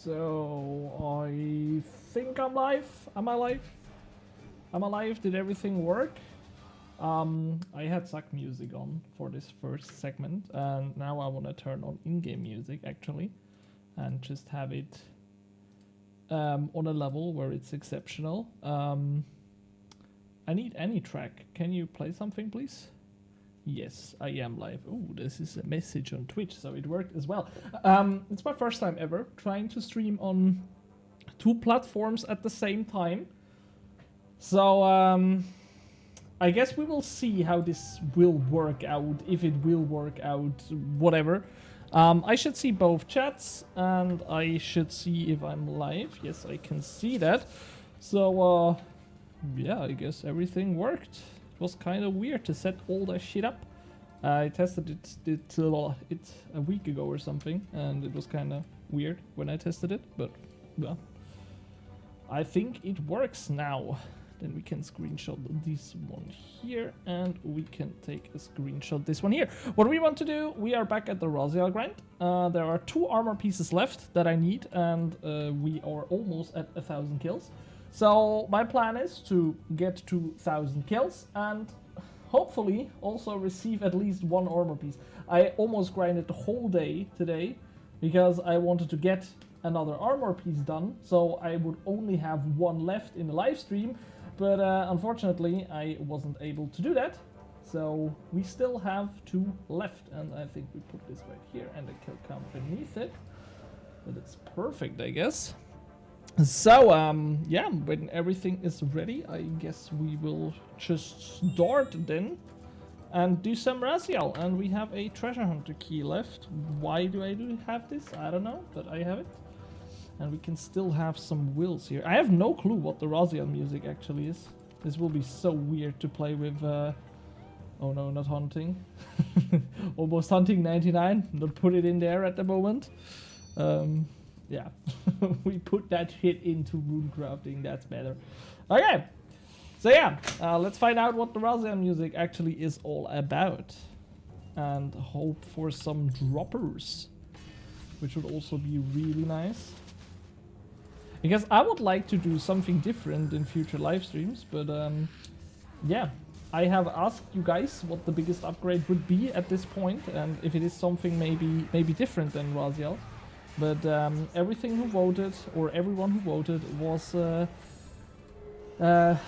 So I think I'm live. Am I live? I'm alive. Did everything work? I had suck music on for this first segment, and now I want to turn on in-game music actually, and just have it on a level where it's exceptional. I need any track. Can you play something, please? Yes, I am live. Oh, this is a message on Twitch, so it worked as well. It's my first time ever trying to stream on 2 platforms at the same time. So, I guess we will see how this will work out, if it will work out, whatever. I should see both chats, and I should see if I'm live. Yes, I can see that. So, yeah, I guess everything worked. It was kind of weird to set all that shit up. I tested it a week ago or something, and it was kind of weird when I tested it, but, well, I think it works now. Then we can screenshot this one here, and we can take a screenshot this one here. What we want to do, we are back at the Raziel grind. There are 2 armor pieces left that I need, and we are almost at 1,000 kills. So my plan is to get to 1,000 kills and hopefully also receive at least 1 armor piece. I almost grinded the whole day today because I wanted to get another armor piece done, so I would only have 1 left in the live stream. But unfortunately, I wasn't able to do that. So we still have 2 left, and I think we put this right here and the kill count beneath it. But it's perfect, I guess. So, yeah, when everything is ready, I guess we will just start then and do some Raziel. And we have a treasure hunter key left. Why do I have this? I don't know, but I have it. And we can still have some wills here. I have no clue what the Raziel music actually is. This will be so weird to play with, oh no, not hunting. Almost hunting 99, not put it in there at the moment. Yeah, we put that shit into rune crafting, that's better. Okay, so yeah, let's find out what the Raziel music actually is all about. And hope for some droppers, which would also be really nice. Because I would like to do something different in future live streams, but yeah, I have asked you guys what the biggest upgrade would be at this point, and if it is something maybe different than Raziel. But everything who voted, or everyone who voted, was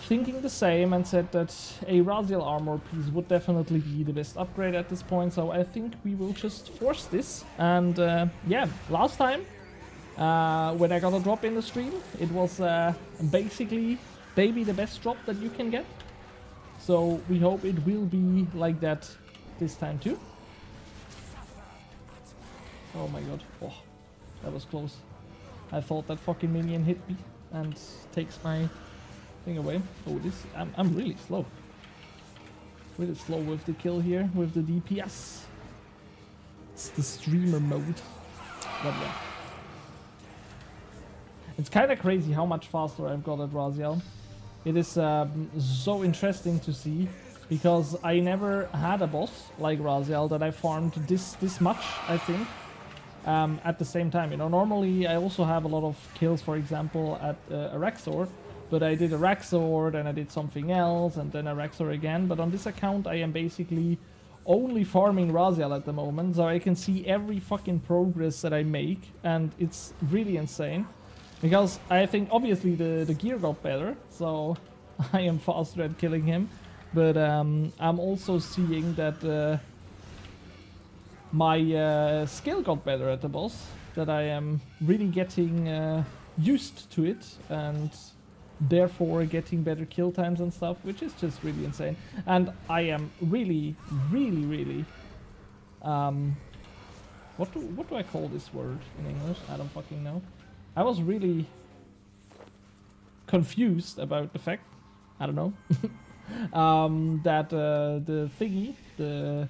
thinking the same and said that a Raziel armor piece would definitely be the best upgrade at this point. So I think we will just force this. And yeah, last time when I got a drop in the stream, it was basically maybe the best drop that you can get. So we hope it will be like that this time too. Oh my god. Oh. That was close. I thought that fucking minion hit me and takes my thing away. Oh, this... I'm really slow. Really slow with the kill here, with the DPS. It's the streamer mode. But yeah. It's kind of crazy how much faster I've got at Raziel. It is so interesting to see, because I never had a boss like Raziel that I farmed this much, I think. At the same time, you know, normally I also have a lot of kills, for example, at Araxor, but I did Araxor, then I did something else, and then Araxor again. But on this account, I am basically only farming Raziel at the moment, so I can see every fucking progress that I make, and it's really insane. Because I think, obviously, the gear got better, so I am faster at killing him, but I'm also seeing that my skill got better at the boss, that I am really getting used to it, and therefore getting better kill times and stuff, which is just really insane. And I am really what do I call this word in English? I don't fucking know. I was really confused about the fact, I don't know, that the thingy, the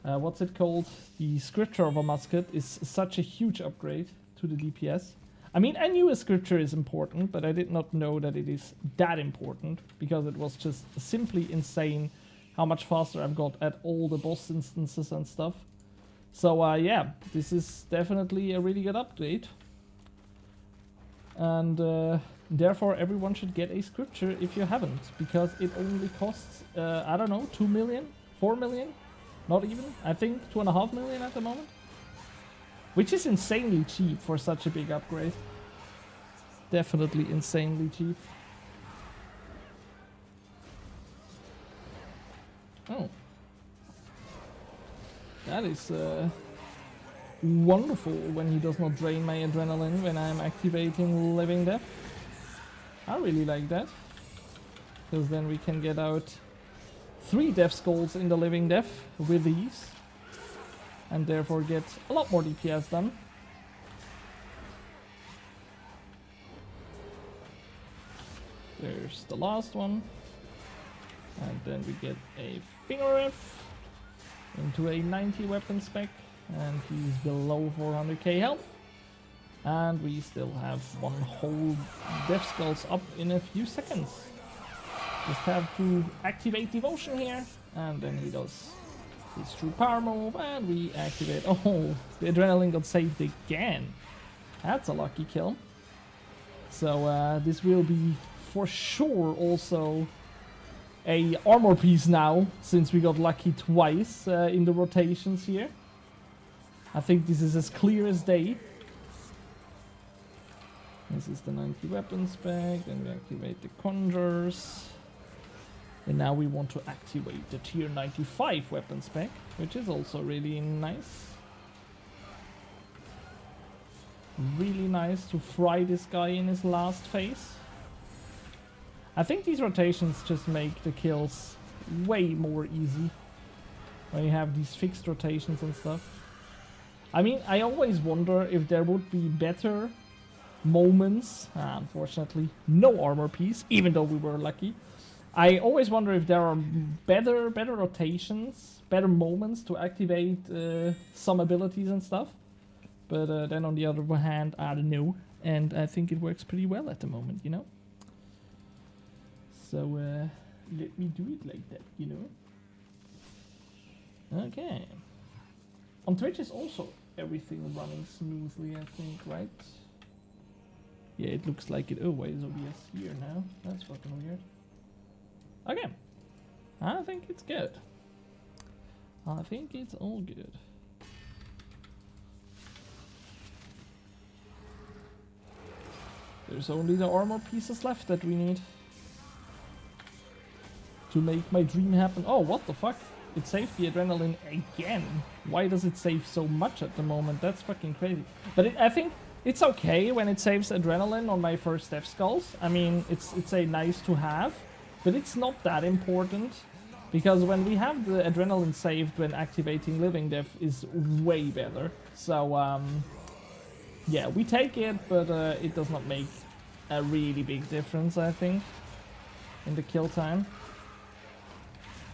what's it called? The scripture of a musket is such a huge upgrade to the DPS. I mean, I knew a scripture is important, but I did not know that it is that important, because it was just simply insane how much faster I've got at all the boss instances and stuff. So yeah, this is definitely a really good update. and therefore everyone should get a scripture if you haven't, because it only costs I don't know, 2 million, 4 million, not even, I think 2.5 million at the moment, which is insanely cheap for such a big upgrade. Definitely insanely cheap. Oh, that is wonderful when he does not drain my adrenaline when I'm activating Living Death. I really like that, because then we can get out 3 Death Skulls in the Living Death with these, and therefore get a lot more DPS done. There's the last one, and then we get a Finger Riff into a 90 weapon spec, and he's below 400k health. And we still have 1 whole Death Skulls up in a few seconds. Just have to activate Devotion here, and then he does his true power move, and we activate. Oh, the adrenaline got saved again. That's a lucky kill. So this will be for sure also a armor piece now, since we got lucky twice in the rotations here. I think this is as clear as day. This is the 90 weapon spec, then we activate the Conjures. And now we want to activate the tier 95 weapon spec, which is also really nice. Really nice to fry this guy in his last phase. I think these rotations just make the kills way more easy when you have these fixed rotations and stuff. I mean, I always wonder if there would be better moments. Unfortunately, no armor piece, even though we were lucky. I always wonder if there are better rotations, better moments to activate some abilities and stuff. But then on the other hand, I don't know. And I think it works pretty well at the moment, you know? So let me do it like that, you know? Okay. On Twitch is also everything running smoothly, I think, right? Yeah, it looks like it. Oh, why is OBS here now? That's fucking weird. Okay. I think it's good. I think it's all good. There's only the armor pieces left that we need to make my dream happen. Oh, what the fuck? It saved the adrenaline again. Why does it save so much at the moment? That's fucking crazy. But I think it's okay when it saves adrenaline on my first Death Skulls. I mean, it's a nice to have, but it's not that important, because when we have the adrenaline saved when activating Living Death is way better. So yeah, we take it, but it does not make a really big difference, I think, in the kill time.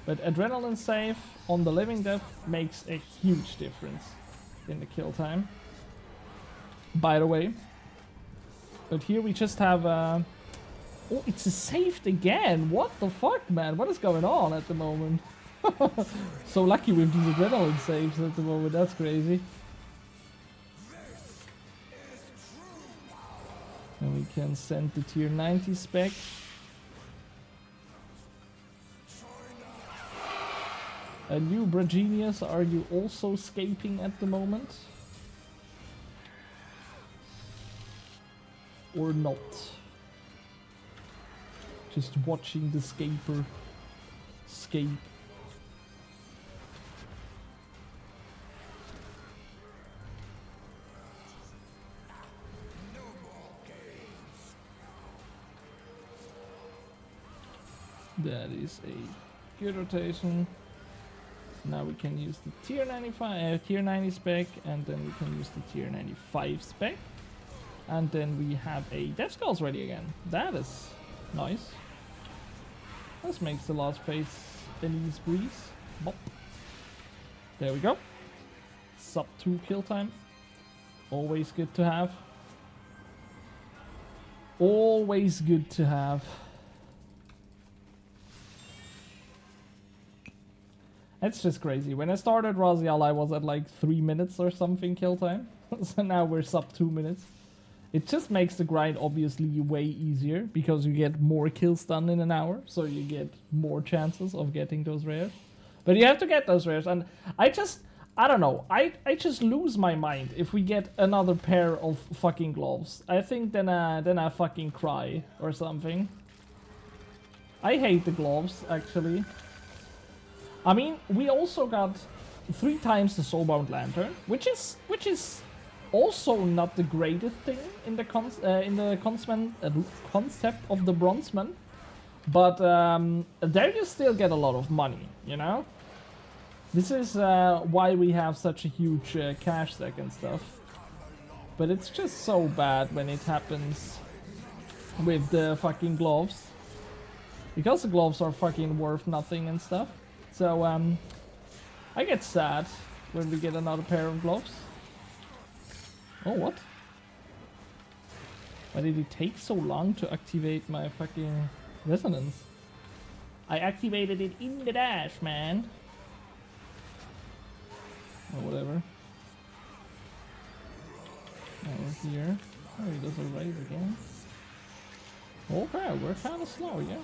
But adrenaline save on the Living Death makes a huge difference in the kill time, by the way. But here we just have oh, it's a saved again. What the fuck, man? What is going on at the moment? So lucky with these adrenaline saves at the moment. That's crazy. And we can send the tier 90 spec. A new Bragenius, are you also scaping at the moment? Or not? Just watching the scaper scape. That is a good rotation. Now we can use the tier 95, tier 90 spec, and then we can use the tier 95 spec. And then we have a Death Skulls ready again. That is nice. This makes the last phase an easy breeze. Bop. There we go. Sub 2 kill time. Always good to have. Always good to have. It's just crazy. When I started Raziel, I was at like 3 minutes or something kill time. So now we're sub 2 minutes. It just makes the grind obviously way easier because you get more kills done in an hour, so you get more chances of getting those rares. But you have to get those rares, and I don't know, I just lose my mind if we get another pair of fucking gloves. I think then I fucking cry or something. I hate the gloves, actually. I mean, we also got 3 times the Soulbound Lantern, which is also not the greatest thing in the concept of the Bronzeman, but there you still get a lot of money, you know? This is why we have such a huge cash stack and stuff. But it's just so bad when it happens with the fucking gloves. Because the gloves are fucking worth nothing and stuff. So I get sad when we get another pair of gloves. Oh, what? Why did it take so long to activate my fucking resonance? I activated it in the dash, man. Or whatever. Over here. Oh, he does a raise again. Okay, we're kind of slow, yeah.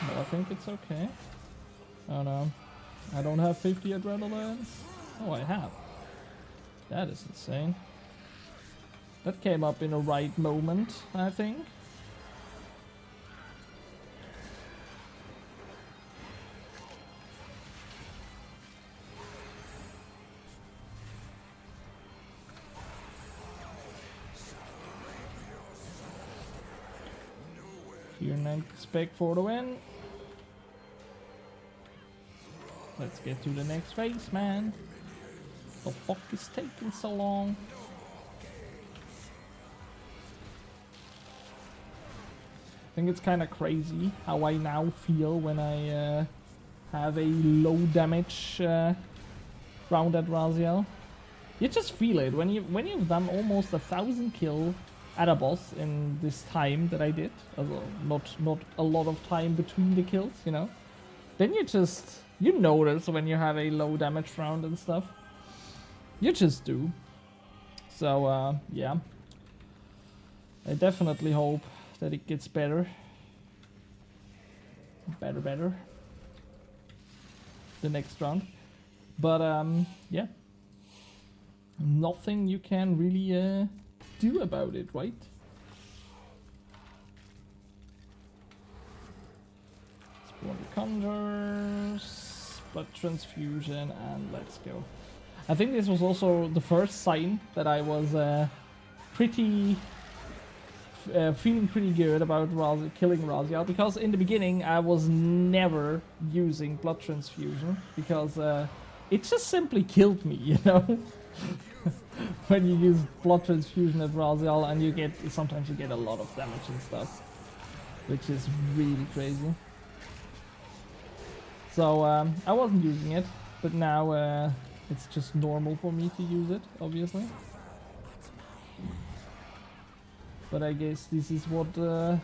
But I think it's okay. Oh no. I don't have 50 adrenaline. Oh, I have. That is insane. That came up in the right moment, I think. Tier 9 spec for the win. Let's get to the next phase, man. The fuck is taking so long? I think it's kind of crazy how I now feel when I have a low damage round at Raziel. You just feel it when you've done almost 1,000 kills at a boss in this time that I did. Not a lot of time between the kills, you know. Then you notice when you have a low damage round and stuff. You just do. So yeah, I definitely hope that it gets better. Better. The next round. But yeah. Nothing you can really do about it, right? Spawn the Conjures, Blood Transfusion, and let's go. I think this was also the first sign that I was feeling pretty good about killing Raziel, because in the beginning I was never using Blood Transfusion because it just simply killed me, you know. When you use Blood Transfusion at Raziel, and sometimes you get a lot of damage and stuff, which is really crazy. So I wasn't using it, but now it's just normal for me to use it, obviously. But I guess this is what the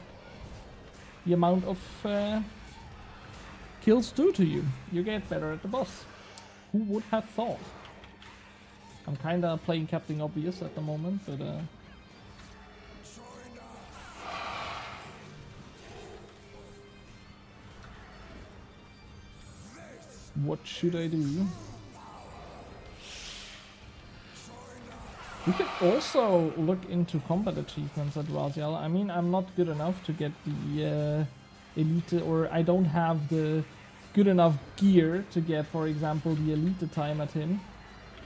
amount of kills do to you. You get better at the boss. Who would have thought? I'm kinda playing Captain Obvious at the moment, but what should I do? We could also look into combat achievements at Raziel. I mean, I'm not good enough to get the elite, or I don't have the good enough gear to get, for example, the elite time at him.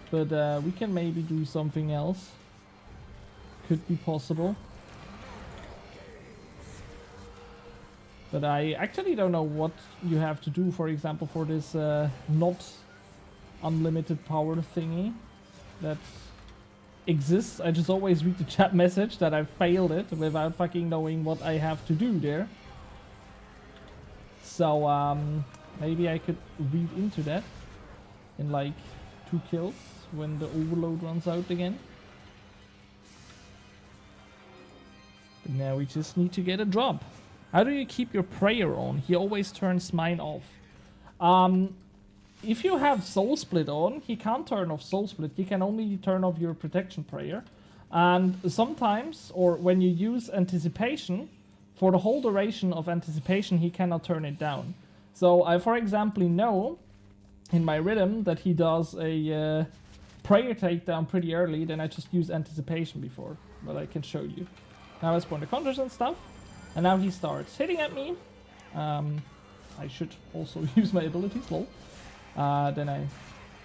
But we can maybe do something else. Could be possible. But I actually don't know what you have to do, for example, for this not unlimited power thingy that exists. I just always read the chat message that I failed it without fucking knowing what I have to do there. So maybe I could read into that in like 2 kills when the overload runs out again. But now we just need to get a drop. How do you keep your prayer on? He always turns mine off. If you have Soul Split on, he can't turn off Soul Split. He can only turn off your protection prayer. And sometimes, or when you use anticipation, for the whole duration of anticipation, he cannot turn it down. So I, for example, know in my rhythm that he does a prayer takedown pretty early, then I just use anticipation before, but I can show you. Now I spawn the counters and stuff, and now he starts hitting at me. I should also use my abilities, lol. Then I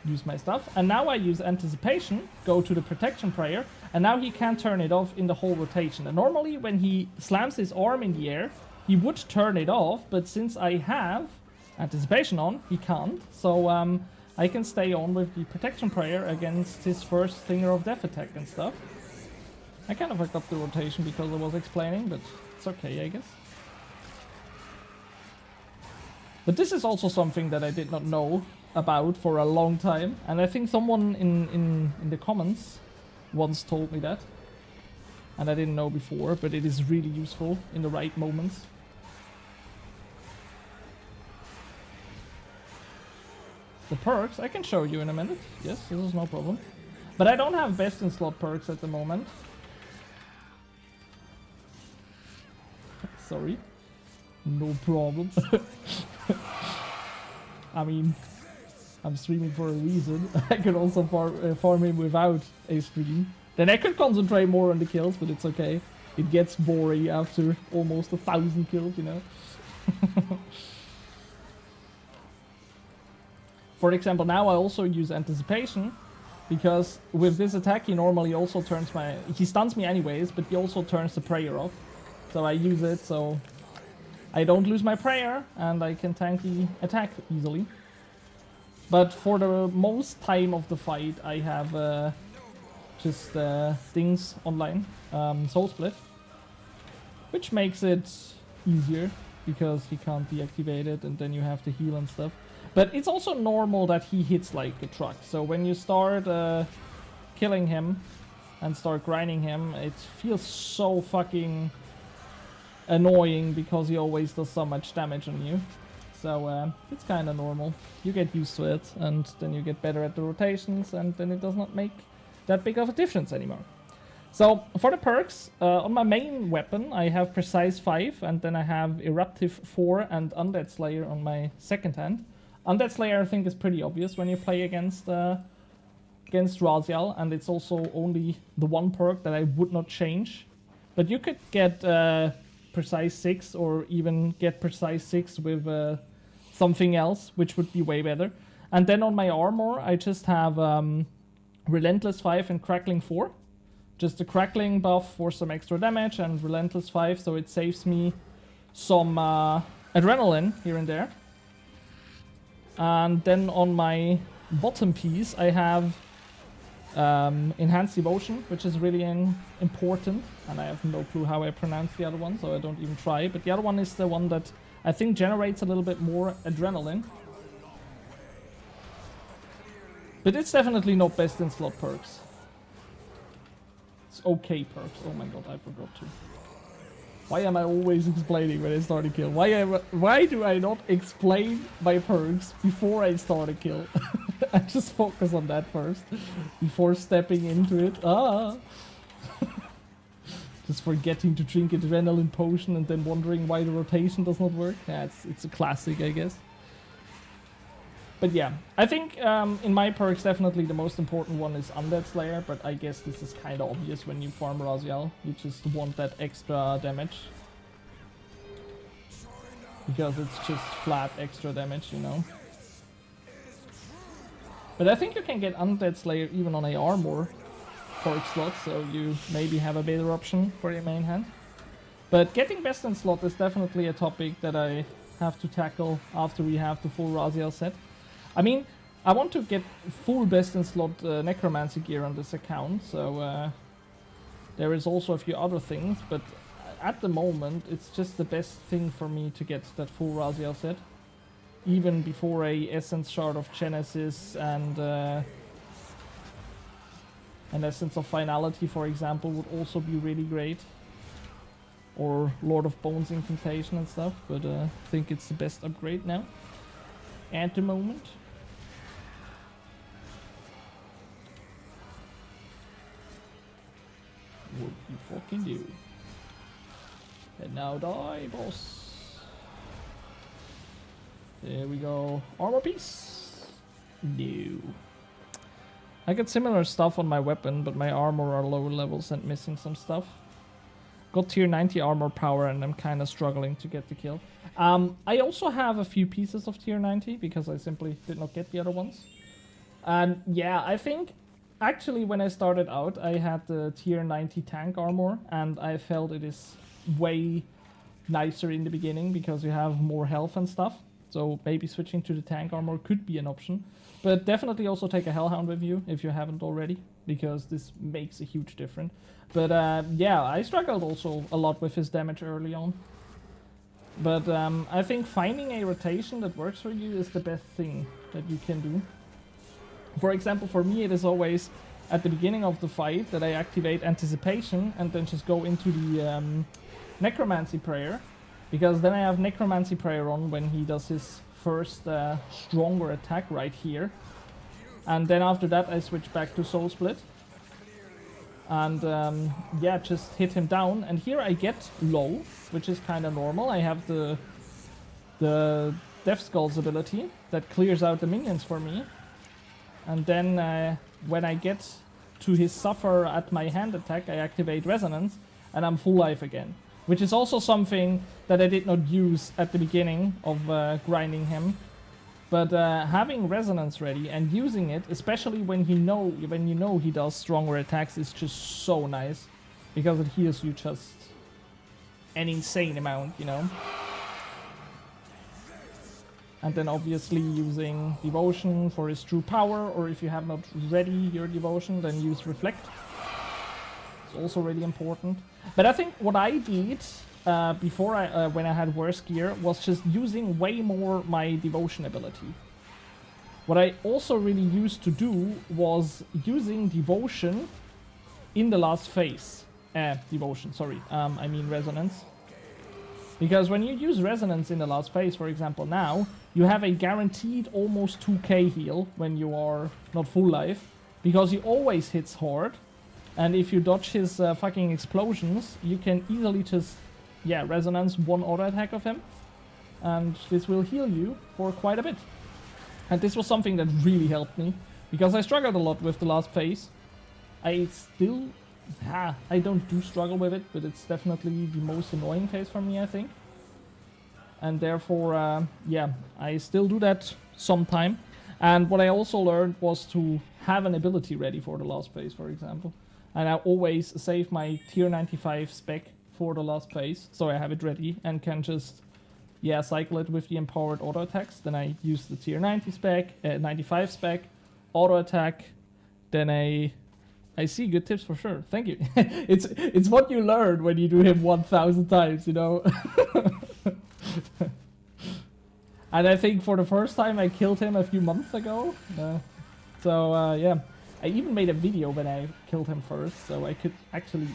use my stuff, and now I use anticipation, go to the protection prayer, and now he can't turn it off in the whole rotation. And normally when he slams his arm in the air, he would turn it off, but since I have anticipation on, he can't. So I can stay on with the protection prayer against his first Finger of Death attack and stuff. I kind of fucked up the rotation because I was explaining, but it's okay, I guess. But this is also something that I did not know about for a long time, and I think someone in the comments once told me that, and I didn't know before, but it is really useful in the right moments. The perks I can show you in a minute. Yes, this is no problem, but I don't have best in slot perks at the moment. Sorry, no problem. I mean, I'm streaming for a reason. I could also farm him without a stream. Then I could concentrate more on the kills, but it's okay. It gets boring after almost 1,000 kills, you know. For example, now I also use anticipation, because with this attack he normally also turns my... He stuns me anyways, but he also turns the prayer off. So I use it so I don't lose my prayer, and I can tank the attack easily. But for the most time of the fight, I have just things online, Soul Split, which makes it easier because he can't deactivate it, and then you have to heal and stuff. But it's also normal that he hits like a truck. So when you start killing him and start grinding him, it feels so fucking annoying because he always does so much damage on you. So it's kind of normal. You get used to it, and then you get better at the rotations, and then it does not make that big of a difference anymore. So for the perks, on my main weapon I have Precise 5, and then I have Eruptive 4 and Undead Slayer on my second hand. Undead Slayer I think is pretty obvious when you play against Raziel, and it's also only the one perk that I would not change. But you could get Precise 6, or even get Precise 6 with something else, which would be way better. And then on my armor, I just have Relentless 5 and Crackling 4. Just a Crackling buff for some extra damage, and Relentless 5, so it saves me some adrenaline here and there. And then on my bottom piece, I have Enhanced Devotion, which is really important. And I have no clue how I pronounce the other one, so I don't even try. But the other one is the one that I think generates a little bit more adrenaline. But it's definitely not best in slot perks. It's okay perks. Oh my god, I forgot to. Why am I always explaining when I start a kill? Why do I not explain my perks before I start a kill? I just focus on that first before stepping into it. Just forgetting to drink adrenaline potion and then wondering why the rotation does not work. Yeah, it's a classic, I guess. But yeah, I think in my perks definitely the most important one is Undead Slayer, but I guess this is kind of obvious when you farm Raziel. You just want that extra damage. Because it's just flat extra damage, you know. But I think you can get Undead Slayer even on a armor perk slot, so you maybe have a better option for your main hand. But getting best in slot is definitely a topic that I have to tackle after we have the full Raziel set. I mean, I want to get full best in slot necromancy gear on this account, so there is also a few other things, but at the moment it's just the best thing for me to get that full Raziel set. Even before a Essence Shard of Genesis and an Essence of Finality, for example, would also be really great. Or Lord of Bones Incantation and stuff, but I think it's the best upgrade now at the moment. You fucking do. And now die, boss. There we go. Armor piece. No. I got similar stuff on my weapon, but my armor are lower levels and missing some stuff. Got tier 90 armor power and I'm kind of struggling to get the kill. I also have a few pieces of tier 90 because I simply did not get the other ones. And yeah, I think actually when I started out I had the tier 90 tank armor and I felt it is way nicer in the beginning because you have more health and stuff. So maybe switching to the tank armor could be an option. But definitely also take a Hellhound with you if you haven't already, because this makes a huge difference. But yeah, I struggled also a lot with his damage early on. But I think finding a rotation that works for you is the best thing that you can do. For example, for me it is always at the beginning of the fight that I activate Anticipation and then just go into the Necromancy Prayer. Because then I have Necromancy Prayer on when he does his first stronger attack right here. And then after that I switch back to Soul Split. And yeah, just hit him down. And here I get low, which is kind of normal. I have the Death Skull's ability that clears out the minions for me. And then when I get to his Suffer at my hand attack, I activate Resonance and I'm full life again. Which is also something that I did not use at the beginning of grinding him. But having Resonance ready and using it, especially when you know he does stronger attacks, is just so nice. Because it heals you just an insane amount, you know. And then obviously using Devotion for his true power, or if you have not ready your Devotion, then use Reflect. It's also really important. But I think what I did before when I had worse gear was just using way more my Devotion ability. What I also really used to do was using Devotion in the last phase. Devotion, sorry. I mean Resonance. Because when you use Resonance in the last phase, for example now, you have a guaranteed almost 2k heal when you are not full life. Because he always hits hard. And if you dodge his fucking explosions, you can easily just, yeah, Resonance one auto attack of him. And this will heal you for quite a bit. And this was something that really helped me. Because I struggled a lot with the last phase. I still, I don't do struggle with it, but it's definitely the most annoying phase for me, I think. And therefore, yeah, I still do that sometime. And what I also learned was to have an ability ready for the last phase, for example. And I always save my tier 95 spec for the last phase, so I have it ready and can just, yeah, cycle it with the empowered auto attacks. Then I use the tier 90 spec, 95 spec, auto attack. Then I see, good tips for sure. Thank you. it's what you learn when you do him 1,000 times, you know. And I think for the first time I killed him a few months ago. So yeah. I even made a video when I killed him first, so I could actually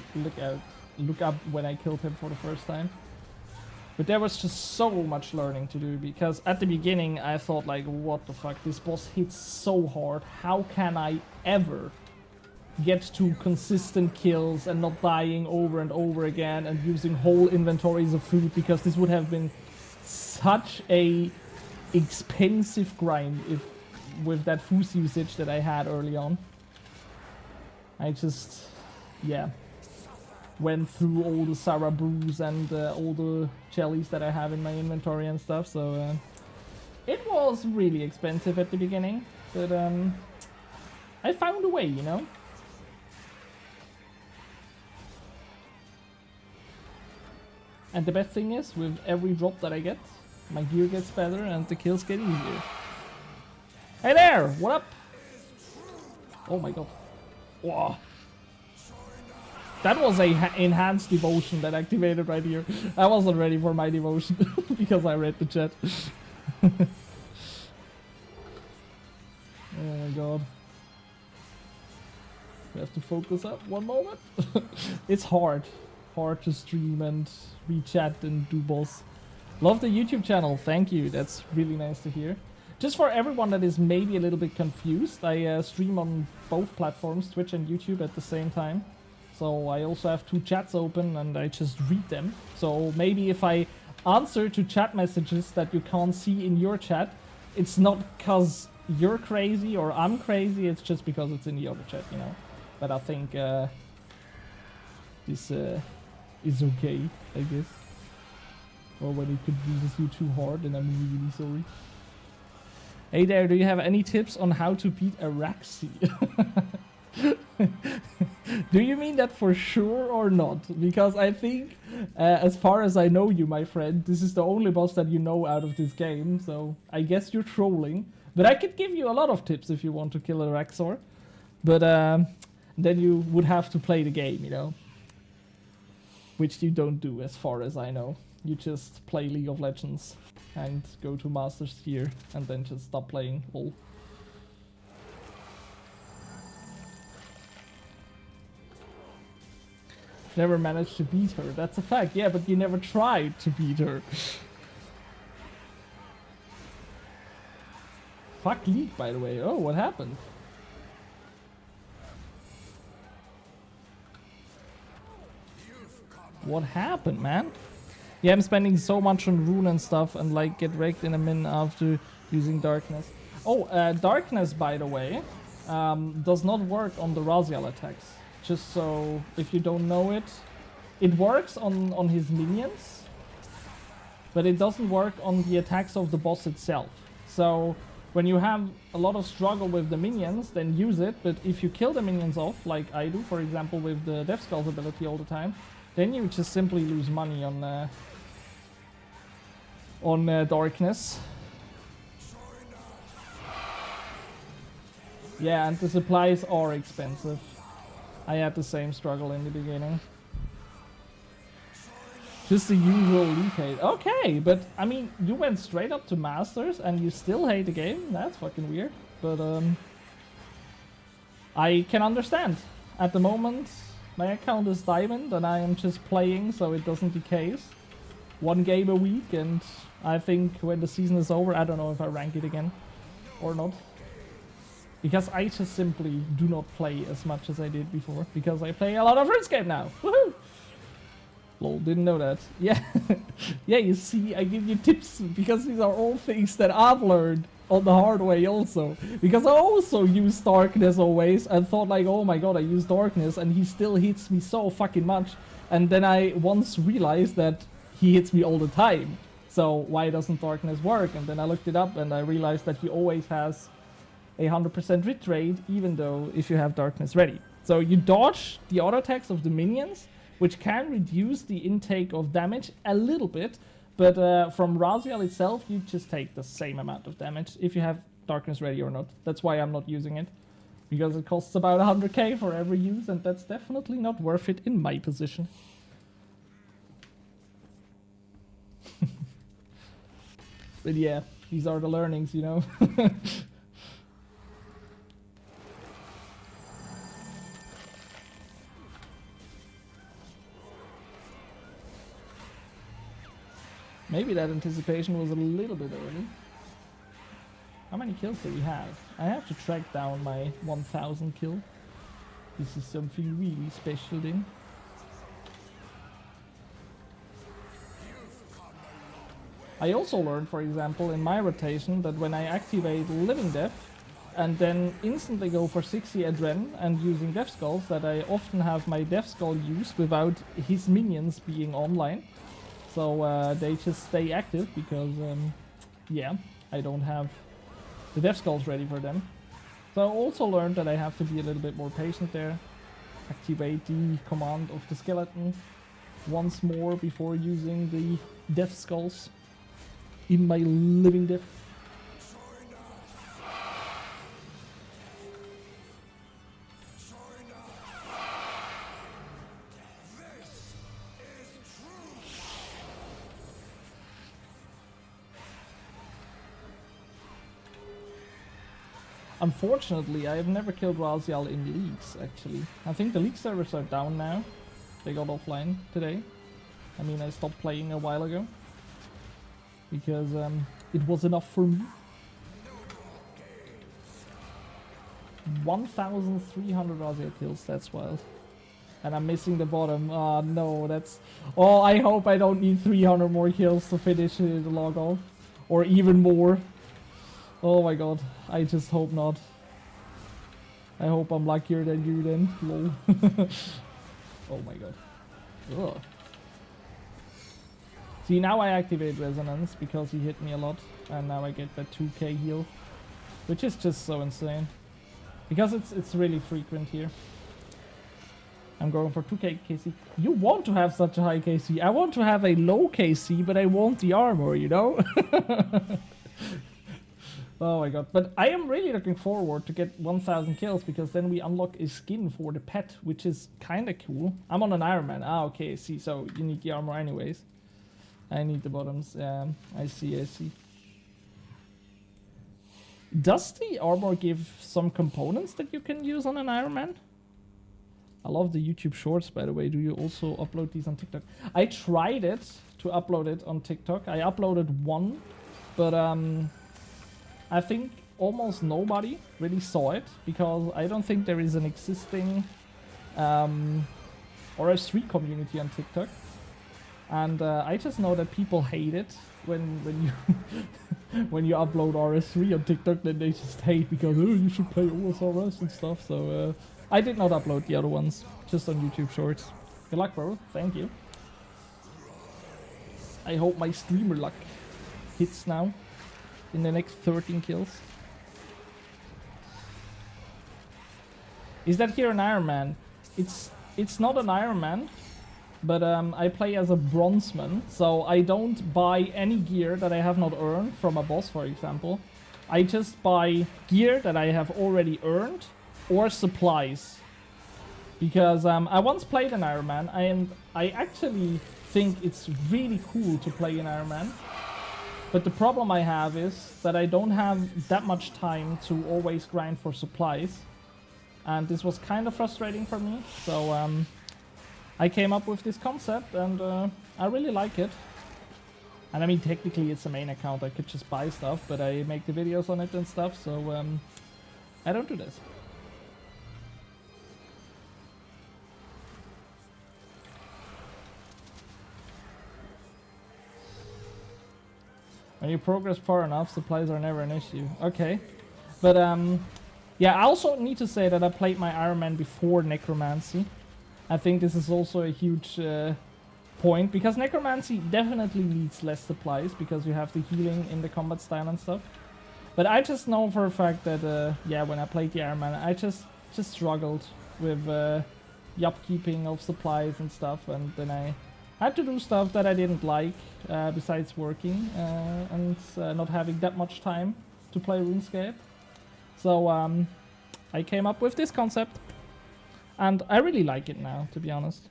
look up when I killed him for the first time. But there was just so much learning to do, because at the beginning I thought like, what the fuck, this boss hits so hard, how can I ever get to consistent kills and not dying over and over again and using whole inventories of food, because this would have been such a expensive grind if with that food usage that I had early on. I just, yeah, went through all the Sarah brews and all the jellies that I have in my inventory and stuff, so it was really expensive at the beginning, but I found a way, you know? And the best thing is, with every drop that I get, my gear gets better and the kills get easier. Hey there! What up? Oh my god. Wow. That was a enhanced devotion that activated right here. I wasn't ready for my devotion because I read the chat. Oh my god. We have to focus up one moment. It's hard to stream and read chat and do boss. Love the YouTube channel, thank you, that's really nice to hear. Just for everyone that is maybe a little bit confused, I stream on both platforms, Twitch and YouTube at the same time. So I also have 2 chats open and I just read them. So maybe if I answer to chat messages that you can't see in your chat, it's not because you're crazy or I'm crazy, it's just because it's in the other chat, you know. But I think this is okay, I guess. Or when it confuses you too hard, then I'm really sorry. Hey there, do you have any tips on how to beat Araxi? Do you mean that for sure or not? Because I think, as far as I know you, my friend, this is the only boss that you know out of this game, so I guess you're trolling. But I could give you a lot of tips if you want to kill Araxor. But then you would have to play the game, you know? Which you don't do, as far as I know. You just play League of Legends and go to Master's Tier and then just stop playing LoL. Never managed to beat her. That's a fact. Yeah, but you never tried to beat her. Fuck League, by the way. Oh, what happened? What happened, man? Yeah, I'm spending so much on rune and stuff and like get wrecked in a minute after using darkness. Oh, darkness, by the way, does not work on the Raziel attacks. Just so, if you don't know it, it works on his minions, but it doesn't work on the attacks of the boss itself. So, when you have a lot of struggle with the minions, then use it, but if you kill the minions off, like I do, for example, with the Death Skulls ability all the time, then you just simply lose money on darkness. Yeah, and the supplies are expensive. I had the same struggle in the beginning. Just the usual league hate. Okay, but I mean, you went straight up to Masters and you still hate the game? That's fucking weird. But I can understand. At the moment, my account is Diamond and I am just playing so it doesn't decay. 1 game a week, and I think when the season is over, I don't know if I rank it again or not. Because I just simply do not play as much as I did before. Because I play a lot of Runescape now. Woohoo! Lol, didn't know that. Yeah. Yeah, you see, I give you tips because these are all things that I've learned on the hard way also. Because I also use darkness always and thought like, oh my god, I use darkness and he still hits me so fucking much. And then I once realized that he hits me all the time. So why doesn't darkness work? And then I looked it up and I realized that he always has a 100% hit rate, even though if you have darkness ready. So you dodge the auto attacks of the minions, which can reduce the intake of damage a little bit, but from Raziel itself, you just take the same amount of damage if you have darkness ready or not. That's why I'm not using it, because it costs about 100k for every use, and that's definitely not worth it in my position. But yeah, these are the learnings, you know. Maybe that anticipation was a little bit early. How many kills do we have? I have to track down my 1000 kill. This is something really special then. I also learned, for example, in my rotation that when I activate Living Death and then instantly go for 60 Adren and using Death Skulls, that I often have my Death Skull used without his minions being online. So they just stay active because, yeah, I don't have the Death Skulls ready for them. So I also learned that I have to be a little bit more patient there. Activate the command of the skeleton once more before using the Death Skulls in my Living Death. Unfortunately, I have never killed Raziel in leagues, actually. I think the league servers are down now. They got offline today. I mean, I stopped playing a while ago. Because it was enough for me. 1,300 Raziel kills, that's wild. And I'm missing the bottom. Oh no, that's... Oh, I hope I don't need 300 more kills to finish the log off. Or even more. Oh my god, I just hope not. I hope I'm luckier than you then. Lol. Oh my god. Ugh. See, now I activate Resonance because he hit me a lot. And now I get that 2k heal. Which is just so insane. Because it's really frequent here. I'm going for 2k KC. You want to have such a high KC. I want to have a low KC, but I want the armor, you know? Oh my god. But I am really looking forward to get 1000 kills, because then we unlock a skin for the pet, which is kind of cool. I'm on an Iron Man. Ah, okay, see, so you need the armor anyways. I need the bottoms. I see, I see. Does the armor give some components that you can use on an Iron Man? I love the YouTube shorts, by the way. Do you also upload these on TikTok? I tried it to upload it on TikTok. I uploaded one, but I think almost nobody really saw it, because I don't think there is an existing RS3 community on TikTok. And I just know that people hate it when you when you upload RS3 on TikTok. Then they just hate because, oh, you should play OSRS and stuff. So I did not upload the other ones, just on YouTube Shorts. Good luck, bro. Thank you. I hope my streamer luck hits now in the next 13 kills. Is that here an Iron Man? It's not an Iron Man, but I play as a bronzeman, so I don't buy any gear that I have not earned from a boss, for example. I just buy gear that I have already earned, or supplies. Because I once played an Iron Man, and I actually think it's really cool to play an Iron Man. But the problem I have is that I don't have that much time to always grind for supplies. And this was kind of frustrating for me, so I came up with this concept, and I really like it. And I mean, technically it's a main account, I could just buy stuff, but I make the videos on it and stuff, so I don't do this. When you progress far enough, supplies are never an issue. Okay. But, yeah, I also need to say that I played my Iron Man before Necromancy. I think this is also a huge point, because Necromancy definitely needs less supplies, because you have the healing in the combat style and stuff. But I just know for a fact that, yeah, when I played the Iron Man, I just struggled with the upkeeping of supplies and stuff, and then I had to do stuff that I didn't like, besides working and not having that much time to play RuneScape. So I came up with this concept, and I really like it now, to be honest.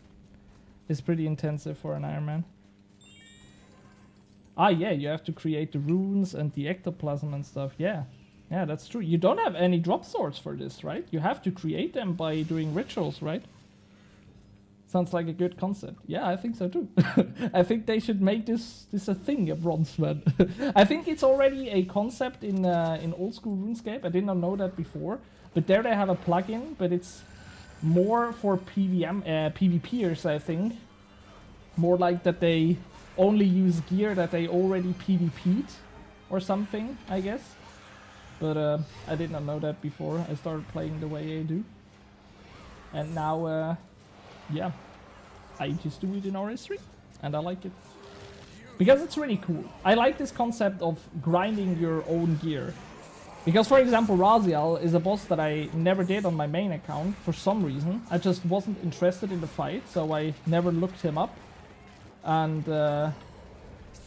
It's pretty intensive for an Iron Man. Ah, yeah, you have to create the runes and the ectoplasm and stuff. Yeah, yeah, that's true. You don't have any drop swords for this, right? You have to create them by doing rituals, right? Sounds like a good concept. Yeah, I think so too. I think they should make this a thing, a bronzeman. I think it's already a concept in old school RuneScape. I did not know that before. But there they have a plugin, but it's more for PvPers, I think. More like that they only use gear that they already PvP'd or something, I guess. But I did not know that before I started playing the way I do. And now, yeah, I just do it in RS3, and I like it. Because it's really cool. I like this concept of grinding your own gear. Because, for example, Raziel is a boss that I never did on my main account for some reason. I just wasn't interested in the fight, so I never looked him up. And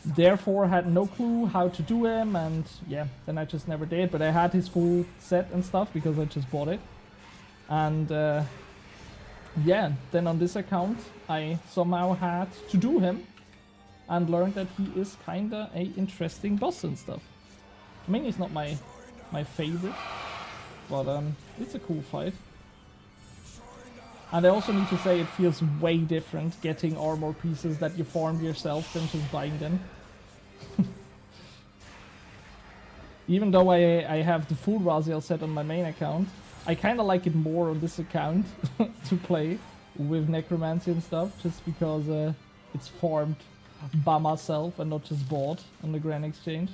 therefore had no clue how to do him, and yeah, then I just never did. But I had his full set and stuff because I just bought it. And yeah, then on this account I somehow had to do him and learned that he is kinda a interesting boss and stuff. I mean, he's not my favorite, but it's a cool fight. And I also need to say it feels way different getting armor pieces that you farmed yourself than just buying them. Even though I have the full Raziel set on my main account, I kinda like it more on this account to play with necromancy and stuff, just because it's farmed by myself and not just bought on the Grand Exchange.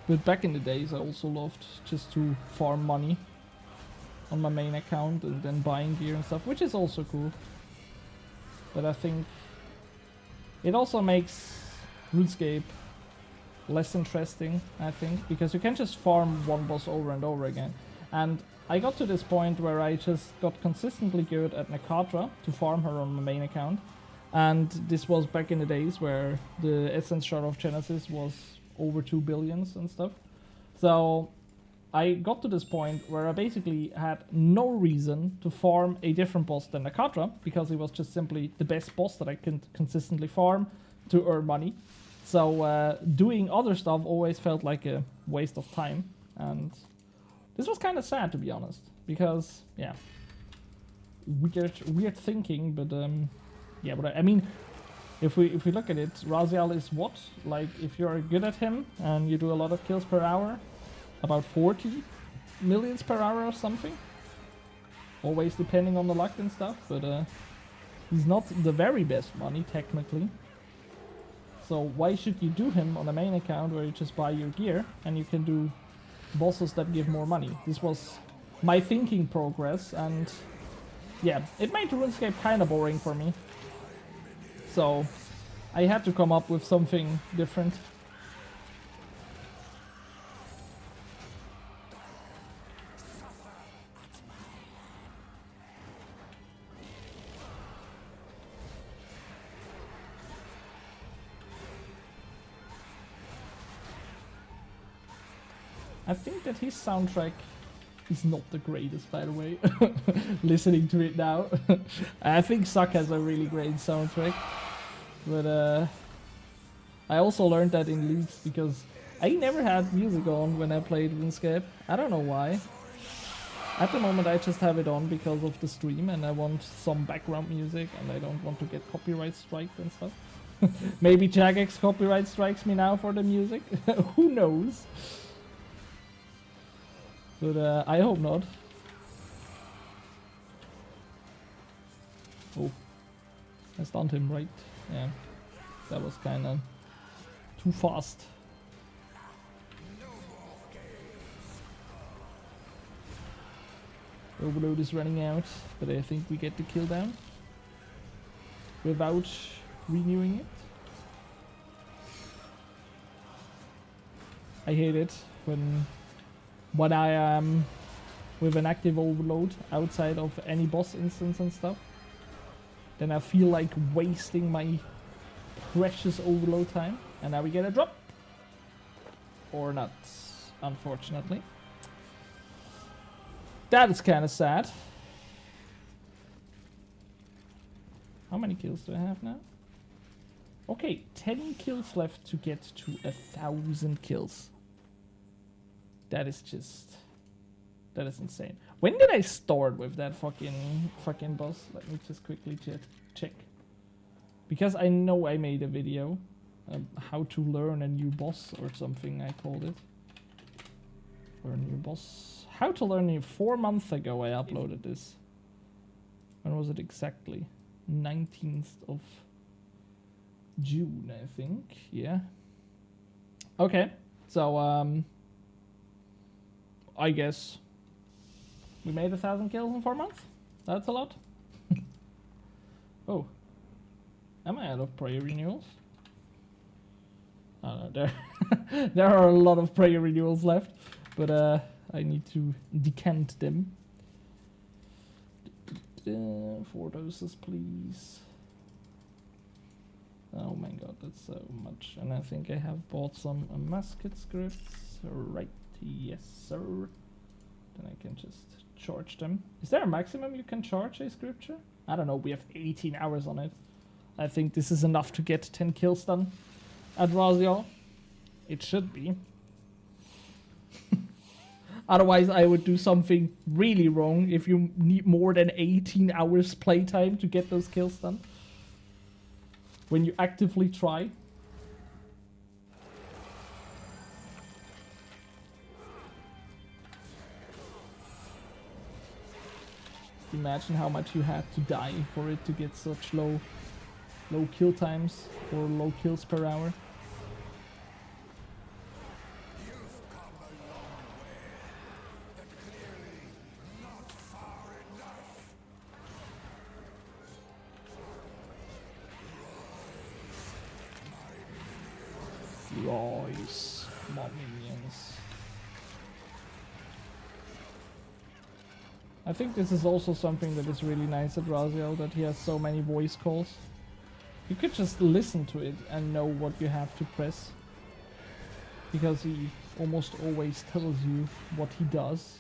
But back in the days I also loved just to farm money on my main account and then buying gear and stuff, which is also cool. But I think it also makes RuneScape less interesting, I think, because you can just farm one boss over and over again. And I got to this point where I just got consistently good at Nakatra to farm her on my main account. And this was back in the days where the Essence Shard of Genesis was over 2 billions and stuff. So I got to this point where I basically had no reason to farm a different boss than Nakatra, because it was just simply the best boss that I can consistently farm to earn money. So doing other stuff always felt like a waste of time, and this was kind of sad, to be honest, because yeah, weird thinking, but yeah, but I mean, if we look at it, Raziel is what? Like, if you're good at him and you do a lot of kills per hour, about 40 millions per hour or something. Always depending on the luck and stuff, but he's not the very best money technically. So why should you do him on a main account where you just buy your gear and you can do bosses that give more money? This was my thinking progress, and yeah, it made RuneScape kind of boring for me. So I had to come up with something different. I think that his soundtrack is not the greatest, by the way. Listening to it now. I think Suck has a really great soundtrack. But I also learned that in leagues because I never had music on when I played RuneScape. I don't know why. At the moment I just have it on because of the stream and I want some background music and I don't want to get copyright striked and stuff. Maybe Jagex copyright strikes me now for the music. Who knows? But I hope not. Oh, I stunned him, right? Yeah, that was kind of too fast. Overload is running out, but I think we get the kill down without renewing it. I hate it when I am with an active overload outside of any boss instance and stuff. Then I feel like wasting my precious overload time. And now we get a drop. Or not, unfortunately. That is kind of sad. How many kills do I have now? Okay, 10 kills left to get to 1,000 kills. That is just... that is insane. When did I start with that fucking boss? Let me just quickly check. Because I know I made a video. How to learn a new boss or something I called it. Or a new boss. How to learn it 4 months ago I uploaded this. When was it exactly? 19th of June, I think. Yeah. Okay. So, I guess we made 1,000 kills in 4 months. That's a lot. Oh. Am I out of prayer renewals? Oh no, there there are a lot of prayer renewals left, but I need to decant them. 4 doses, please. Oh my god, that's so much. And I think I have bought some musket scripts. Right, yes sir. Then I can just charge them. Is there a maximum you can charge a scripture? I don't know, we have 18 hours on it. I think this is enough to get 10 kills done at Raziel. It should be. Otherwise, I would do something really wrong if you need more than 18 hours playtime to get those kills done. When you actively try. Imagine how much you had to die for it to get such low kill times or low kills per hour. Rise, my minions. I think this is also something that is really nice at Raziel, that he has so many voice calls. You could just listen to it and know what you have to press. Because he almost always tells you what he does.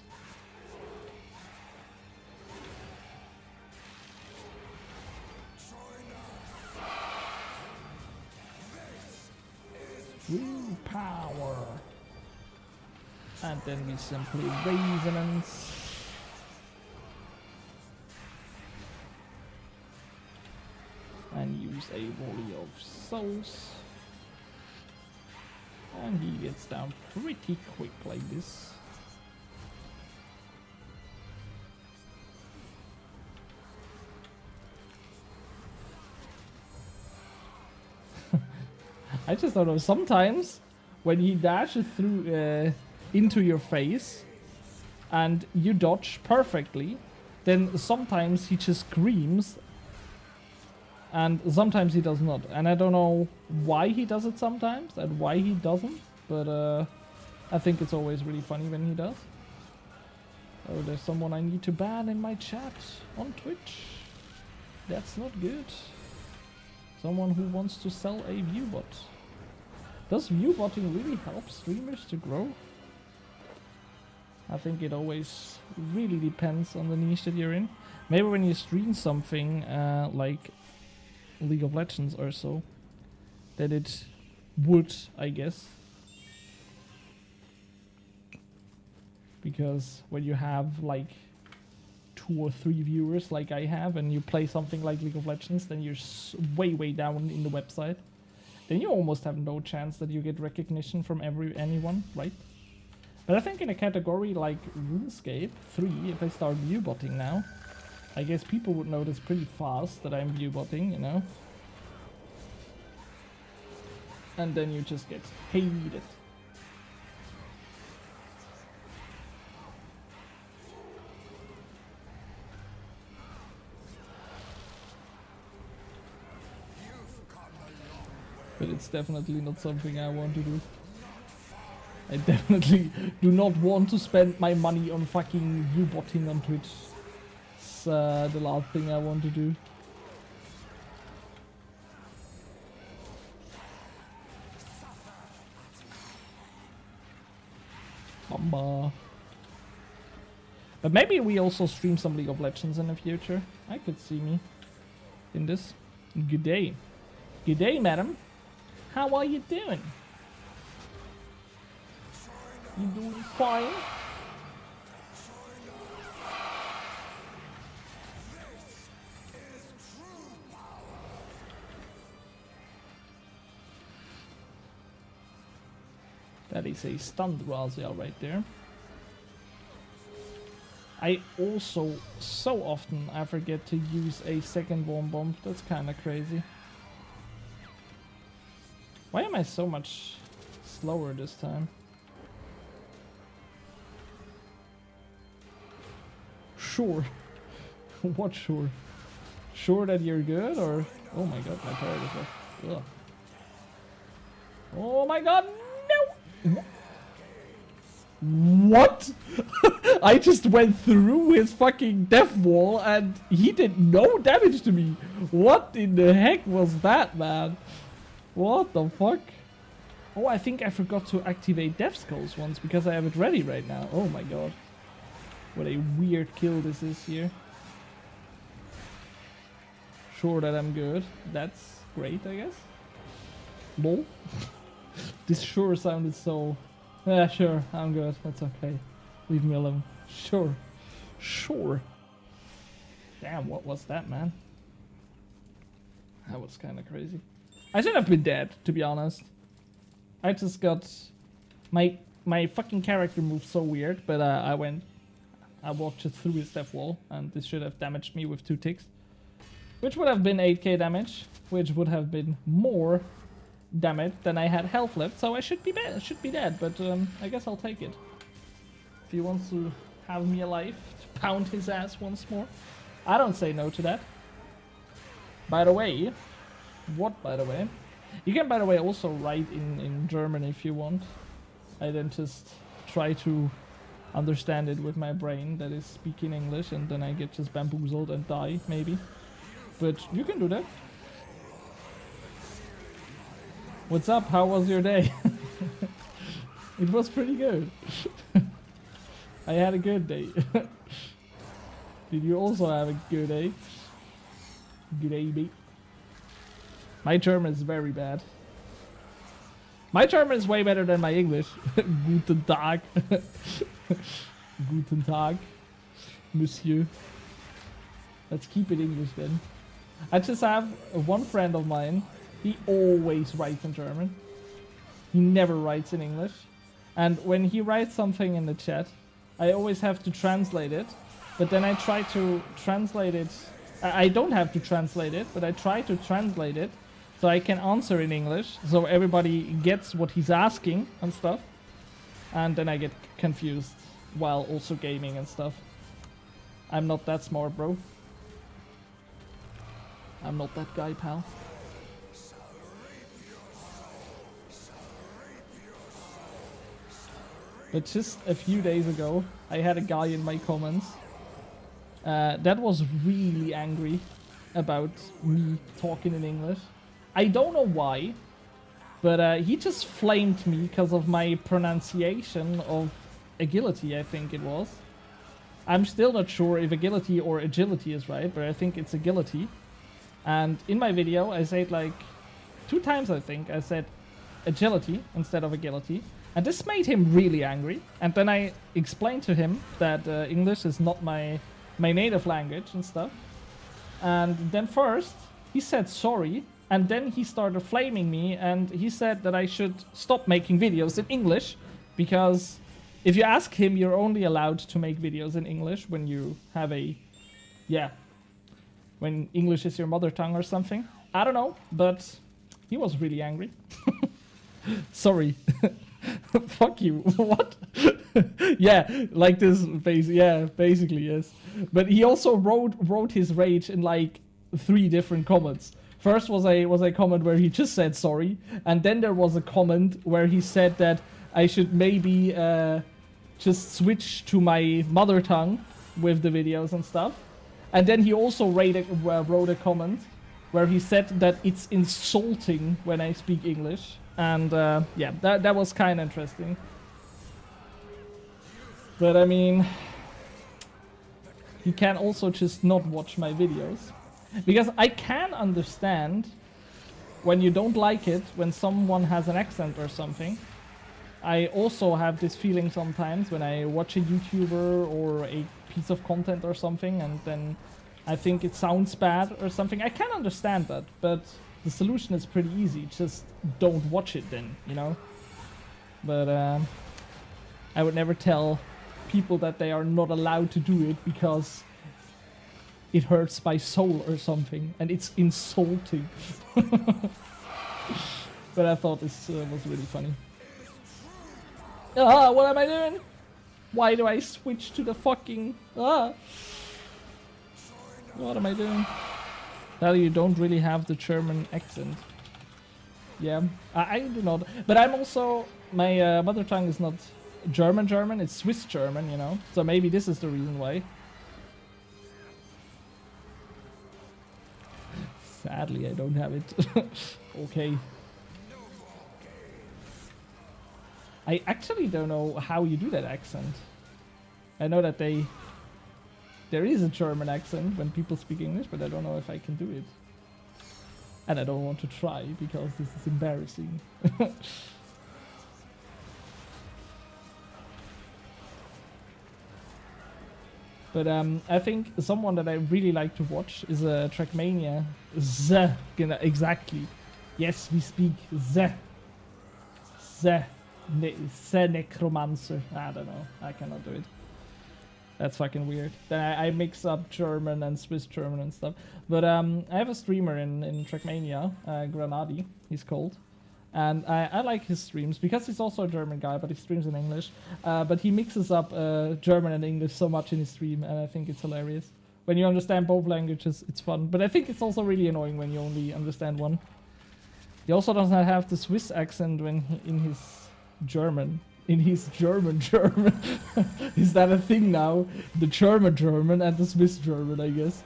True power. And then we simply resonance. And use a volley of souls. And he gets down pretty quick like this. I just don't know, sometimes when he dashes through into your face and you dodge perfectly, then sometimes he just screams and sometimes he does not. And I don't know why he does it sometimes and why he doesn't, but I think it's always really funny when he does. Oh, there's someone I need to ban in my chat on Twitch. That's not good. Someone who wants to sell a viewbot. Does viewbotting really help streamers to grow? I think it always really depends on the niche that you're in. Maybe when you stream something like League of Legends or so, that it would, I guess. Because when you have like 2 or 3 viewers like I have and you play something like League of Legends, then you're way down in the website. Then you almost have no chance that you get recognition from anyone, right? But I think in a category like Runescape 3, if I start viewbotting now, I guess people would notice pretty fast that I'm viewbotting, you know? And then you just get hated. But it's definitely not something I want to do. I definitely do not want to spend my money on fucking viewbotting on Twitch. It's the last thing I want to do. Bamba. But maybe we also stream some League of Legends in the future. I could see me in this. Good day. Good day, madam. How are you doing? You doing fine? That is a stunned Raziel right there. I also, so often, I forget to use a second bomb. That's kind of crazy. Why am I so much slower this time? Sure. What sure? Sure that you're good, or... Oh my god, my turret is like... Ugh. Oh my god, no! What? I just went through his fucking death wall and he did no damage to me. What in the heck was that, man? What the fuck? Oh, I think I forgot to activate Death Skulls once because I have it ready right now. Oh my god. What a weird kill this is here. Sure that I'm good. That's great, I guess. Lol. This sure sounded so... Yeah, sure, I'm good. That's okay. Leave me alone. Sure. Sure. Damn, what was that, man? That was kind of crazy. I should have been dead, to be honest. I just got... My fucking character moved so weird, but I walked just through his death wall, and this should have damaged me with 2 ticks. Which would have been 8k damage, which would have been more damage than I had health left, so I should be dead, but I guess I'll take it. If he wants to have me alive, to pound his ass once more, I don't say no to that. By the way, what by the way? You can by the way also write in German if you want. I then just try to understand it with my brain that is speaking English, and then I get just bamboozled and die, maybe. But you can do that. What's up? How was your day? It was pretty good. I had a good day. Did you also have a good day? Good day, mate. My German is very bad. My German is way better than my English. Guten Tag. Guten Tag, Monsieur. Let's keep it English then. I just have one friend of mine. He always writes in German. He never writes in English. And when he writes something in the chat, I always have to translate it. But then I try to translate it. I don't have to translate it, but I try to translate it so I can answer in English, so everybody gets what he's asking and stuff. And then I get confused while also gaming and stuff. I'm not that smart, bro. I'm not that guy, pal. But just a few days ago, I had a guy in my comments that was really angry about me talking in English. I don't know why, but he just flamed me because of my pronunciation of agility, I think it was. I'm still not sure if agility or agility is right, but I think it's agility. And in my video, I said like 2 times, I think, I said agility instead of agility. And this made him really angry. And then I explained to him that English is not my native language and stuff. And then first, he said sorry. And then he started flaming me. And he said that I should stop making videos in English. Because if you ask him, you're only allowed to make videos in English when you have a... Yeah. When English is your mother tongue or something. I don't know, but he was really angry. Sorry. Fuck you. What? Yeah, like this. Yeah, basically, yes. But he also wrote his rage in like 3 different comments. First was a comment where he just said sorry, and then there was a comment where he said that I should maybe just switch to my mother tongue with the videos and stuff. And then he also wrote a comment where he said that it's insulting when I speak English. And yeah, that was kind of interesting. But I mean, he can also just not watch my videos. Because I can understand when you don't like it, when someone has an accent or something. I also have this feeling sometimes when I watch a YouTuber or a piece of content or something, and then I think it sounds bad or something. I can understand that, but the solution is pretty easy. Just don't watch it then, you know? But I would never tell people that they are not allowed to do it because it hurts my soul or something, and it's insulting. But I thought this was really funny. Ah, what am I doing? Why do I switch to the fucking... Ah! What am I doing? Well, you don't really have the German accent. Yeah, I do not. But I'm also... My mother tongue is not German, it's Swiss German, you know? So maybe this is the reason why. Sadly, I don't have it. Okay. I actually don't know how you do that accent. I know that there is a German accent when people speak English, but I don't know if I can do it. And I don't want to try because this is embarrassing. But I think someone that I really like to watch is a Trackmania. Exactly. Yes, we speak the necromancer. I don't know. I cannot do it. That's fucking weird. Then I mix up German and Swiss German and stuff. But I have a streamer in Trackmania, Granadi, he's called. And I like his streams because he's also a German guy, but he streams in English. But he mixes up German and English so much in his stream, and I think it's hilarious. When you understand both languages, it's fun. But I think it's also really annoying when you only understand one. He also does not have the Swiss accent when in his German. In his German. Is that a thing now? The German and the Swiss German, I guess.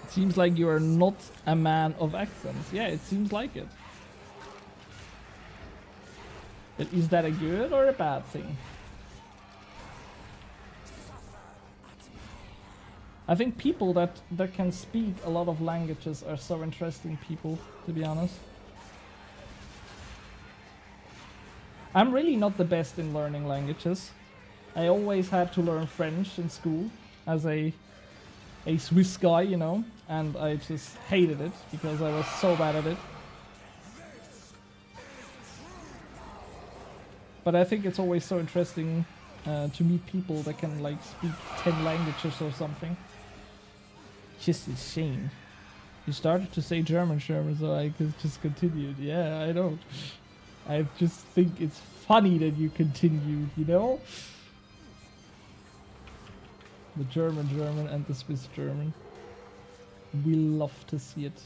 Seems like you are not a man of accents. Yeah, it seems like it. But is that a good or a bad thing? I think people that can speak a lot of languages are so interesting people, to be honest. I'm really not the best in learning languages. I always had to learn French in school as a Swiss guy, you know, and I just hated it because I was so bad at it. But I think it's always so interesting to meet people that can like speak 10 languages or something. Just a shame. You started to say German, so I could just continued. Yeah, I know. I just think it's funny that you continued, you know? The German and the Swiss German. We love to see it.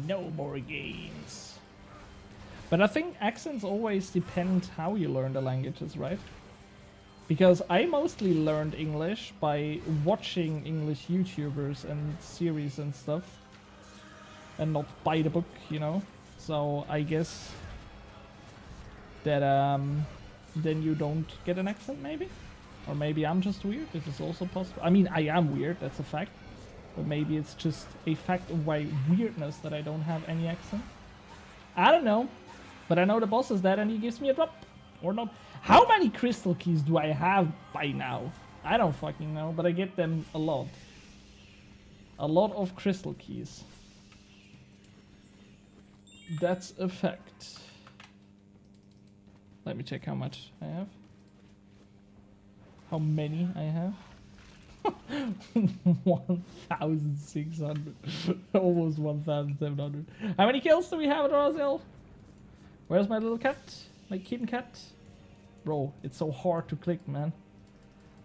No more games. But I think accents always depend how you learn the languages, right? Because I mostly learned English by watching English YouTubers and series and stuff. And not by the book, you know? So I guess that then you don't get an accent, maybe? Or maybe I'm just weird, this is also possible. I mean, I am weird, that's a fact. But maybe it's just a fact of my weirdness that I don't have any accent. I don't know. But I know the boss is dead and he gives me a drop. Or not. How many crystal keys do I have by now? I don't fucking know, but I get them a lot. A lot of crystal keys. That's a fact. Let me check how much I have. How many I have. 1,600. Almost 1,700. How many kills do we have at Rosel? Where's my little cat? My kitten cat? Bro, it's so hard to click, man.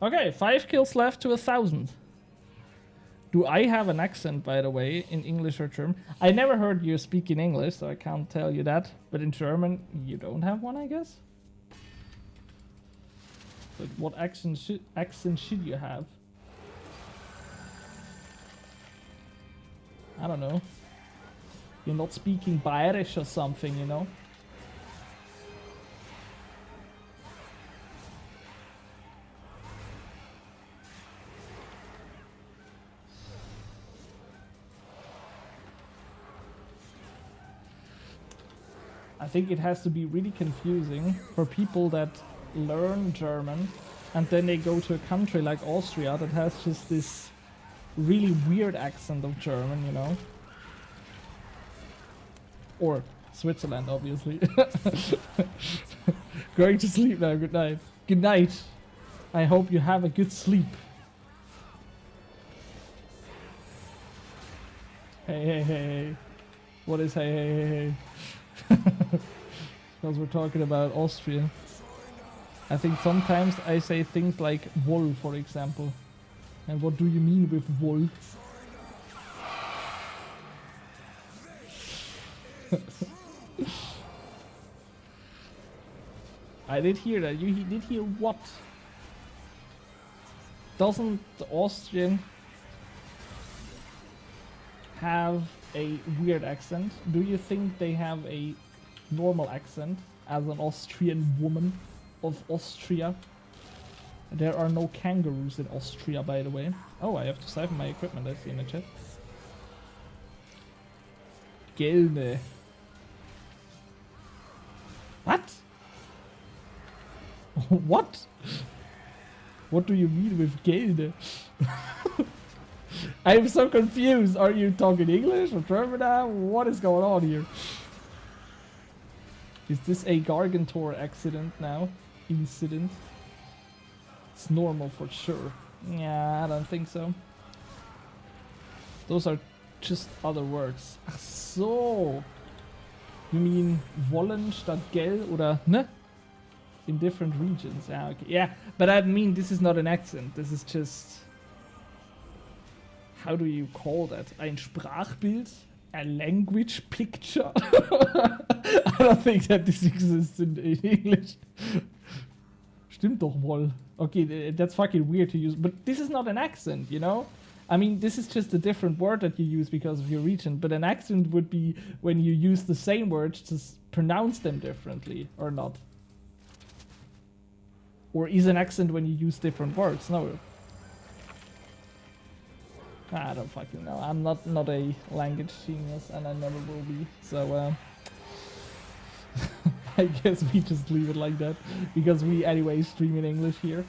Okay, 5 kills left to 1,000. Do I have an accent, by the way, in English or German? I never heard you speak in English, so I can't tell you that. But in German, you don't have one, I guess? But what accent should you have? I don't know. You're not speaking Bayerisch or something, you know? I think it has to be really confusing for people that learn German and then they go to a country like Austria that has just this really weird accent of German, you know? Or Switzerland, obviously. Going to sleep now, good night. Good night. I hope you have a good sleep. Hey, hey, hey, hey. What is hey, hey, hey, hey? Because we're talking about Austria. I think sometimes I say things like wool, for example. And what do you mean with wool? I did hear that. You did hear what? Doesn't the Austrian have a weird accent? Do you think they have a normal accent? as an Austrian woman of Austria. There are no kangaroos in Austria, by the way. Oh, I have to siphon my equipment, I see in the chat. Gelne. What? What? What do you mean with Gelne? I'm so confused. Are you talking English or German now? What is going on here? Is this a Gargantor accident now? Incident? It's normal for sure. Yeah, I don't think so. Those are just other words. Ach so. You mean wollen statt gell oder ne? In different regions. Yeah, okay. Yeah, but I mean this is not an accent. This is just... How do you call that? Ein Sprachbild? A language picture? I don't think that this exists in English. Stimmt doch wohl. Okay, that's fucking weird to use, but this is not an accent, you know? I mean, this is just a different word that you use because of your region, but an accent would be when you use the same words to pronounce them differently, or not? Or is an accent when you use different words? No. I don't fucking know. I'm not a language genius, and I never will be, so I guess we just leave it like that, because we anyway stream in English here.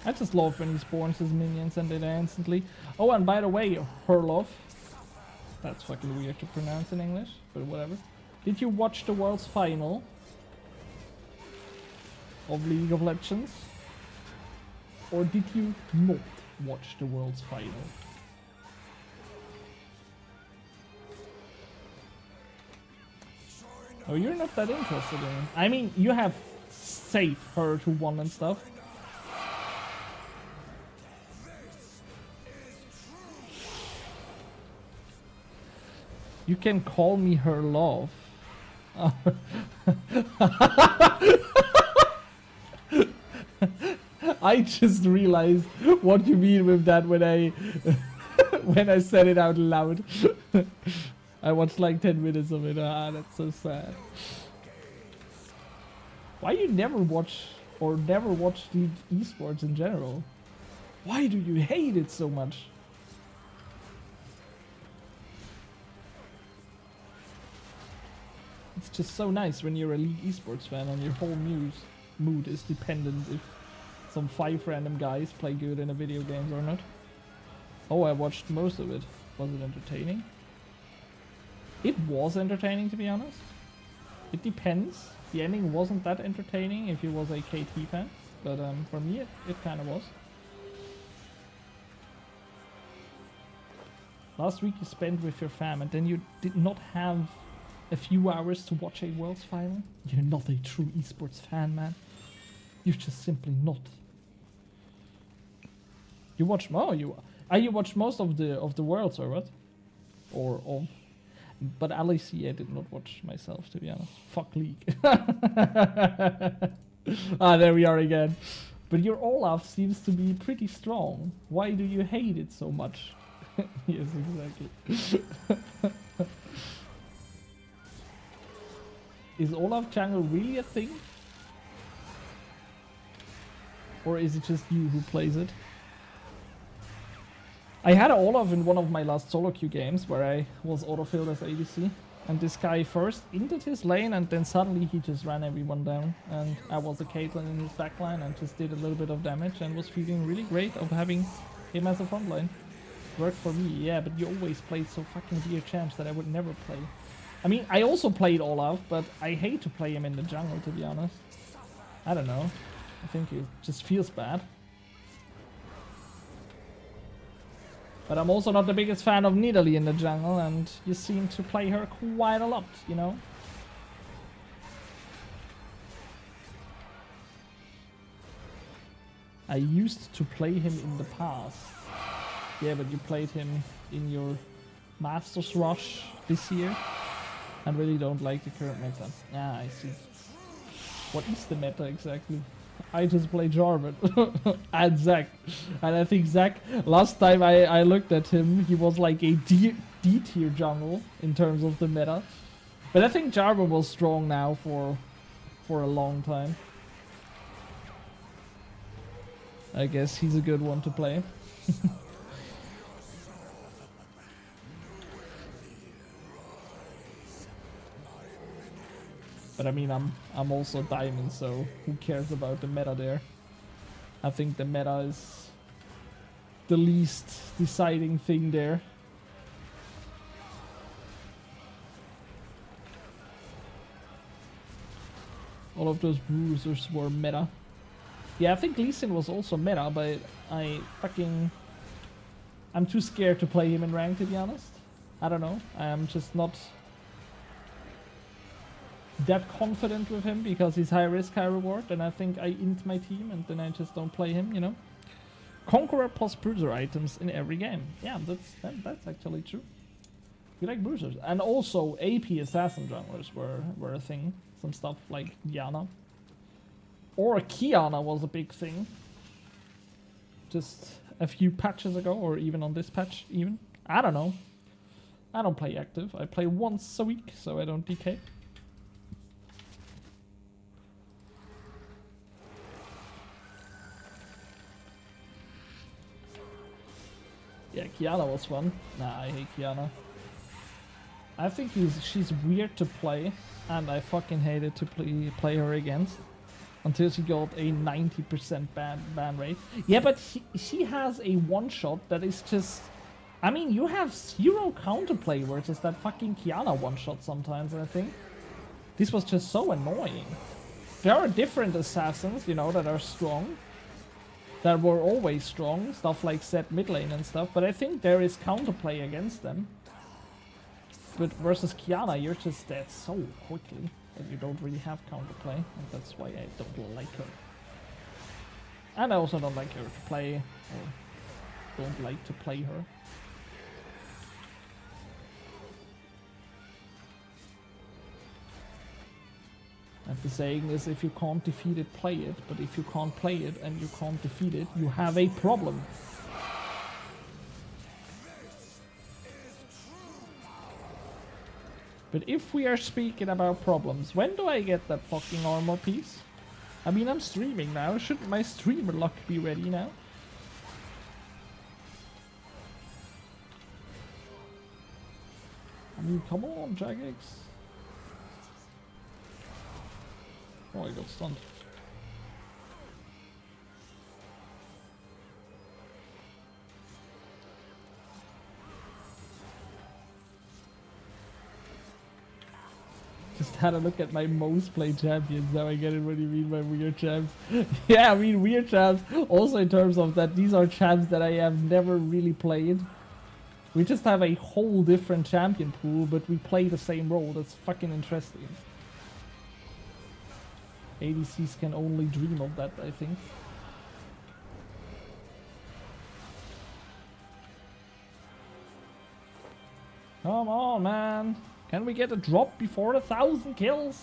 I just love when he spawns his minions and they die instantly. Oh, and by the way, Herlov. That's fucking weird to pronounce in English, but whatever. Did you watch the world's final of League of Legends? Or did you not watch the world's final? Oh, you're not that interested in it. I mean, you have saved her to one and stuff. You can call me her love. I just realized what you mean with that when I when I said it out loud. I watched like 10 minutes of it. Ah, that's so sad. Why you never watch or never watch League esports in general? Why do you hate it so much? It's just so nice when you're a League esports fan and your whole mood is dependent if some 5 random guys play good in a video game or not. Oh, I watched most of it. Was it entertaining? It was entertaining, to be honest. It depends. The ending wasn't that entertaining if you was a KT fan, but for me it kind of was. Last week you spent with your fam and then you did not have a few hours to watch a Worlds final? You're not a true esports fan, man. You're just simply not. You watch you watched most of the Worlds or what? Or of? But LEC I did not watch myself, to be honest. Fuck League. Ah, there we are again. But your Olaf seems to be pretty strong. Why do you hate it so much? Yes, exactly. Is Olaf jungle really a thing? Or is it just you who plays it? I had Olaf in one of my last solo queue games where I was autofilled as ADC. And this guy first entered his lane and then suddenly he just ran everyone down. And I was a Caitlyn in his backline and just did a little bit of damage and was feeling really great of having him as a frontline. Worked for me, yeah, but you always played so fucking dear champs that I would never play. I mean, I also played Olaf, but I hate to play him in the jungle, to be honest. I don't know. I think it just feels bad. But I'm also not the biggest fan of Nidalee in the jungle, and you seem to play her quite a lot, you know? I used to play him in the past. Yeah, but you played him in your Masters Rush this year. I really don't like the current meta. Ah, I see. What is the meta exactly? I just play Jarvan and Zac. And I think Zac, last time I looked at him, he was like a D tier jungle in terms of the meta. But I think Jarvan was strong now for a long time. I guess he's a good one to play. But I mean, I'm also diamond, so who cares about the meta there? I think the meta is the least deciding thing there. All of those bruisers were meta. Yeah, I think Lee Sin was also meta, but I'm too scared to play him in rank, to be honest. I don't know. I'm just not that confident with him because he's high risk, high reward, and I think I int my team and then I just don't play him, you know. Conqueror plus bruiser items in every game. Yeah, that's actually true. We like bruisers. And also AP assassin junglers were a thing. Some stuff like Diana. Or Kiana was a big thing. Just a few patches ago, or even on this patch even. I don't know. I don't play active. I play once a week, so I don't DK. Yeah, Kiana was fun. Nah, I hate Kiana. I think she's weird to play, and I fucking hated to play her against. Until she got a 90% ban rate. Yeah, but she has a one-shot that is just... I mean, you have zero counterplay versus that fucking Kiana one-shot sometimes, I think. This was just so annoying. There are different assassins, you know, that are strong. That were always strong. Stuff like Zed mid lane and stuff. But I think there is counterplay against them. But versus Kiana, you're just dead so quickly. And you don't really have counterplay, and that's why I don't like her. And I also don't like her to play, or don't like to play her. And the saying is, if you can't defeat it, play it. But if you can't play it and you can't defeat it, you have a problem. But if we are speaking about problems, when do I get that fucking armor piece? I mean, I'm streaming now. Shouldn't my streamer luck be ready now? I mean, come on, Jagex. Oh, I got stunned. Just had a look at my most played champions. Now I get it what you mean by weird champs. Yeah, I mean weird champs. Also in terms of that these are champs that I have never really played. We just have a whole different champion pool, but we play the same role. That's fucking interesting. ADCs can only dream of that, I think. Come on, man. Can we get a drop before 1,000 kills?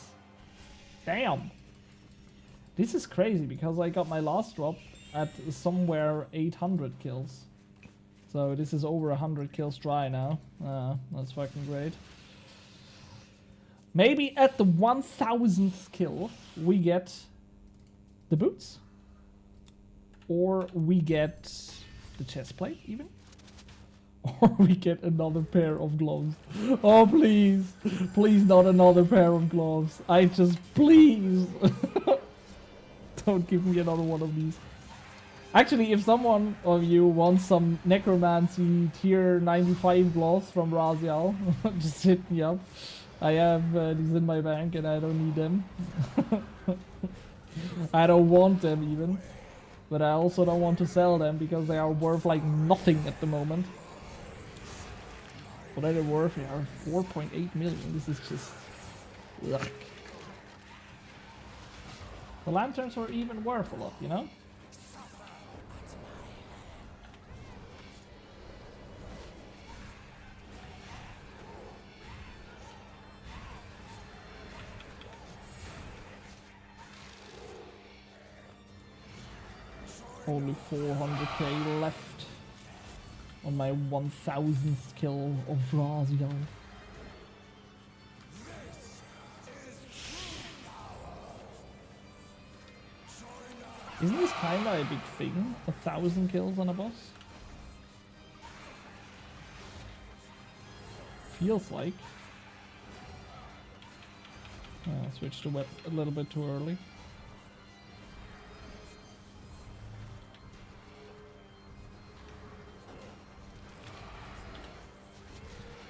Damn. This is crazy because I got my last drop at somewhere 800 kills. So this is over 100 kills dry now. That's fucking great. Maybe at the 1000th kill we get the boots. Or we get the chest plate even. Or we get another pair of gloves. Oh, please. Please not another pair of gloves. I just, please. Don't give me another one of these. Actually, if someone of you wants some necromancy tier 95 gloves from Raziel, just hit me up. I have these in my bank and I don't need them. I don't want them even. But I also don't want to sell them because they are worth like nothing at the moment. What are they worth? They are 4.8 million. This is just... Ugh. The lanterns were even worth a lot, you know? Only 400k left on my 1000th kill of Raziel. Isn't this kinda a big thing? 1000 kills on a boss? Feels like. I switched to web a little bit too early.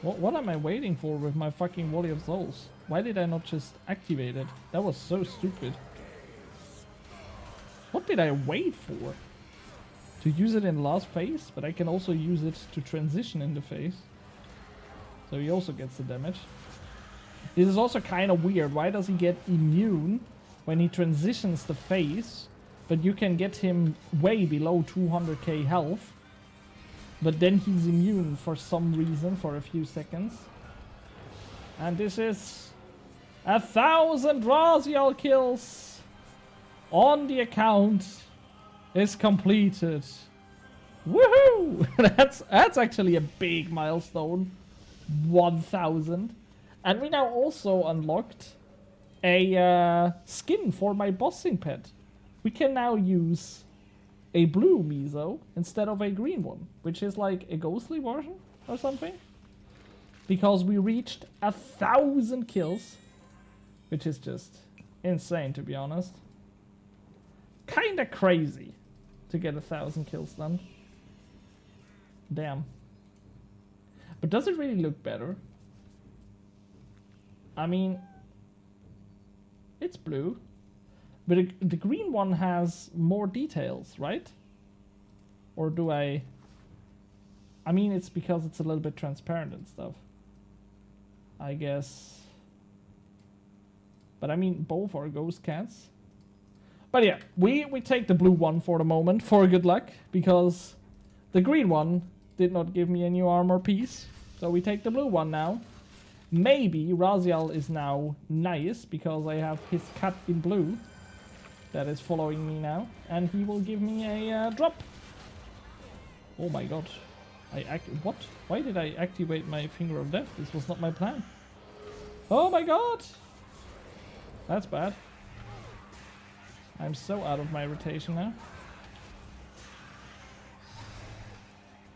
What am I waiting for with my fucking Volley of Souls? Why did I not just activate it? That was so stupid. What did I wait for? To use it in last phase, but I can also use it to transition in the phase. So he also gets the damage. This is also kind of weird. Why does he get immune when he transitions the phase, but you can get him way below 200k health? But then he's immune for some reason for a few seconds. And this is 1000 Raziel kills on the account is completed. Woohoo! That's actually a big milestone. 1000. And we now also unlocked a skin for my bossing pet. We can now use a blue Miso instead of a green one, which is like a ghostly version or something. Because we reached 1000 kills, which is just insane, to be honest. Kinda crazy to get 1000 kills done. Damn. But does it really look better? I mean, it's blue. But the green one has more details, right? Or do I mean, it's because it's a little bit transparent and stuff, I guess. But I mean, both are ghost cats. But yeah, we take the blue one for the moment for good luck, because the green one did not give me a new armor piece. So we take the blue one now. Maybe Raziel is now nice because I have his cat in blue that is following me now, and he will give me a drop. Oh my god. What? Why did I activate my Finger of Death? This was not my plan. Oh my god! That's bad. I'm so out of my rotation now.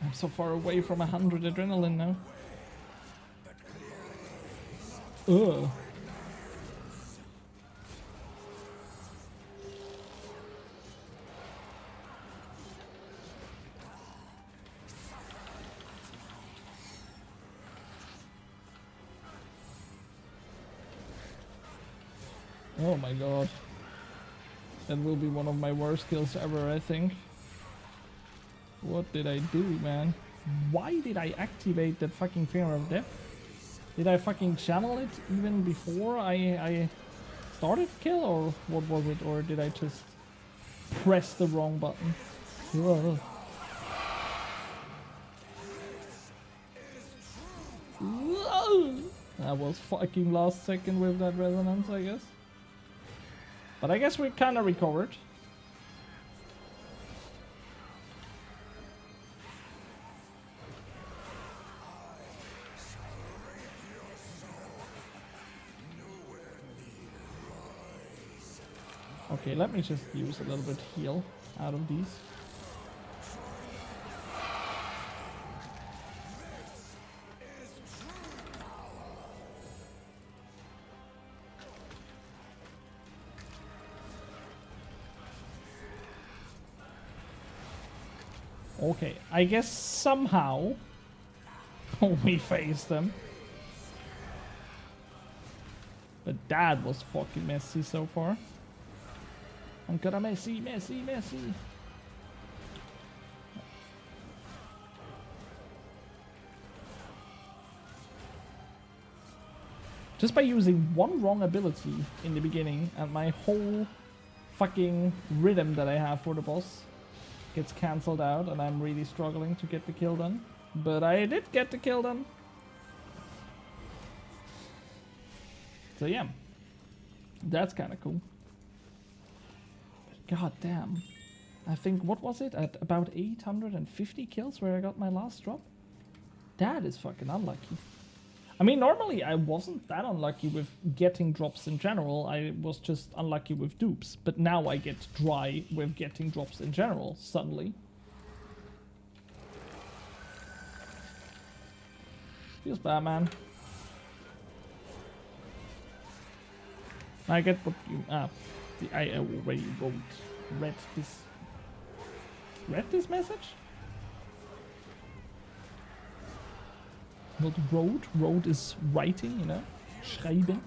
I'm so far away from 100 adrenaline now. Ugh. Oh my god. That will be one of my worst kills ever, I think. What did I do, man? Why did I activate that fucking Fear of Death? Did I fucking channel it even before I started the kill, or what was it? Or did I just press the wrong button? Ugh. That was fucking last second with that resonance, I guess. But I guess we kinda recovered. Okay, let me just use a little bit heal out of these. Okay, I guess somehow we faced them. But that was fucking messy so far. I'm gonna messy. Just by using one wrong ability in the beginning, and my whole fucking rhythm that I have for the boss gets cancelled out, and I'm really struggling to get the kill done. But I did get the kill done. So yeah, that's kind of cool. But god damn, I think, what was it? At about 850 kills where I got my last drop? That is fucking unlucky. I mean, normally I wasn't that unlucky with getting drops in general. I was just unlucky with dupes. But now I get dry with getting drops in general, suddenly. Feels bad, man. I get what you... I already read this message? Not wrote. Wrote is writing, you know? Schreiben.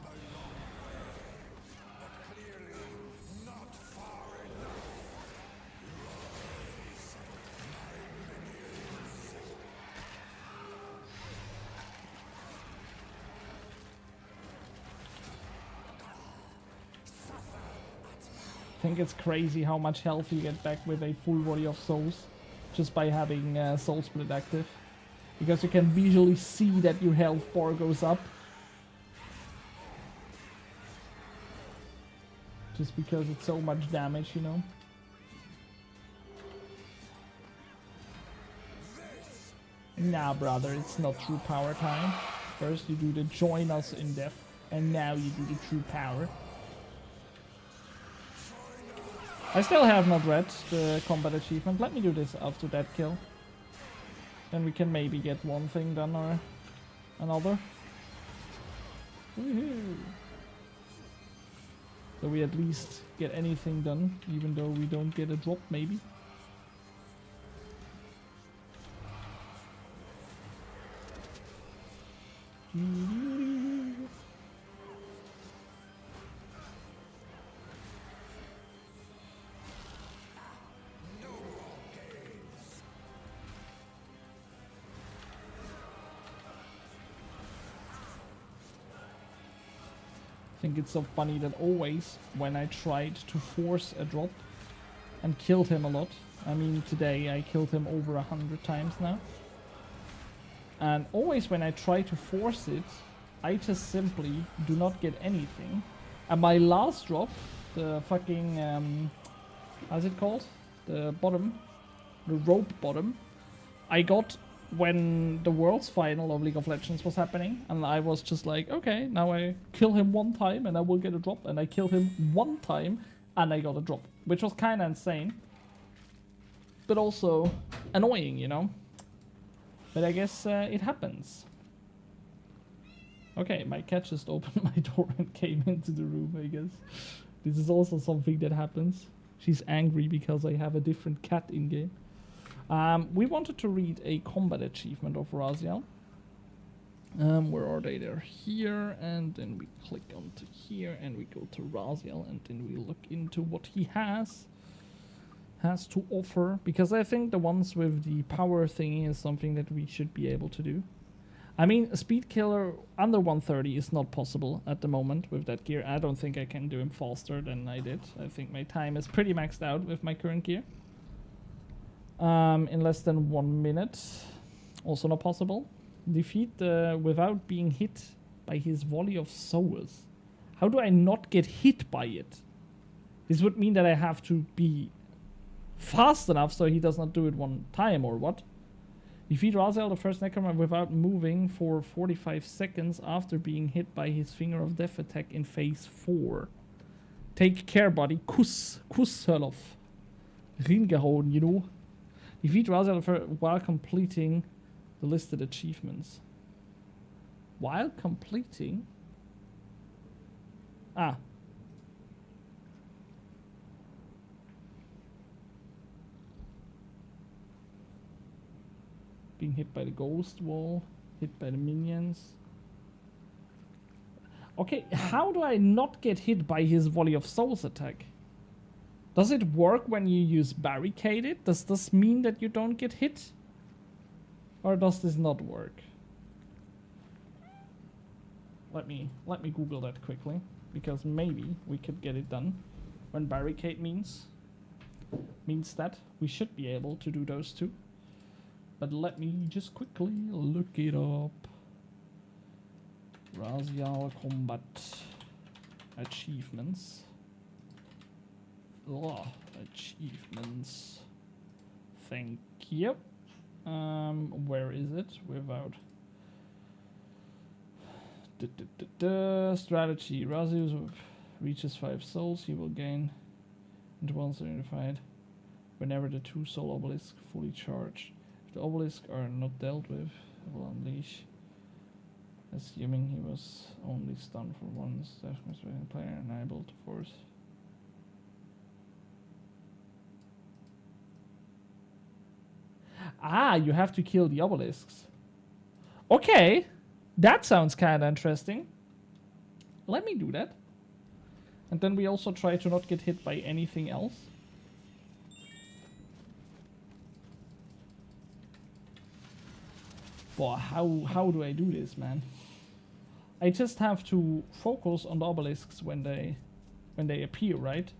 I think it's crazy how much health you get back with a full body of souls just by having soul split active, because you can visually see that your health bar goes up just because it's so much damage, you know. Nah, brother, it's not true power time. First you do the join us in death, and now you do the true power. I still have not read the combat achievement. Let me do this after that kill. Then we can maybe get one thing done or another. Woohoo! So we at least get anything done, even though we don't get a drop maybe. I think it's so funny that always when I tried to force a drop and killed him a lot, I mean today I killed him over 100 times now, and always when I try to force it, I just simply do not get anything. And my last drop, the fucking, how's it called? The bottom, the rope bottom, I got when the World's Final of League of Legends was happening, and I was just like, okay, now I kill him one time and I will get a drop, and I killed him one time and I got a drop, which was kind of insane, but also annoying, you know. But I guess it happens. Okay, my cat just opened my door and came into the room, I guess. This is also something that happens. She's angry because I have a different cat in game. We wanted to read a combat achievement of Raziel. Where are they? They're here, and then we click onto here, and we go to Raziel, and then we look into what he has to offer, because I think the ones with the power thingy is something that we should be able to do. I mean, a speed killer under 130 is not possible at the moment with that gear. I don't think I can do him faster than I did. I think my time is pretty maxed out with my current gear. In less than 1 minute, also not possible. Defeat without being hit by his volley of souls. How do I not get hit by it? This would mean that I have to be fast enough so he does not do it one time, or what? Defeat Raziel, the first Necromancer, without moving for 45 seconds after being hit by his Finger of Death attack in phase 4. Take care, buddy. Kuss Hörloff. Reingehauen, you know. Defeat Raziel while completing the listed achievements. While completing? Ah. Being hit by the ghost wall, hit by the minions. Okay, how do I not get hit by his volley of souls attack? Does it work when you use barricaded? Does this mean that you don't get hit? Or does this not work? Let me Google that quickly, because maybe we could get it done. When barricade means that we should be able to do those two. But let me just quickly look it up. Raziel combat achievements. Oh, Achievements. Thank you. Where is it? Without strategy. Razius reaches 5 souls, he will gain into once identified whenever the 2 soul obelisks fully charged. If the obelisks are not dealt with, it will unleash. Assuming he was only stunned for once, that was the player unable to force. Ah, you have to kill the obelisks. Okay, that sounds kind of interesting. Let me do that. And then we also try to not get hit by anything else. Boah, how do I do this, man? I just have to focus on the obelisks when they appear, right?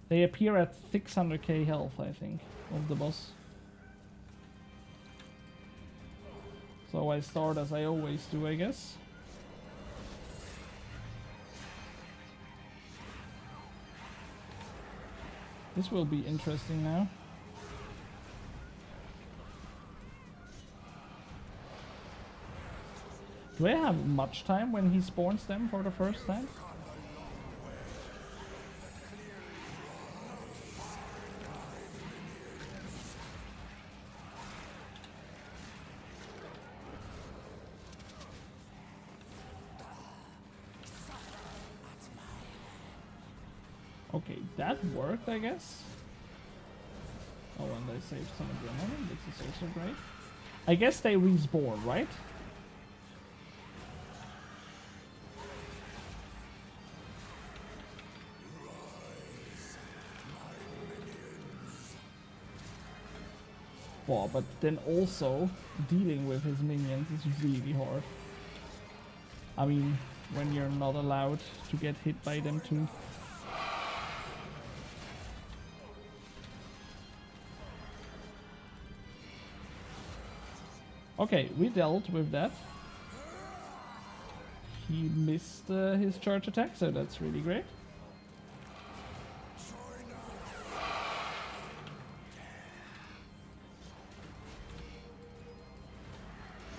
They appear at 600k health, I think, of the boss. So I start as I always do, I guess. This will be interesting now. Do I have much time when he spawns them for the first time? Okay, that worked, I guess. Oh, and I saved some adrenaline. This is also great. I guess they respawn, right? Well, but then also dealing with his minions is really hard. I mean, when you're not allowed to get hit by them too. Okay, we dealt with that. He missed his charge attack, so that's really great.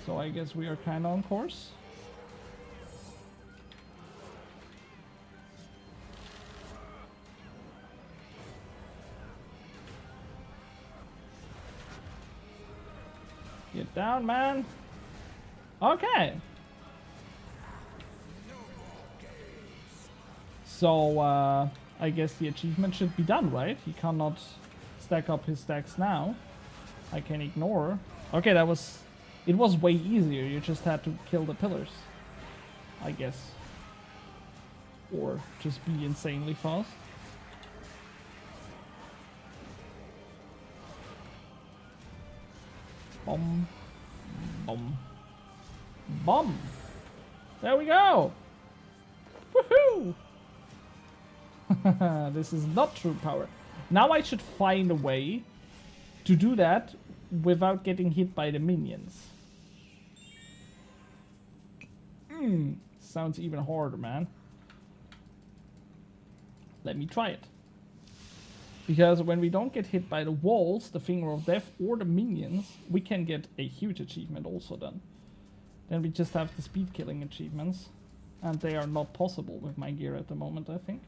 So I guess we are kind of on course. Get down, man. Okay. So, I guess the achievement should be done, right? He cannot stack up his stacks now. I can ignore. Okay, that was... It was way easier. You just had to kill the pillars, I guess. Or just be insanely fast. Bomb. Bomb. Bomb. There we go. Woohoo! This is not true power. Now I should find a way to do that without getting hit by the minions. Sounds even harder, man. Let me try it. Because when we don't get hit by the walls, the Finger of Death, or the minions, we can get a huge achievement also done. Then we just have the speed killing achievements. And they are not possible with my gear at the moment, I think.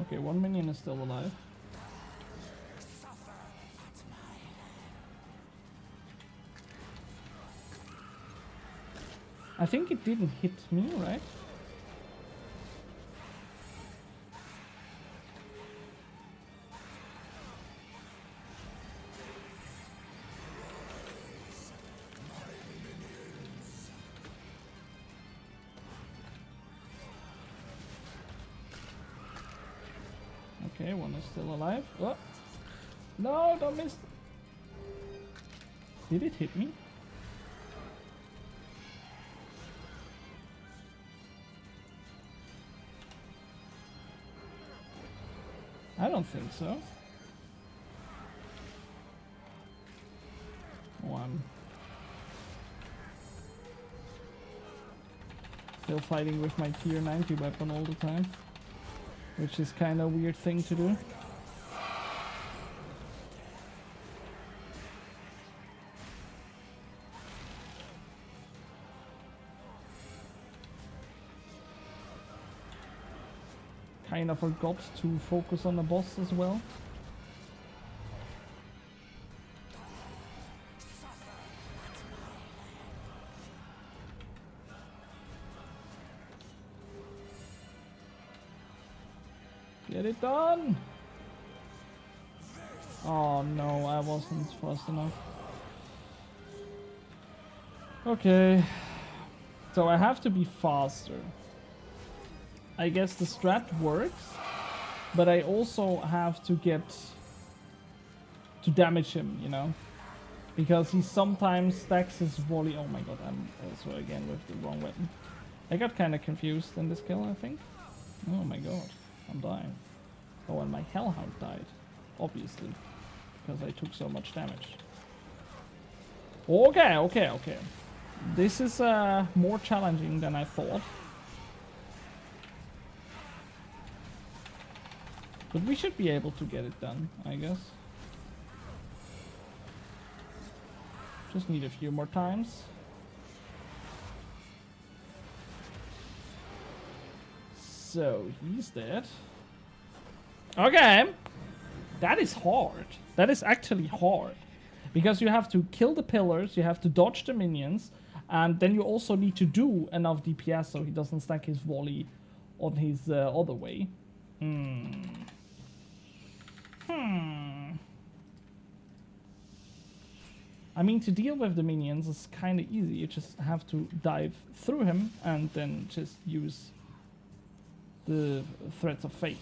Okay, one minion is still alive. I think it didn't hit me, right? Okay, one is still alive. Oh. No, don't miss. Did it hit me? I don't think so. Oh, I'm still fighting with my tier 90 weapon all the time, which is kind of a weird thing to do. Kind of forgot to focus on the boss as well. Get it done! Oh no, I wasn't fast enough. Okay. So I have to be faster. I guess the strat works, but I also have to get to damage him, you know? Because he sometimes stacks his volley. Oh my god, I'm also again with the wrong weapon. I got kind of confused in this kill, I think. Oh my god, I'm dying. Oh, and my Hellhound died, obviously, because I took so much damage. Okay, okay, okay. This is more challenging than I thought. But we should be able to get it done, I guess. Just need a few more times. So, he's dead. Okay! That is hard. That is actually hard. Because you have to kill the pillars, you have to dodge the minions, and then you also need to do enough DPS so he doesn't stack his volley on his other way. I mean, to deal with the minions is kind of easy. You just have to dive through him and then just use the threats of fate.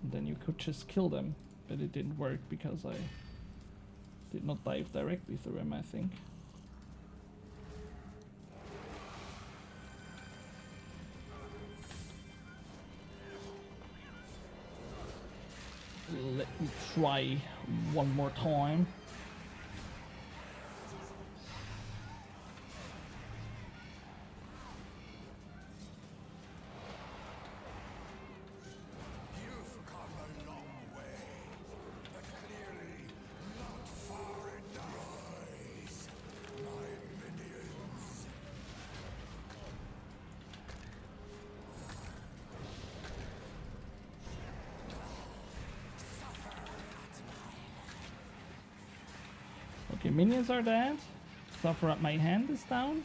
And then you could just kill them, but it didn't work because I did not dive directly through him, I think. Let me try one more time. Okay, minions are dead. Suffer at my hand is down.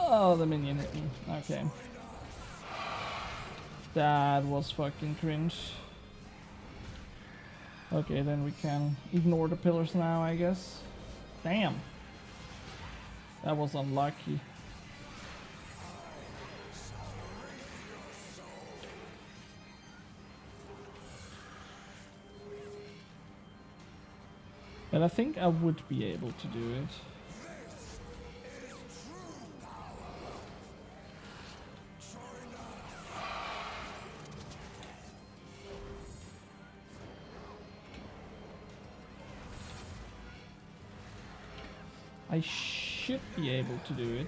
Oh, the minion hit me. Okay. That was fucking cringe. Okay, then we can ignore the pillars now, I guess. Damn. That was unlucky. But I think I would be able to do it. I should be able to do it.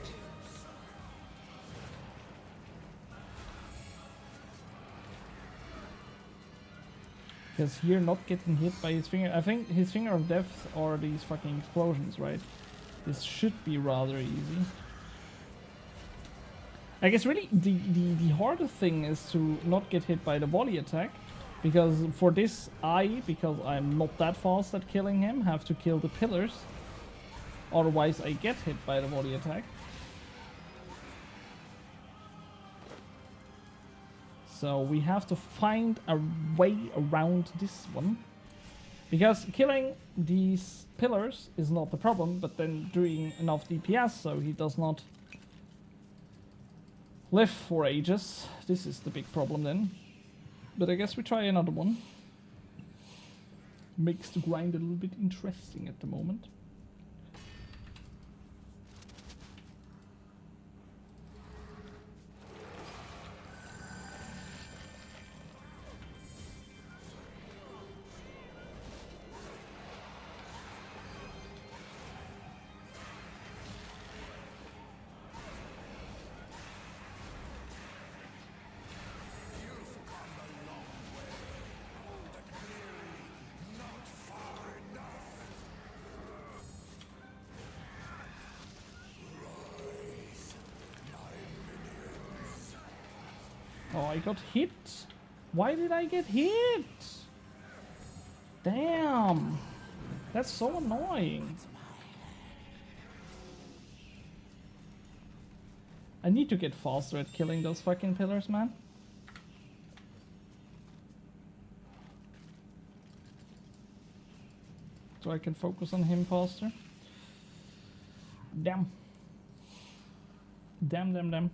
Because here, not getting hit by his finger. I think his finger of death are these fucking explosions, right? This should be rather easy. I guess really the hardest thing is to not get hit by the volley attack. Because for this, because I'm not that fast at killing him, have to kill the pillars. Otherwise I get hit by the volley attack. So we have to find a way around this one. Because killing these pillars is not the problem, but then doing enough DPS so he does not live for ages. This is the big problem then. But I guess we try another one. Makes the grind a little bit interesting at the moment. Oh, I got hit. Why did I get hit? Damn. That's so annoying. I need to get faster at killing those fucking pillars, man. So I can focus on him faster. Damn. Damn.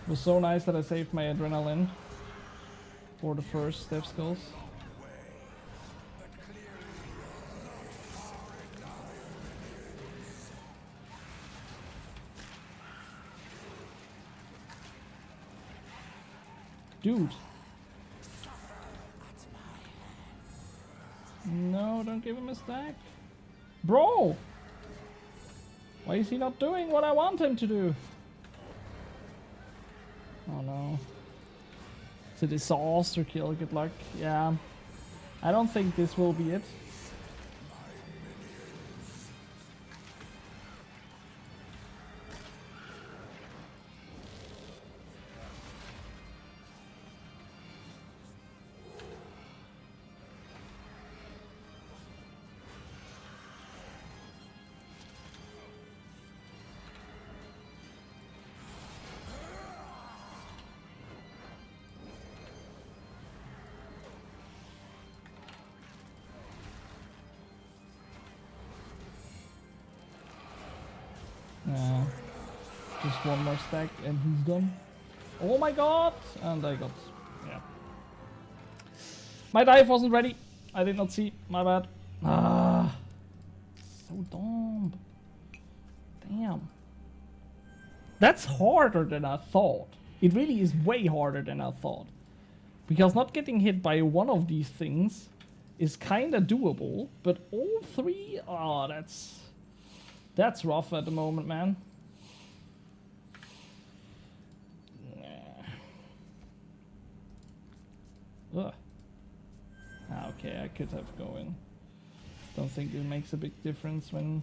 It was so nice that I saved my adrenaline for the first Death Skulls. Dude. No, don't give him a stack. Bro! Why is he not doing what I want him to do? Oh no. It's a disaster kill, good luck. Yeah. I don't think this will be it. Just one more stack and he's done. Oh my god! And I got... yeah. My dive wasn't ready. I did not see. My bad. Ah, so dumb. Damn. That's harder than I thought. It really is way harder than I thought. Because not getting hit by one of these things is kinda doable. But all three? Oh, that's rough at the moment, man. Ugh. Okay, I could have gone. Don't think it makes a big difference when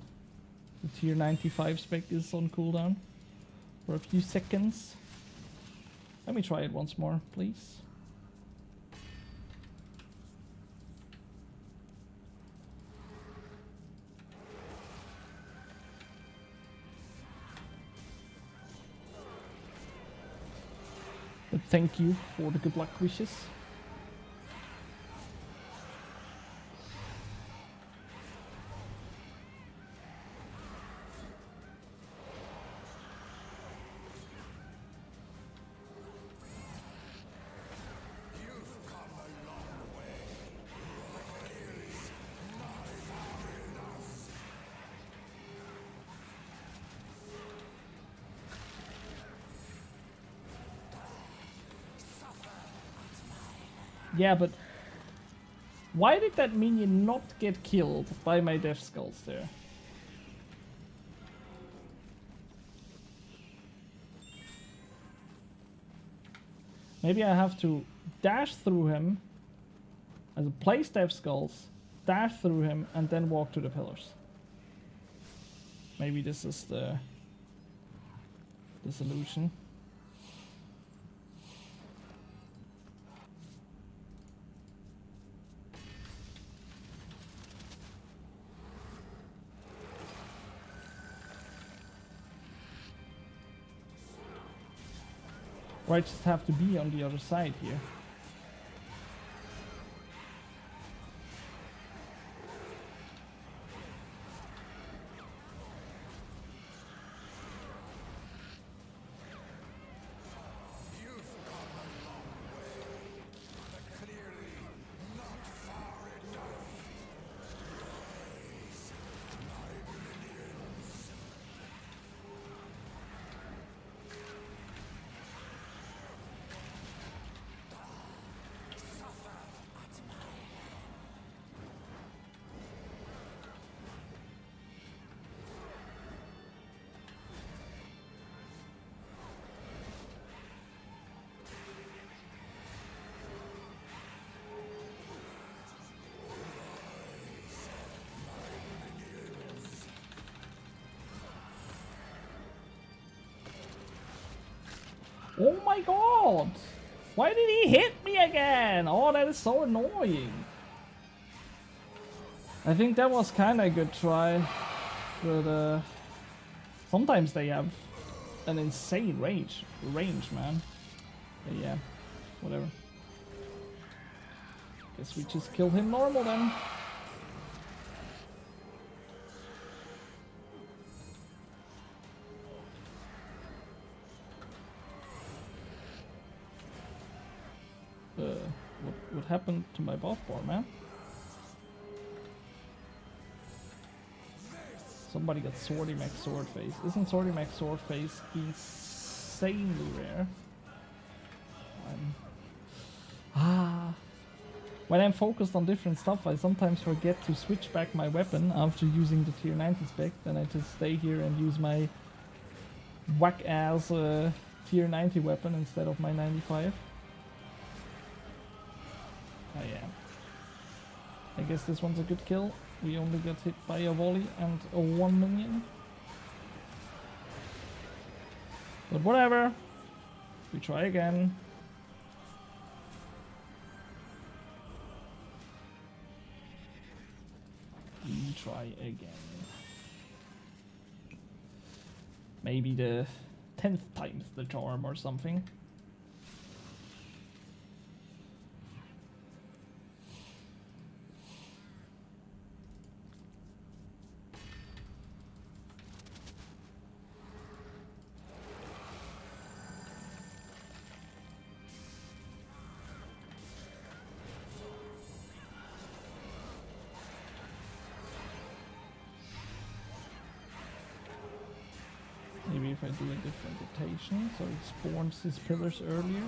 the tier 95 spec is on cooldown for a few seconds. Let me try it once more, please. But thank you for the good luck wishes. Yeah, but why did that minion not get killed by my Death Skulls there? Maybe I have to dash through him As a place Death Skulls, dash through him, and then walk to the pillars. Maybe this is the solution. Or I just have to be on the other side here. Oh my god! Why did he hit me again? Oh, that is so annoying. I think that was kind of a good try. But sometimes they have an insane range, man. But yeah, whatever. Guess we just killed him normal then. What happened to my buff bar, man? Somebody got Swordy Max Swordface. Isn't Swordy Max Swordface insanely rare? When I'm focused on different stuff, I sometimes forget to switch back my weapon after using the tier 90 spec. Then I just stay here and use my whack-ass tier 90 weapon instead of my 95. Oh yeah. I guess this one's a good kill. We only got hit by a volley and a 1 minion. But whatever. We try again. We try again. Maybe the 10th time's the charm or something. Maybe if I do a different rotation, so it spawns his pillars earlier.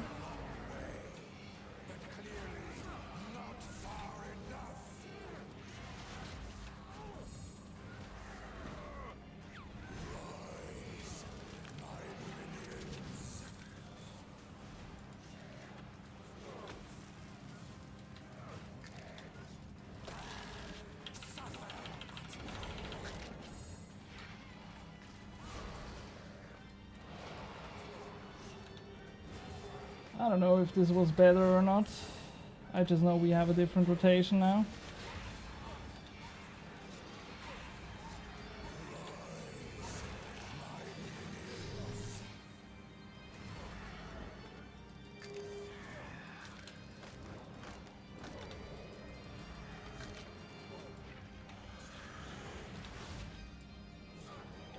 I don't know if this was better or not. I just know we have a different rotation now.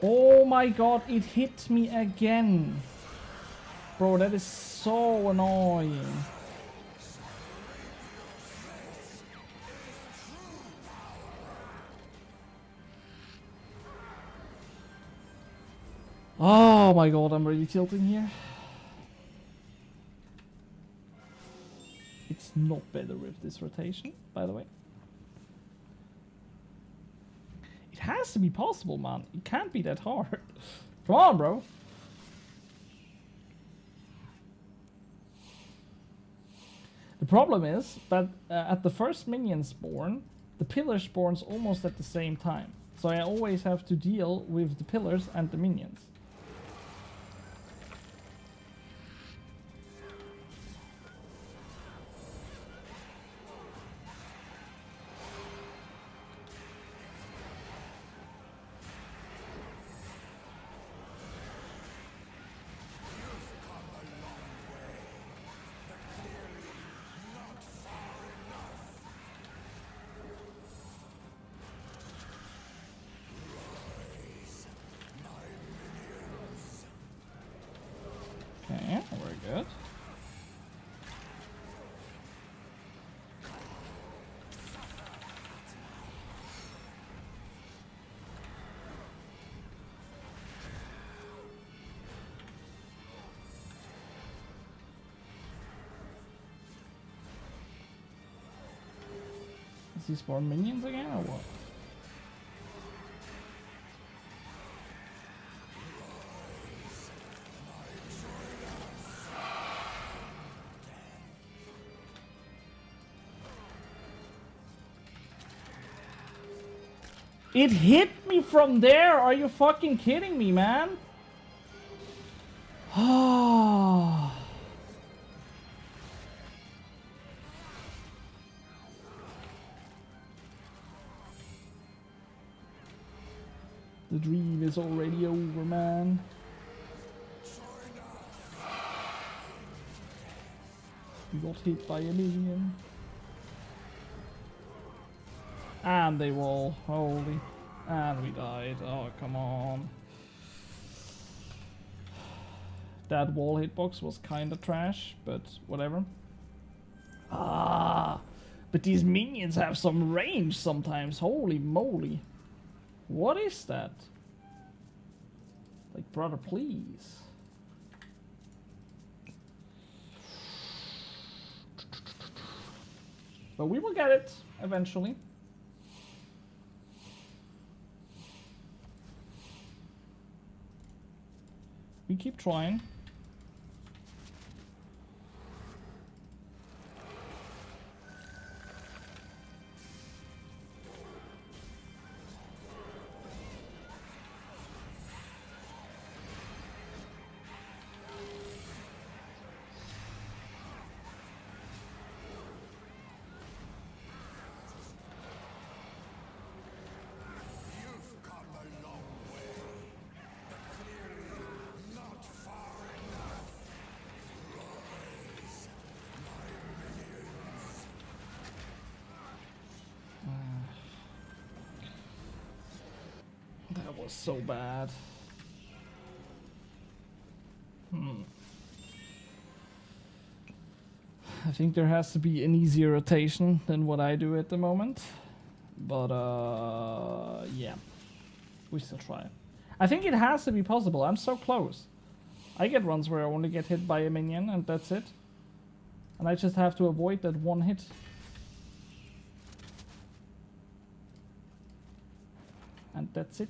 Oh my god, it hit me again. Bro, that is so annoying. Oh my god, I'm really tilting here. It's not better with this rotation, by the way. It has to be possible, man. It can't be that hard. Come on, bro. The problem is that at the first minion spawn, the pillar spawns almost at the same time. So I always have to deal with the pillars and the minions. Okay, very good. Is he spawn minions again or what? It hit me from there! Are you fucking kidding me, man? Ah. The dream is already over, man. We got hit by a minion. And they wall, holy. And we died. Oh, come on. That wall hitbox was kinda trash, but whatever. Ah, but these minions have some range sometimes. Holy moly. What is that? Like, brother, please. But we will get it eventually. We keep trying. That was so bad. I think there has to be an easier rotation than what I do at the moment. But, yeah. We still try. I think it has to be possible. I'm so close. I get runs where I only get hit by a minion and that's it. And I just have to avoid that one hit. And that's it.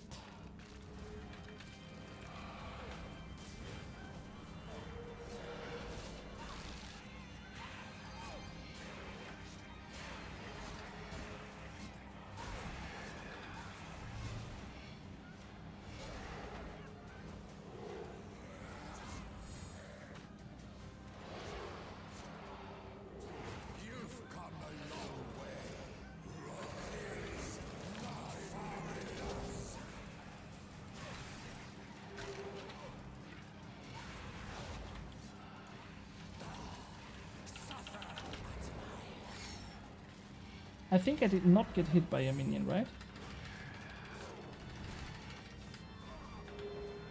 I think I did not get hit by a minion, right?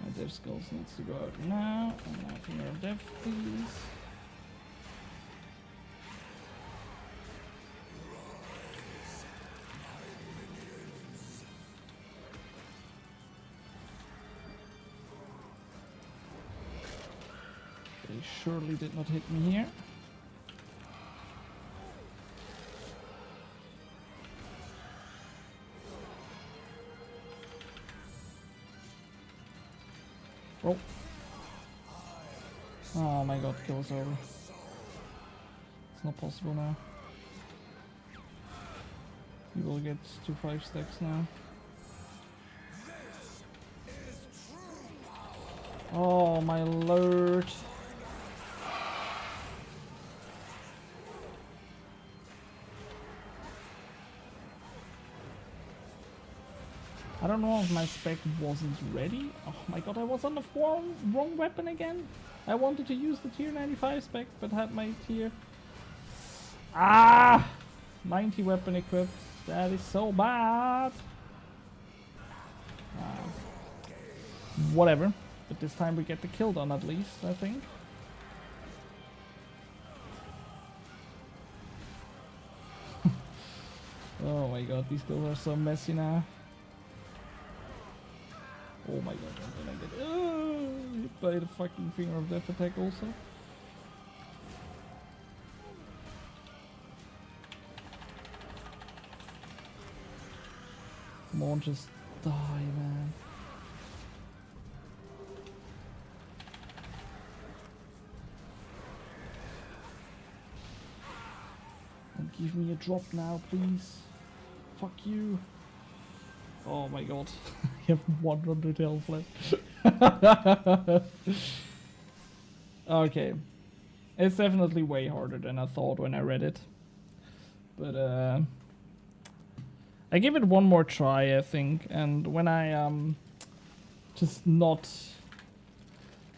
My dev skulls needs to go out now. And now finger of death, please. They surely did not hit me here. Oh my god, kills over. It's not possible now. He will get to 5 stacks now. Oh my lord. I don't know if my spec wasn't ready. Oh my god, I was on the wrong weapon again. I wanted to use the tier 95 spec, but had my tier... 90 weapon equipped. That is so bad. Whatever. But this time we get the kill done at least, I think. Oh my god, these kills are so messy now. Oh my god, I'm gonna get hit by the fucking finger of death attack also. Come on, just die, man. And give me a drop now, please. Fuck you. Oh my god. You have 100 health left. Okay. It's definitely way harder than I thought when I read it. But I give it one more try, I think, and when I just not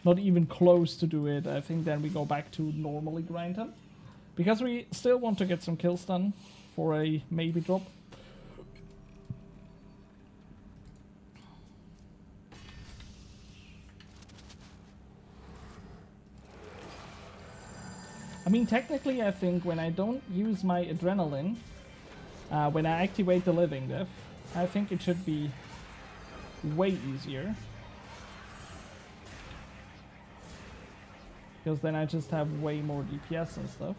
even close to do it, I think then we go back to normally grind him. Because we still want to get some kills done for a maybe drop. I mean, technically, I think when I don't use my adrenaline, when I activate the living death, I think it should be way easier. Because then I just have way more DPS and stuff.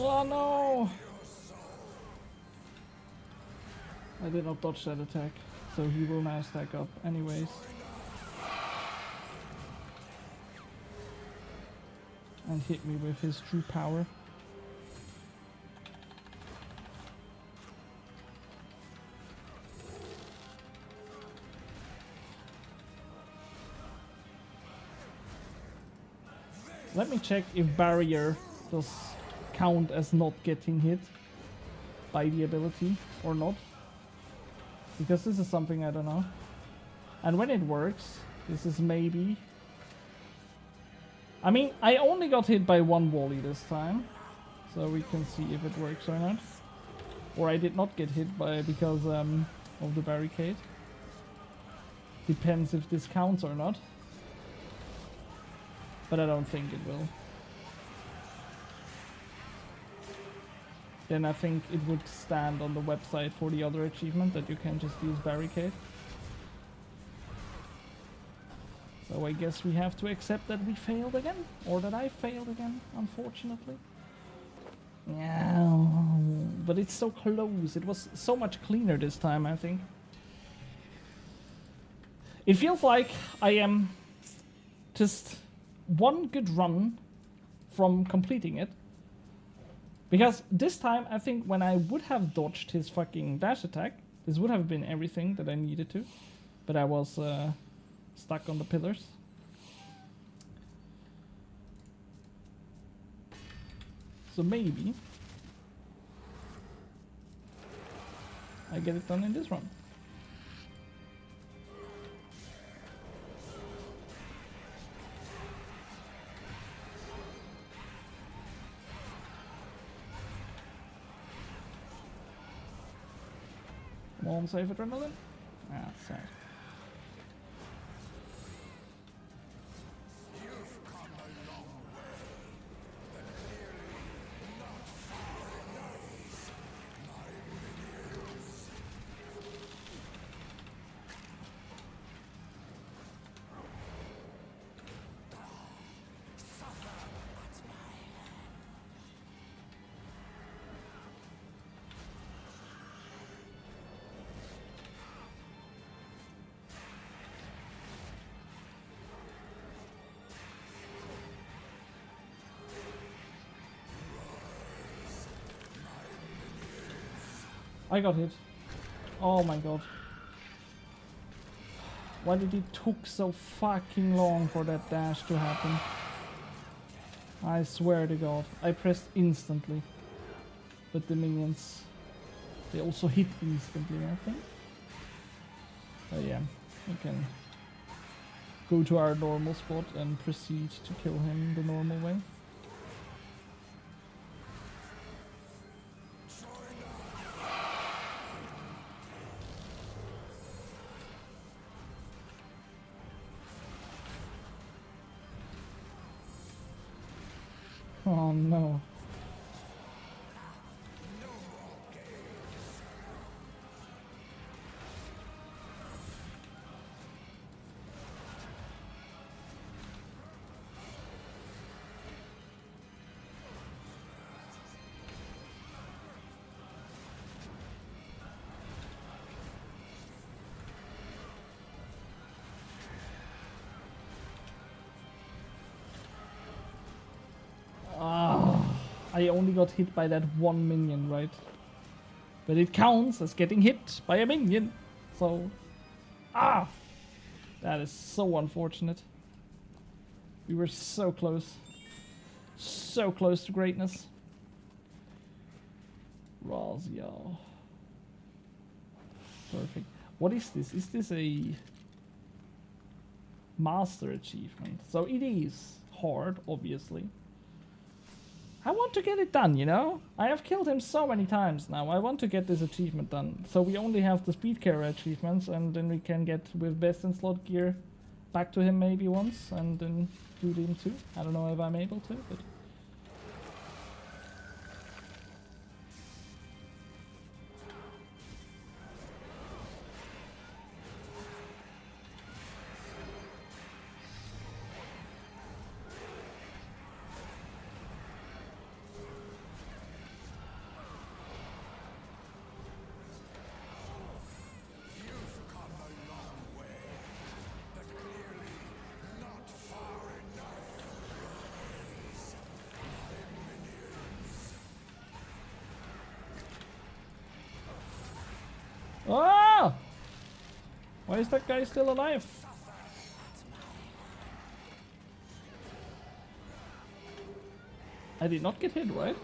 Oh no! I did not dodge that attack, so he will now stack up anyways. And hit me with his true power. Let me check if barrier does count as not getting hit by the ability or not, because this is something I don't know. And when it works, this is maybe... I mean, I only got hit by one volley this time, so we can see if it works or not. Or I did not get hit by because of the barricade. Depends if this counts or not. But I don't think it will. Then I think it would stand on the website for the other achievement that you can just use barricade. So I guess we have to accept that we failed again, or that I failed again, unfortunately. Yeah, but it's so close. It was so much cleaner this time, I think. It feels like I am just one good run from completing it. Because this time, I think when I would have dodged his fucking dash attack, this would have been everything that I needed to. But I was stuck on the pillars. So maybe I get it done in this run. Come on, save adrenaline. Ah, sad. I got hit. Oh my god. Why did it took so fucking long for that dash to happen? I swear to god. I pressed instantly. But the minions, they also hit instantly, I think. But yeah, we can go to our normal spot and proceed to kill him the normal way. Oh no. I only got hit by that one minion, right? But it counts as getting hit by a minion. So, that is so unfortunate. We were so close. So close to greatness. Razio. Perfect. What is this? Is this a master achievement? So it is hard, obviously. I want to get it done, you know? I have killed him so many times now. I want to get this achievement done. So we only have the speed carrier achievements, and then we can get with best in slot gear back to him maybe once, and then do him too. I don't know if I'm able to, but... Oh! Why is that guy still alive? I did not get hit, right?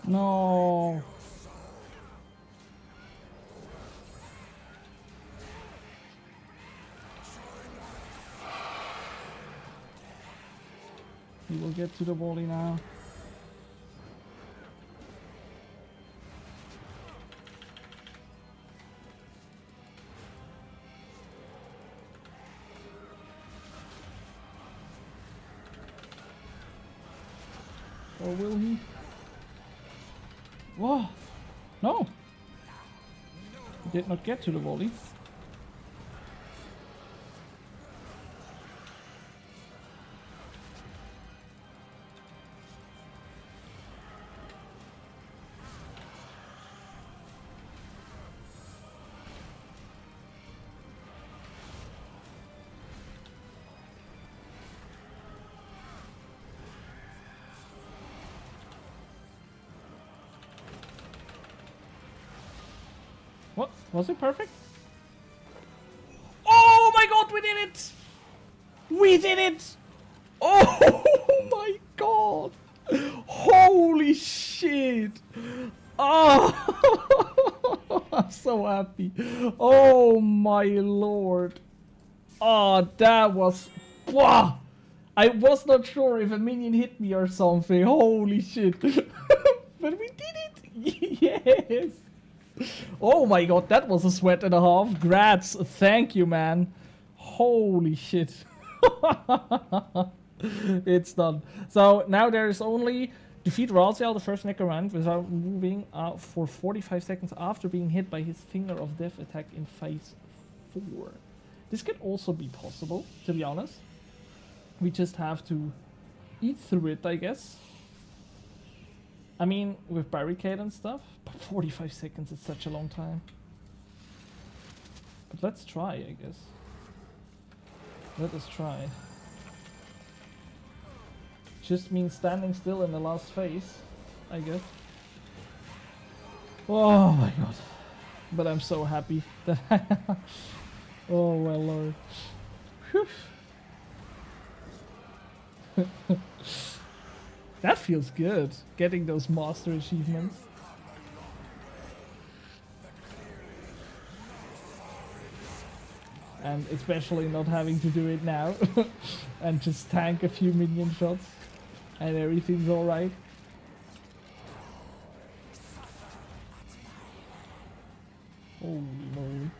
No. He will get to the volley now. Or will he? Whoa! No! He did not get to the volley. What? Was it perfect? Oh my god, we did it! We did it! Oh my god! Holy shit! Oh, I'm so happy. Oh my lord. Oh, that was... Wow! I was not sure if a minion hit me or something. Holy shit. But we did it! Yes! Oh my god, that was a sweat and a half. Grats. Thank you, man. Holy shit. It's done. So now there is only defeat Ralziel, the first Necromant, without moving for 45 seconds after being hit by his Finger of Death attack in phase 4. This could also be possible, to be honest. We just have to eat through it, I guess. I mean, with barricade and stuff, but 45 seconds is such a long time. But let's try, I guess. Let us try. Just means standing still in the last phase, I guess. Oh my god. But I'm so happy that I... Oh my lord. Whew. That feels good, getting those master achievements. And especially not having to do it now. And just tank a few minion shots. And everything's alright. Holy moly.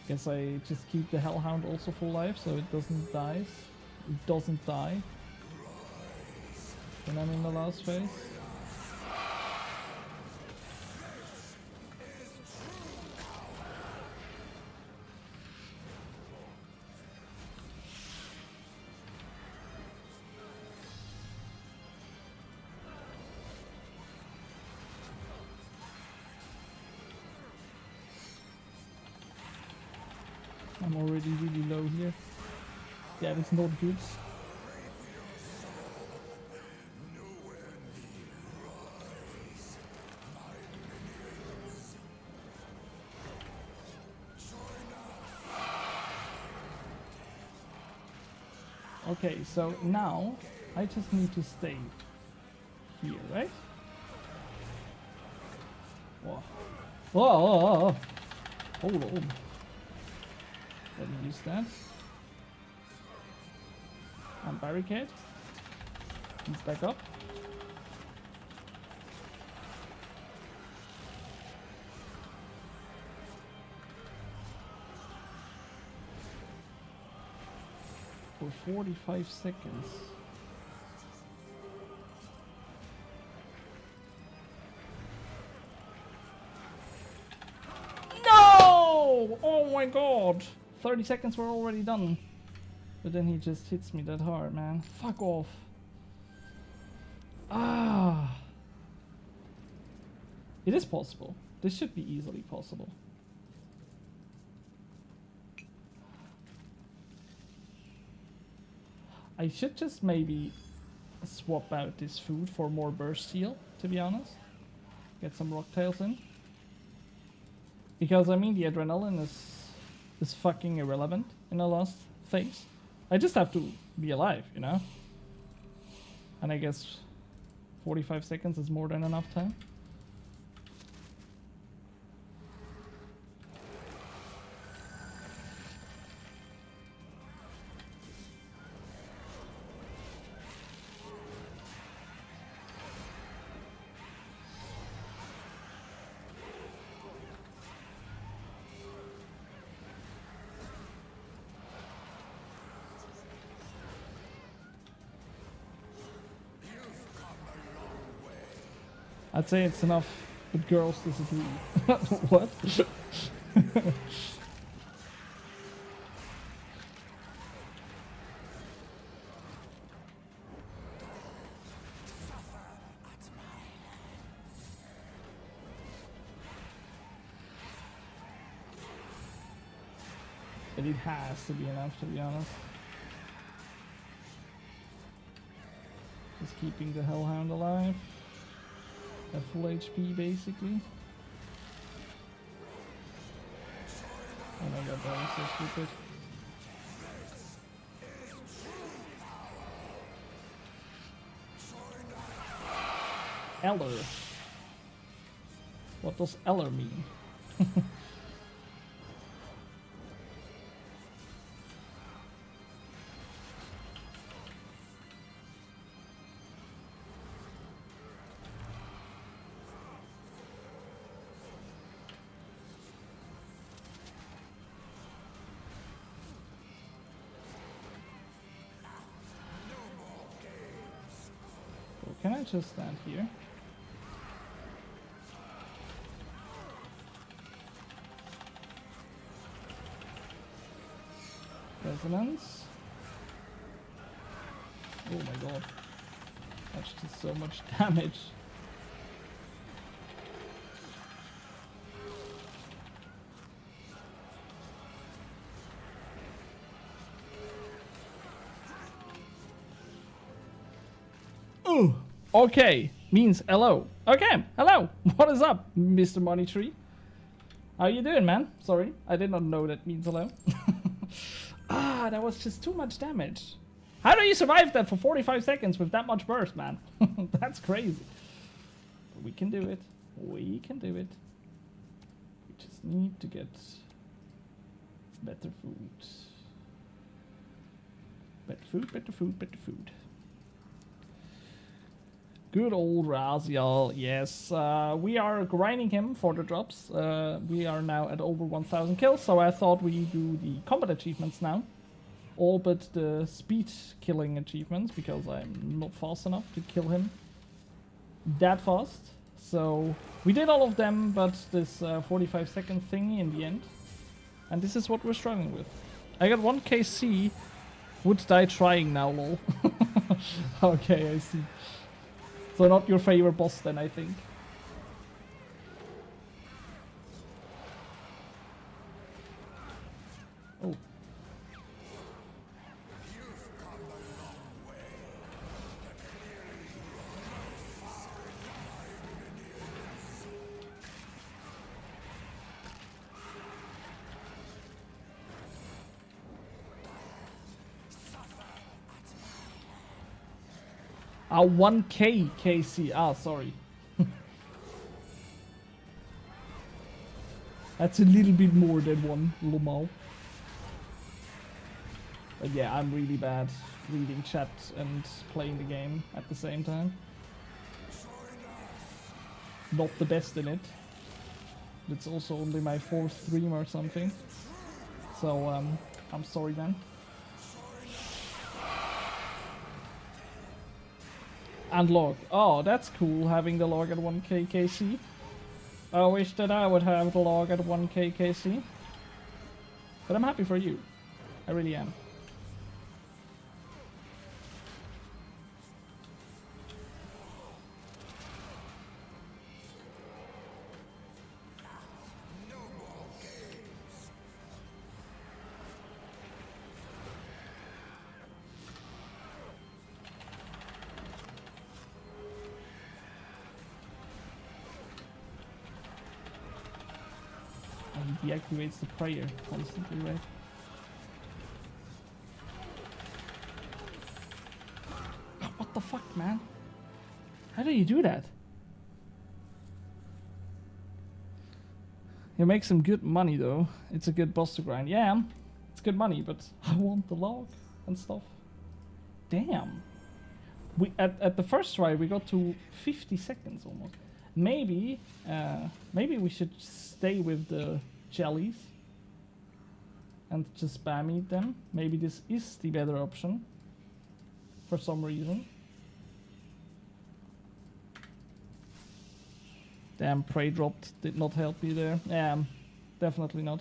Guess I just keep the Hellhound also full life so it doesn't die. It doesn't die when I'm in the last phase. I'm already really low here. Yeah, that's not good. Okay, so now I just need to stay here, right? Whoa. Whoa, whoa, whoa, whoa. Hold on. Let me use that. And barricade. He's back up. For 45 seconds. No! Oh my god! 30 seconds were already done. But then he just hits me that hard, man. Fuck off. Ah. It is possible. This should be easily possible. I should just maybe swap out this food for more burst heal, to be honest. Get some rocktails in. Because I mean the adrenaline is fucking irrelevant in the last phase. I just have to be alive, you know? And I guess 45 seconds is more than enough time. I'd say it's enough, but girls disagree. What? But it has to be enough, to be honest. Just keeping the Hellhound alive. At full HP, basically. Oh my god, that was so stupid. Eller. What does Eller mean? Can I just stand here? Resonance. Oh my god. That's just so much damage. Ooh. Okay, means hello. Okay, hello. What is up, Mr. Money Tree? How you doing, man? Sorry, I did not know that means hello. Ah, that was just too much damage. How do you survive that for 45 seconds with that much burst, man? That's crazy. We can do it. We can do it. We just need to get better food. Better food, better food, better food. Good old Raziel, yes. We are grinding him for the drops. We are now at over 1,000 kills, so I thought we do the combat achievements now. All but the speed killing achievements, because I'm not fast enough to kill him that fast. So we did all of them, but this 45-second thingy in the end. And this is what we're struggling with. I got 1 KC. Would die trying now, lol. Okay, I see. So not your favorite boss then, I think. Oh. Ah, 1k KC. Ah, sorry. That's a little bit more than 1 Lomal. But yeah, I'm really bad reading chat and playing the game at the same time. Not the best in it. It's also only my 4th stream or something. So, I'm sorry, man. And log. Oh, that's cool, having the log at 1k KC. I wish that I would have the log at 1k KC. But I'm happy for you. I really am. He deactivates the prayer constantly, right? What the fuck, man? How do you do that? You make some good money, though. It's a good boss to grind. Yeah, it's good money, but I want the log and stuff. Damn. We at the first try, we got to 50 seconds almost. Maybe we should stay with the jellies and just spam eat them. Maybe this is the better option for some reason. Damn, prey dropped. Did not help me there. Yeah, definitely not.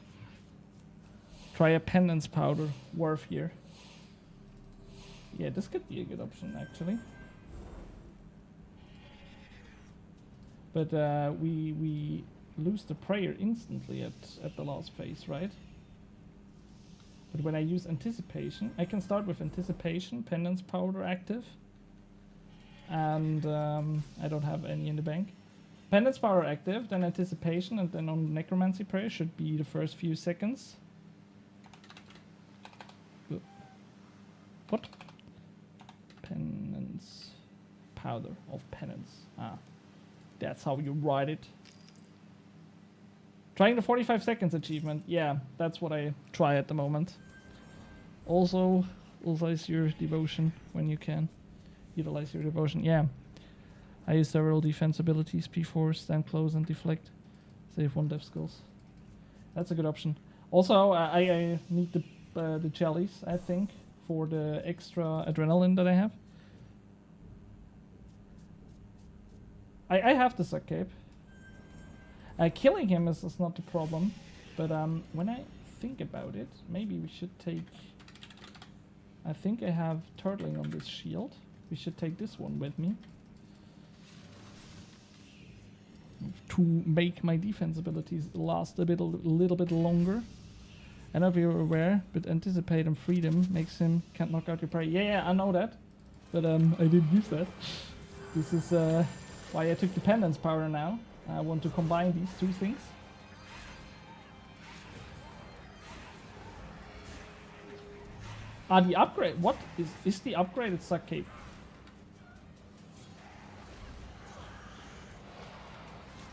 Try a penance powder. Worth here. Yeah, this could be a good option, actually. But we lose the prayer instantly at the last phase, right? But when I use anticipation, I can start with anticipation, penance powder active. And I don't have any in the bank. Penance powder active, then anticipation, and then on necromancy prayer should be the first few seconds. What? Penance powder of penance. Ah, that's how you write it. Trying the 45 seconds achievement. Yeah, that's what I try at the moment. Also, utilize your devotion when you can. Utilize your devotion. Yeah. I use several defense abilities, P4, stand close and deflect. Save 1 death skulls. That's a good option. Also, I need the jellies, I think, for the extra adrenaline that I have. I have the suck cape. Killing him is not the problem, but when I think about it, maybe we should take... I think I have turtling on this shield. We should take this one with me. To make my defense abilities last a little bit longer. I don't know if you're aware, but anticipate and freedom makes him can't knock out your prey. Yeah, I know that, but I didn't use that. This is why I took the penance powder now. I want to combine these two things. The upgrade. What is the upgraded suck cape?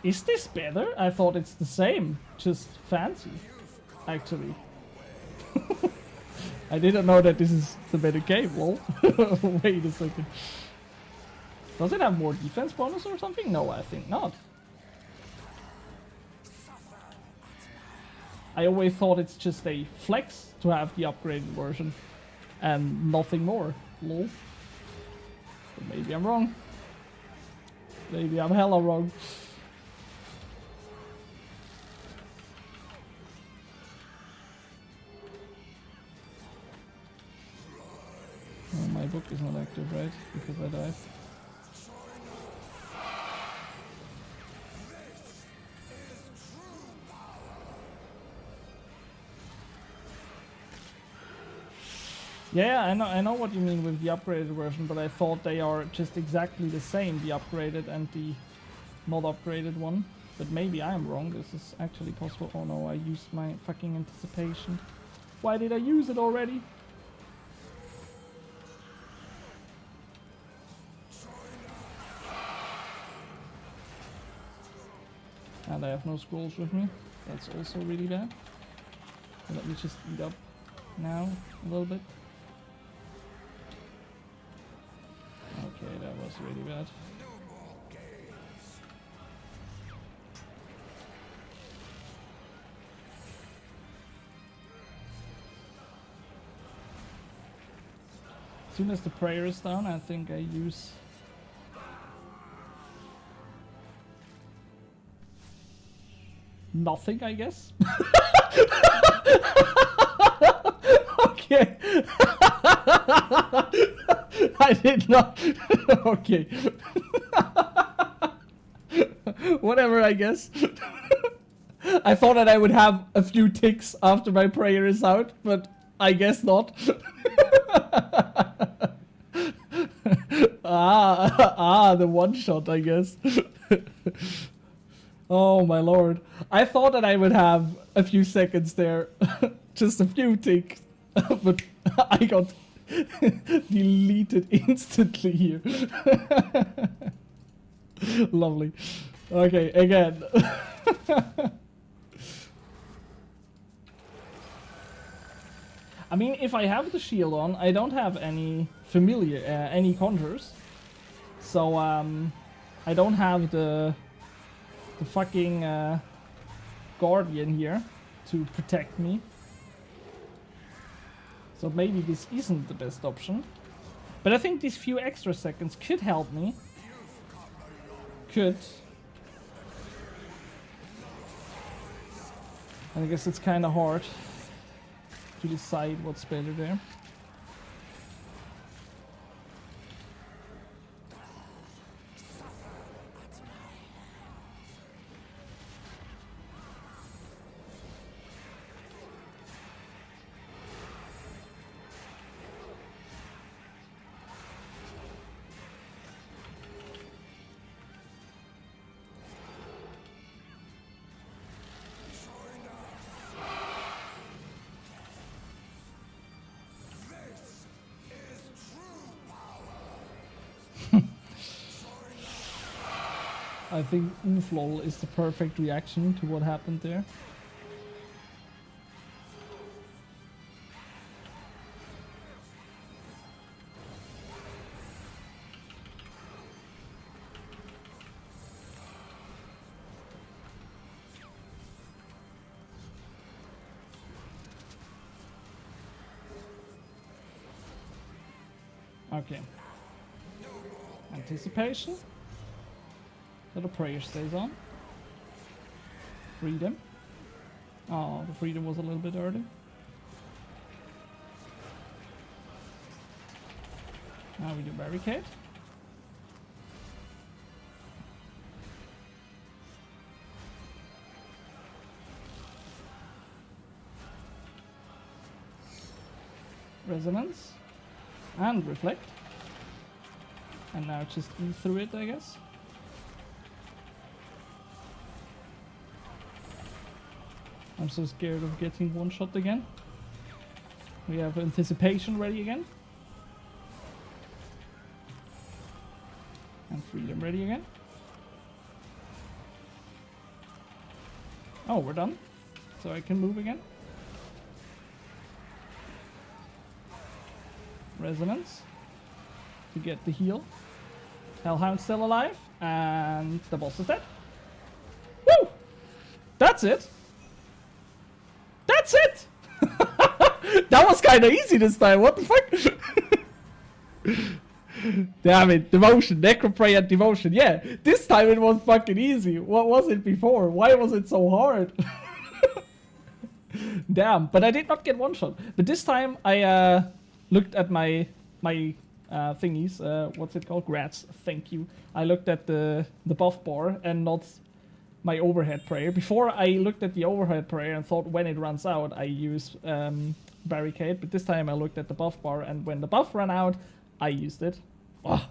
Is this better? I thought it's the same, just fancy, actually. I didn't know that this is the better cape, lol. Wait a second. Does it have more defense bonus or something? No, I think not. I always thought it's just a flex to have the upgraded version and nothing more, lol. But maybe I'm wrong. Maybe I'm hella wrong. Oh, my book is not active, right? Because I died. Yeah, I know what you mean with the upgraded version, but I thought they are just exactly the same, the upgraded and the not upgraded one. But maybe I'm wrong, this is actually possible. Oh no, I used my fucking anticipation. Why did I use it already? And I have no scrolls with me. That's also really bad. Let me just eat up now a little bit. Okay, that was really bad. As soon as the prayer is down, I think I use... nothing, I guess. Okay. I did not. Okay. Whatever, I guess. I thought that I would have a few ticks after my prayer is out, but I guess not. The one shot, I guess. Oh my lord. I thought that I would have a few seconds there. Just a few ticks. But I got deleted instantly here. Lovely. Okay, again. I mean, if I have the shield on, I don't have any familiar, any conjures. So, I don't have the fucking guardian here to protect me. So maybe this isn't the best option. But I think these few extra seconds could help me. Could. And I guess it's kind of hard to decide what's better there. I think Uflol is the perfect reaction to what happened there. Okay. Anticipation. So the prayer stays on. Freedom. Oh, the freedom was a little bit early. Now we do barricade. Resonance. And reflect. And now just E through it, I guess. I'm so scared of getting one shot again. We have anticipation ready again. And freedom ready again. Oh, we're done. So I can move again. Resonance. To get the heal. Hellhound's still alive. And the boss is dead. Woo! That's it. That's it! That was kind of easy this time, what the fuck? Damn it, devotion, necroprayer devotion. Yeah, this time it was fucking easy. What was it before? Why was it so hard? Damn, but I did not get one shot. But this time I looked at my thingies, what's it called? Grats, thank you. I looked at the buff bar and not my overhead prayer. Before I looked at the overhead prayer and thought when it runs out I use barricade, but this time I looked at the buff bar and when the buff ran out I used it. Oh,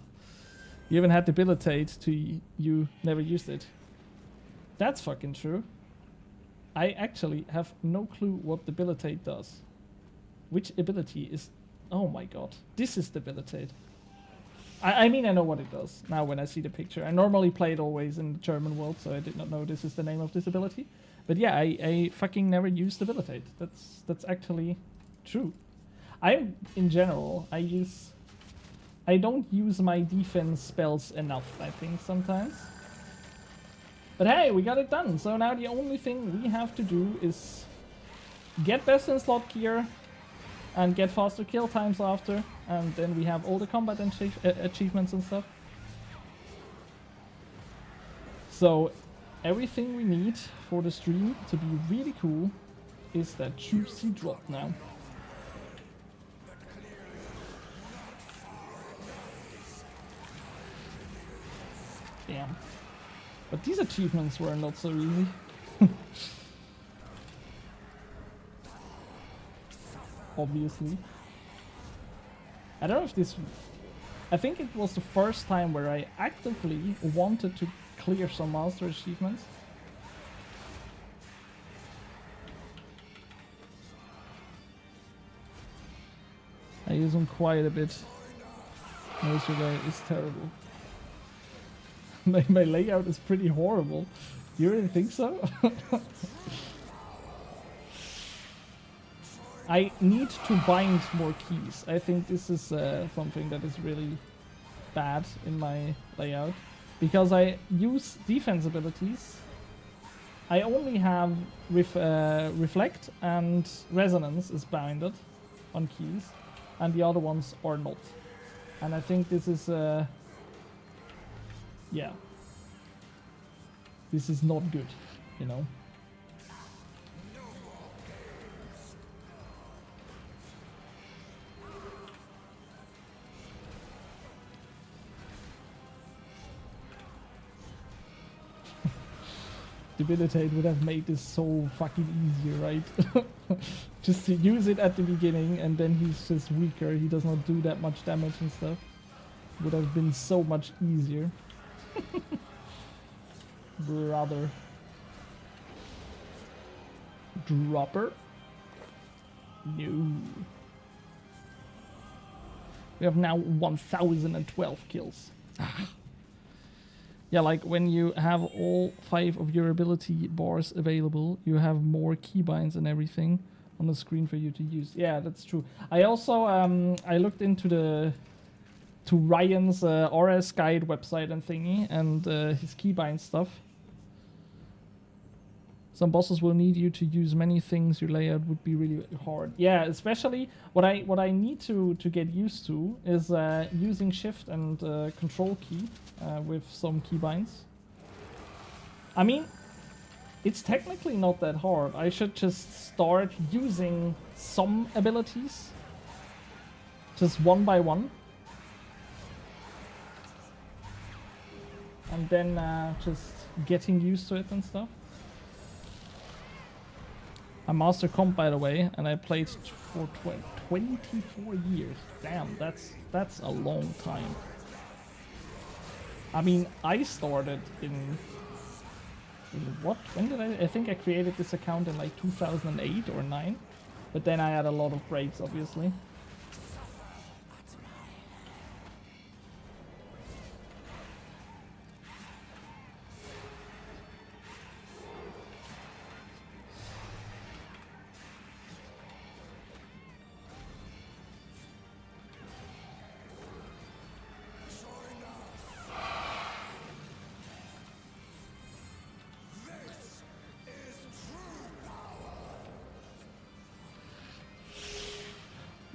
you even had debilitate to you never used it. That's fucking true. I actually have no clue what debilitate does. Which ability is... Oh my god, this is debilitate. I mean, I know what it does now when I see the picture. I normally play it always in the German world, so I did not know this is the name of this ability. But yeah, I fucking never use debilitate. That's actually true. In general, I don't use my defense spells enough, I think, sometimes. But hey, we got it done. So now the only thing we have to do is get best in slot gear and get faster kill times after, and then we have all the combat achievements and stuff. So everything we need for the stream to be really cool is that juicy drop now. Damn. But these achievements were not so easy. Obviously. I don't know if this... I think it was the first time where I actively wanted to clear some master achievements. I use them quite a bit. Most of that is terrible. My layout is pretty horrible. You really think so? I need to bind more keys. I think this is something that is really bad in my layout. Because I use defense abilities. I only have Reflect and Resonance is bounded on keys. And the other ones are not. And I think this is... yeah. This is not good, you know. Debilitate would have made this so fucking easier, right? Just to use it at the beginning and then he's just weaker, he does not do that much damage and stuff. Would have been so much easier. Brother. Dropper? No. We have now 1012 kills. Yeah, like when you have all 5 of your ability bars available, you have more keybinds and everything on the screen for you to use. Yeah, that's true. I also I looked into Ryan's RS guide website and thingy and his keybind stuff. Some bosses will need you to use many things. Your layout would be really hard. Yeah, especially what I need to get used to is using shift and control key with some keybinds. I mean, it's technically not that hard. I should just start using some abilities, just one by one, and then just getting used to it and stuff. I'm Master Comp, by the way, and I played for 24 years. Damn, that's a long time. I mean, I started in what? When did I think I created this account in like 2008 or 9, but then I had a lot of breaks, obviously.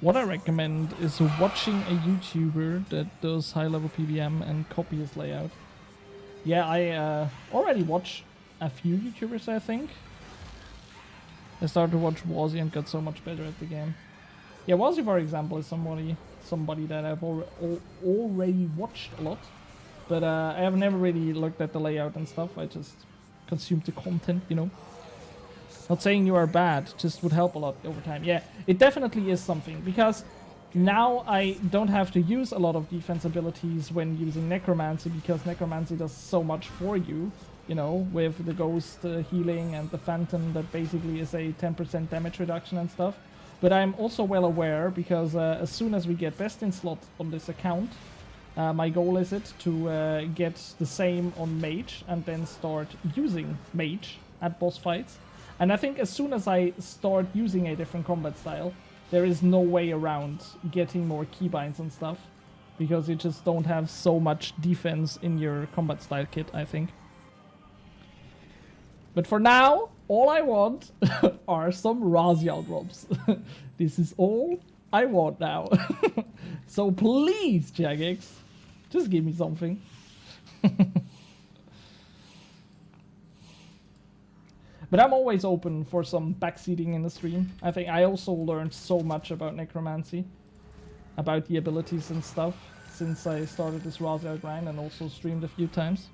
What I recommend is watching a YouTuber that does high-level PVM and copy his layout. Yeah, I already watch a few YouTubers, I think. I started to watch Wazzy and got so much better at the game. Yeah, Wazzy, for example, is somebody that I've already watched a lot. But I have never really looked at the layout and stuff. I just consumed the content, you know. Not saying you are bad, just would help a lot over time. Yeah, it definitely is something, because now I don't have to use a lot of defense abilities when using Necromancy, because Necromancy does so much for you, you know, with the Ghost healing and the Phantom that basically is a 10% damage reduction and stuff. But I'm also well aware, because as soon as we get best in slot on this account, my goal is to get the same on Mage and then start using Mage at boss fights. And I think as soon as I start using a different combat style, there is no way around getting more keybinds and stuff, because you just don't have so much defense in your combat style kit, I think. But for now, all I want are some Raziel drops. This is all I want now. So please, Jagex, just give me something. But I'm always open for some backseating in the stream. I think I also learned so much about Necromancy, about the abilities and stuff, since I started this Raziel grind and also streamed a few times.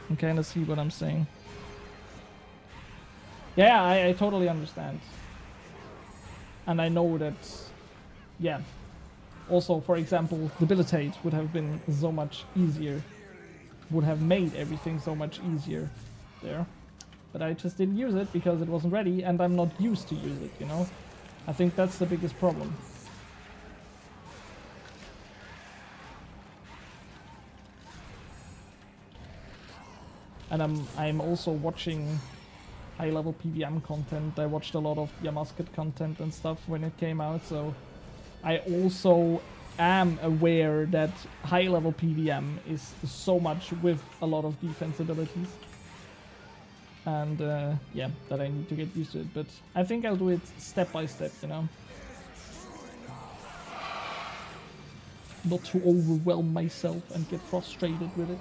You kind of see what I'm saying. Yeah, I totally understand. And I know that, yeah. Also, for example, Debilitate would have been so much easier. Would have made everything so much easier there. But I just didn't use it because it wasn't ready and I'm not used to use it, you know? I think that's the biggest problem. And I'm also watching high-level PVM content. I watched a lot of Yamasket content and stuff when it came out, so I also am aware that high-level PVM is so much with a lot of defense abilities. And yeah, that I need to get used to it, but I think I'll do it step by step, you know? Not to overwhelm myself and get frustrated with it.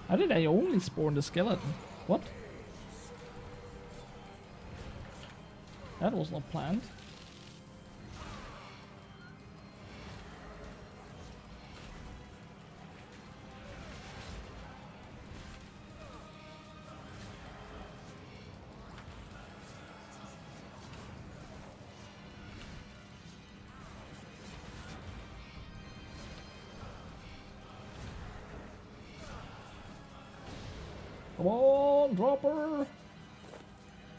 How did I only spawn the skeleton? What? That was not planned. Come on, dropper!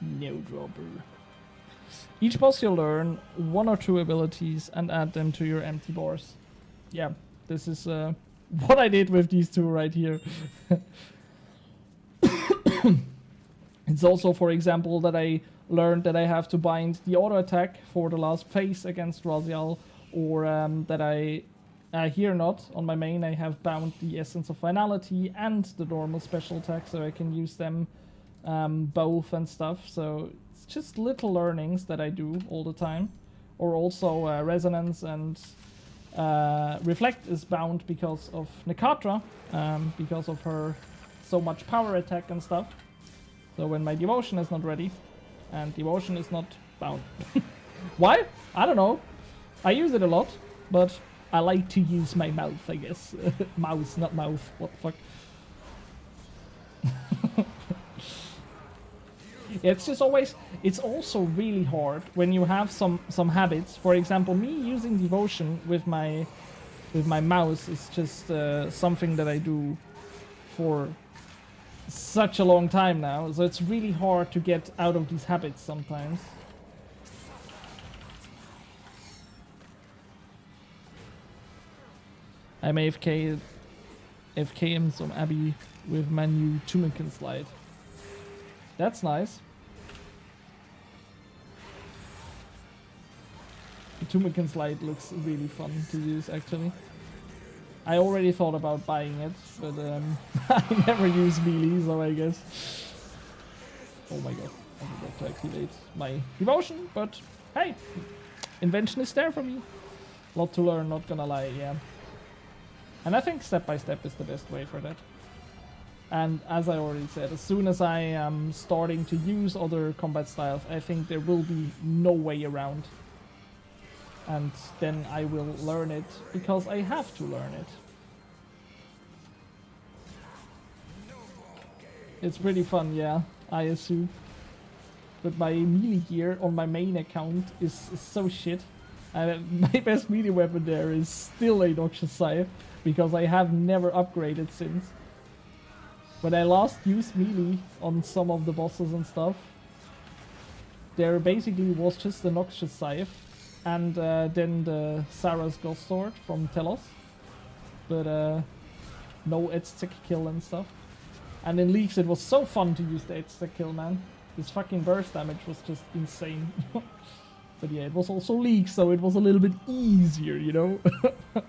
No dropper. Each boss you'll learn 1 or 2 abilities and add them to your empty bars. Yeah, this is what I did with these 2 right here. It's also, for example, that I learned that I have to bind the auto attack for the last phase against Raziel, or that I here not on my main I have bound the Essence of Finality and the normal special attack, so I can use them both and stuff. So it's just little learnings that I do all the time. Or also Resonance and Reflect is bound because of Nekatra, because of her so much power attack and stuff. So when my Devotion is not ready, and Devotion is not bound. Why? I don't know. I use it a lot, but I like to use my mouth, I guess. Mouse, not mouth. What the fuck? It's just always... It's also really hard when you have some habits. For example, me using Devotion with my mouse is just something that I do for such a long time now. So it's really hard to get out of these habits sometimes. I'm AFK'ing some Abby with my new Tumikin slide. That's nice. The Tumikin slide looks really fun to use, actually. I already thought about buying it, but I never use melee, so I guess... Oh my god, I forgot to activate my Devotion, but hey! Invention is there for me. Lot to learn, not gonna lie, yeah. And I think step by step is the best way for that. And as I already said, as soon as I am starting to use other combat styles, I think there will be no way around. And then I will learn it, because I have to learn it. It's pretty fun, yeah, I assume. But my melee gear on my main account is so shit. My best melee weapon there is still a Noxious Scythe, because I have never upgraded since. When I last used melee on some of the bosses and stuff, there basically was just the Noxious Scythe and then the Sarah's Ghost Sword from Telos. But no edge-stick kill and stuff. And in Leagues it was so fun to use the edge-stick kill, man. This fucking burst damage was just insane. But yeah, it was also Leagues, so it was a little bit easier, you know? But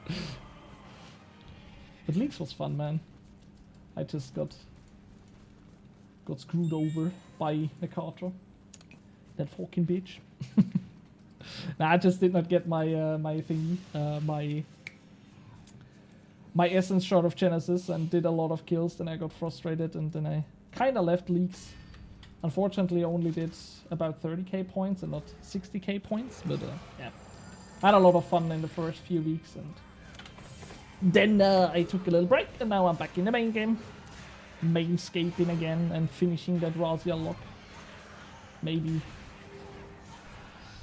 Leagues was fun, man. I just got screwed over by Nekatra. That fucking bitch. Nah, I just did not get my my thingy, my essence shot of Genesis, and did a lot of kills. Then I got frustrated, and then I kind of left Leagues. Unfortunately, I only did about 30k points and not 60k points. But yeah, I had a lot of fun in the first few weeks, and then I took a little break, and now I'm back in the main game. Mainscaping again and finishing that Raziel lock. Maybe.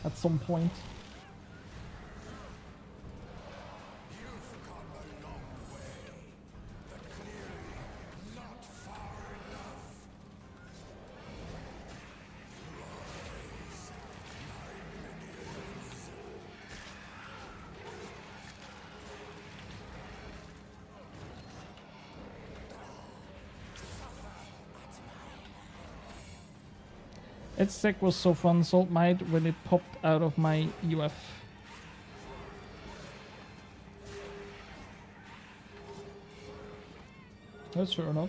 At some point. Its sec was so fun, Salt Might, when it popped out of my UF. That's fair enough.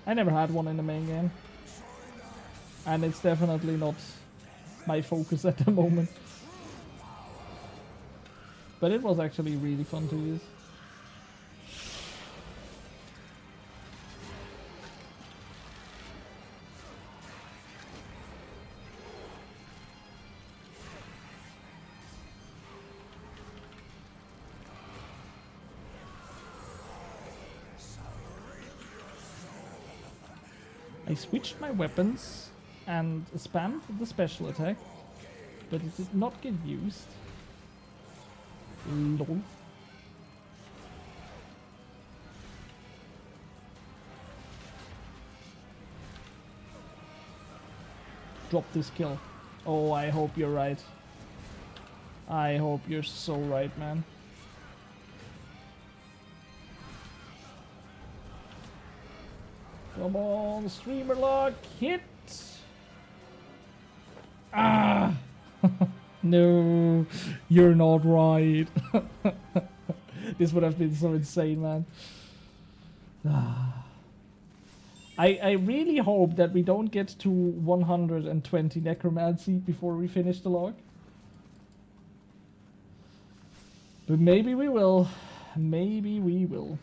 I never had one in the main game. And it's definitely not my focus at the moment. But it was actually really fun to use. I switched my weapons and spammed the special attack, but it did not get used. Lol. Drop this kill. Oh, I hope you're right. I hope you're so right, man. Come on, streamer lock, hit! Ah! No, you're not right. This would have been so insane, man. I really hope that we don't get to 120 necromancy before we finish the log. But maybe we will. Maybe we will.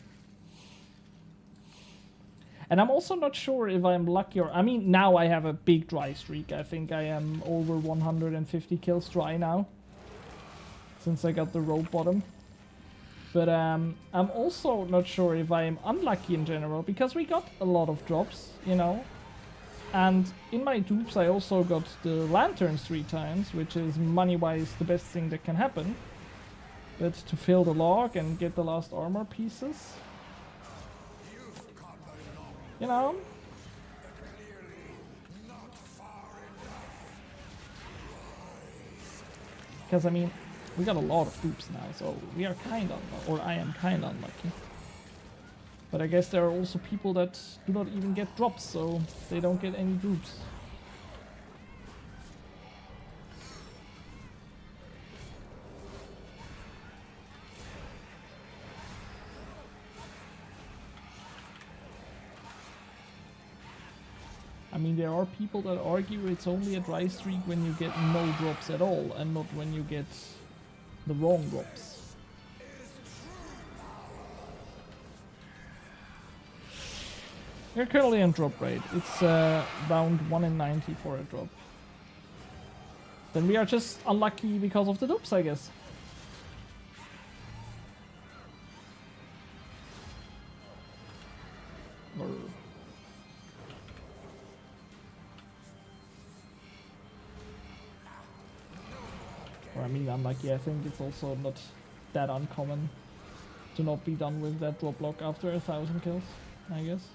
And I'm also not sure if I'm lucky or... I mean, now I have a big dry streak. I think I am over 150 kills dry now. Since I got the rope bottom. But I'm also not sure if I'm unlucky in general. Because we got a lot of drops, you know. And in my dupes I also got the lanterns 3 times. Which is money-wise the best thing that can happen. But to fill the log and get the last armor pieces... You know? Because, I mean, we got a lot of dupes now, so we are kind of, or I am kind of unlucky. But I guess there are also people that do not even get drops, so they don't get any dupes. I mean, there are people that argue it's only a dry streak when you get no drops at all, and not when you get the wrong drops. We're currently on drop rate. It's round 1 in 90 for a drop. Then we are just unlucky because of the dupes, I guess. Or I mean unlucky, I think it's also not that uncommon to not be done with that drop lock after 1,000 kills, I guess.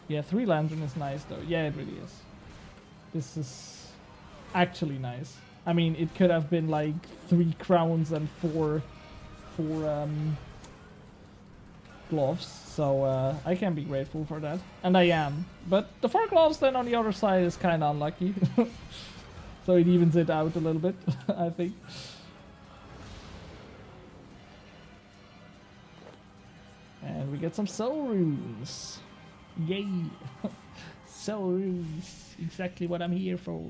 Yeah, 3 lantern is nice though. Yeah, it really is. This is actually nice. I mean, it could have been like 3 crowns and 4 gloves, so I can be grateful for that. And I am. But the 4 gloves then on the other side is kind of unlucky. So it evens it out a little bit, I think. And we get some soul runes. Yay! Soul runes. Exactly what I'm here for.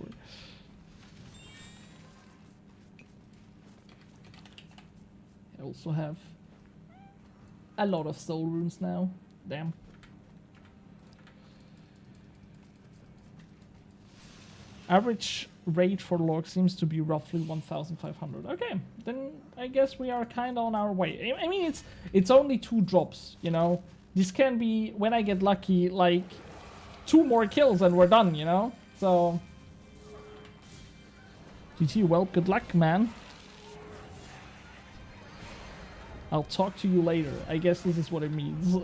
I also have a lot of soul runes now. Damn. Average rate for log seems to be roughly 1,500. Okay, then I guess we are kind of on our way. I mean, it's only 2 drops, you know. This can be, when I get lucky, like 2 more kills and we're done, you know. So, GG, well, good luck, man. I'll talk to you later. I guess this is what it means.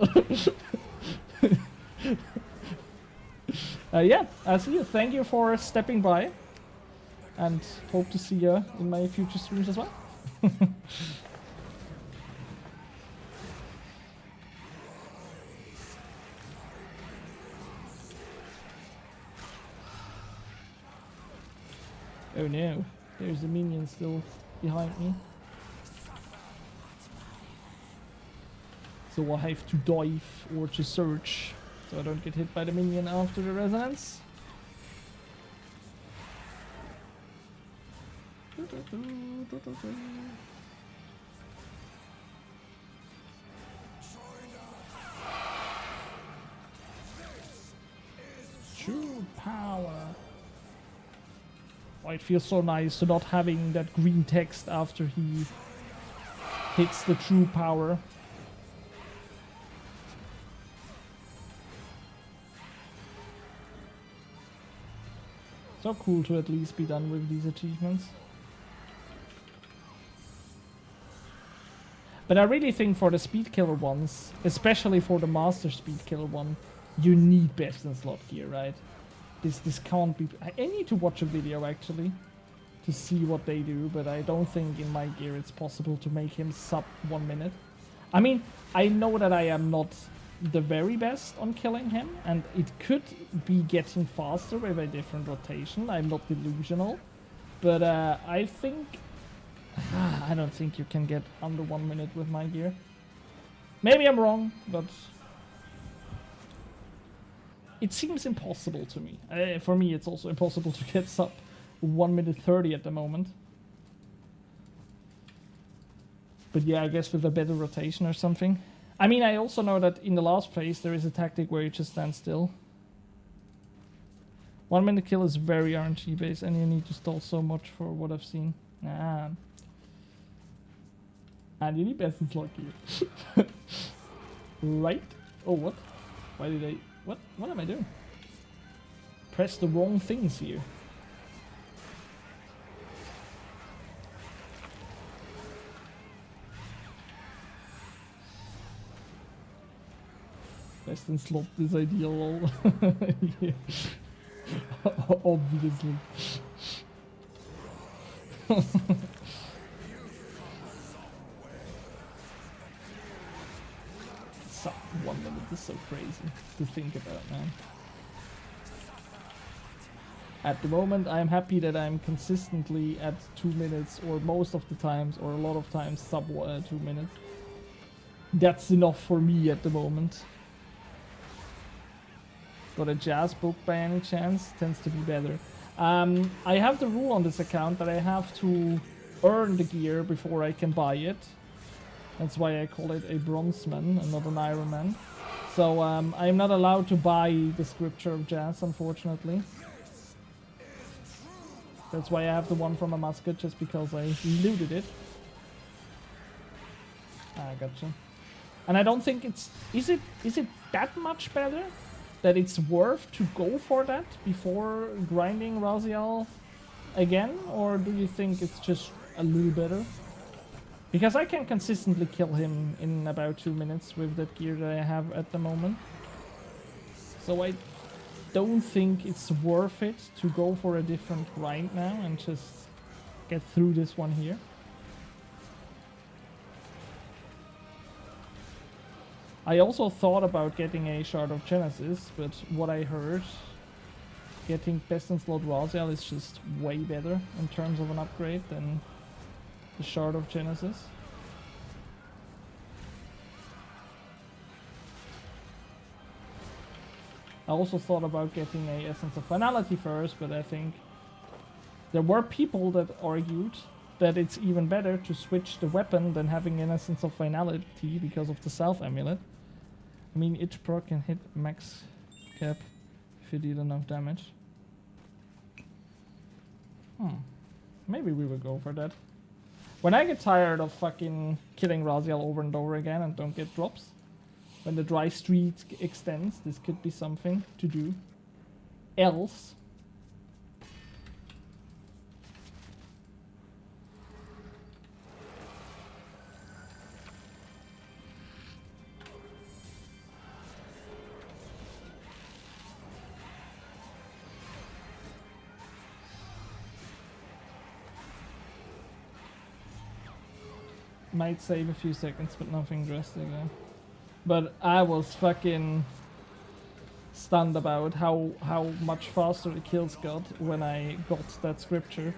Yeah, I'll see you. Thank you for stepping by. And hope to see you in my future streams as well. Oh no, there's a minion still behind me. So I have to dive or to search so I don't get hit by the minion after the resonance. True power. Oh, it feels so nice to not having that green text after he hits the true power. So cool to at least be done with these achievements. But I really think for the speed killer ones, especially for the master speed killer one, you need best in slot gear, right? This can't be... I need to watch a video actually to see what they do, but I don't think in my gear it's possible to make him sub 1 minute. I mean, I know that I am not the very best on killing him, and it could be getting faster with a different rotation. I'm not delusional, but I think... I don't think you can get under 1 minute with my gear. Maybe I'm wrong, but... it seems impossible to me. For me, it's also impossible to get sub 1 minute 30 at the moment. But yeah, I guess with a better rotation or something. I mean, I also know that in the last phase there is a tactic where you just stand still. 1 minute kill is very RNG based, and you need to stall so much for what I've seen. And you need best in slot gear. Right? Oh, what? Why did I... What am I doing? Press the wrong things here. Best in slot is ideal. Yeah. Obviously. Sub 1 minute is so crazy to think about, man. At the moment, I'm happy that I'm consistently at 2 minutes, or most of the times, or a lot of times, sub 2 minutes. That's enough for me at the moment. Got a jazz book by any chance? Tends to be better. I have the rule on this account that I have to earn the gear before I can buy it. That's why I call it a bronzeman and not an Ironman. So I'm not allowed to buy the scripture of jazz, unfortunately. That's why I have the one from a musket, just because I looted it. I gotcha. And I don't think it's... Is it that much better? That it's worth to go for that before grinding Raziel again? Or do you think it's just a little better? Because I can consistently kill him in about 2 minutes with that gear that I have at the moment. So I don't think it's worth it to go for a different grind now and just get through this one here. I also thought about getting a Shard of Genesis, but what I heard, getting Best in Slot Raziel is just way better in terms of an upgrade than the Shard of Genesis. I also thought about getting a Essence of Finality first, but I think there were people that argued that it's even better to switch the weapon than having an Essence of Finality because of the Self Amulet. I mean, each proc can hit max cap if you deal enough damage. Maybe we will go for that. When I get tired of fucking killing Raziel over and over again and don't get drops, when the dry streak extends, this could be something to do. Else... might save a few seconds, but nothing drastic. But I was fucking stunned about how much faster the kills got when I got that scripture.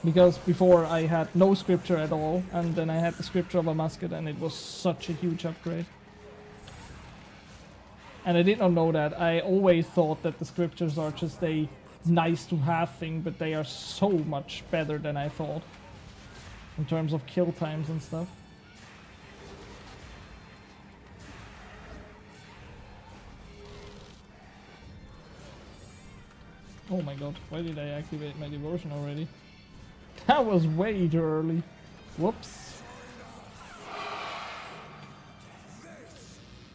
Because before I had no scripture at all, and then I had the scripture of a musket, and it was such a huge upgrade. And I did not know that. I always thought that the scriptures are just a nice to have thing, but they are so much better than I thought. in terms of kill times and stuff. Oh my god, why did I activate my devotion already? That was way too early. Whoops.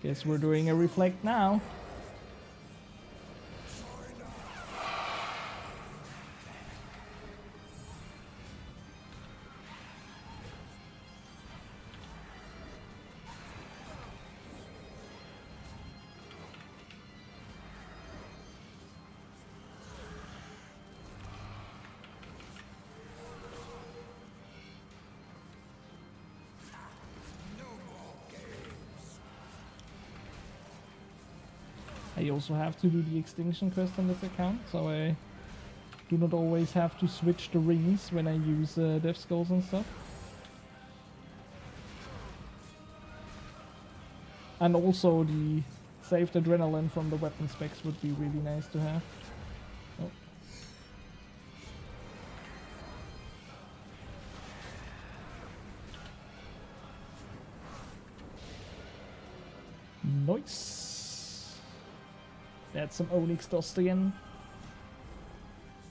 Guess we're doing a reflect now. I also have to do the extinction quest on this account, so I do not always have to switch the rings when I use Death Skulls and stuff. And also the saved adrenaline from the weapon specs would be really nice to have. Oh. Nice. That's some Onyx dust again.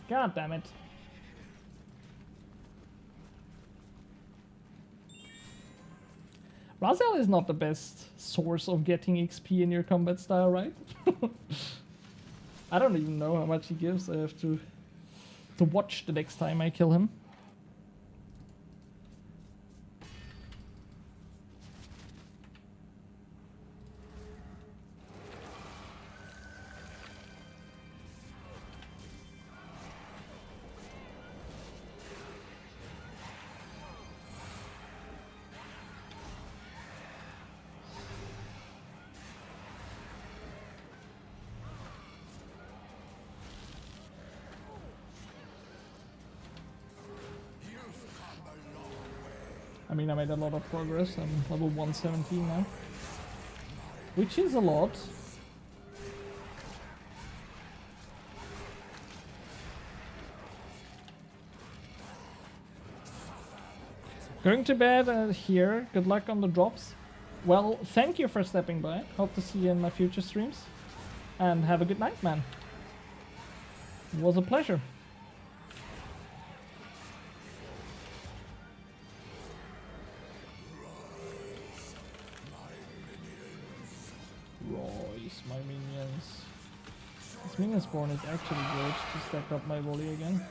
God damn it. Raziel is not the best source of getting XP in your combat style, right? I don't even know how much he gives. I have to watch the next time I kill him. I mean, I made a lot of progress. I'm level 117 now. Which is a lot. Going to bed here. Good luck on the drops. Well, thank you for stepping by. Hope to see you in my future streams. And have a good night, man. It was a pleasure. Royce, my minions. This minion spawn is actually good to stack up my volley again.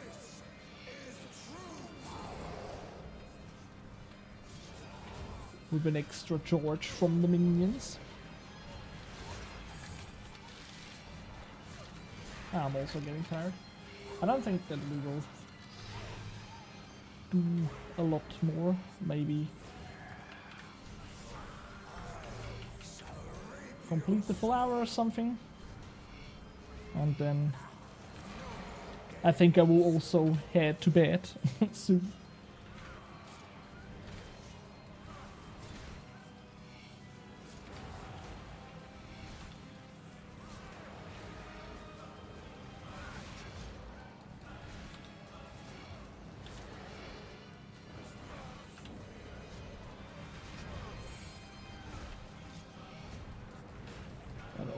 With an extra charge from the minions. I'm also getting tired. I don't think that we will do a lot more, maybe complete the full hour or something, and then I think I will also head to bed soon.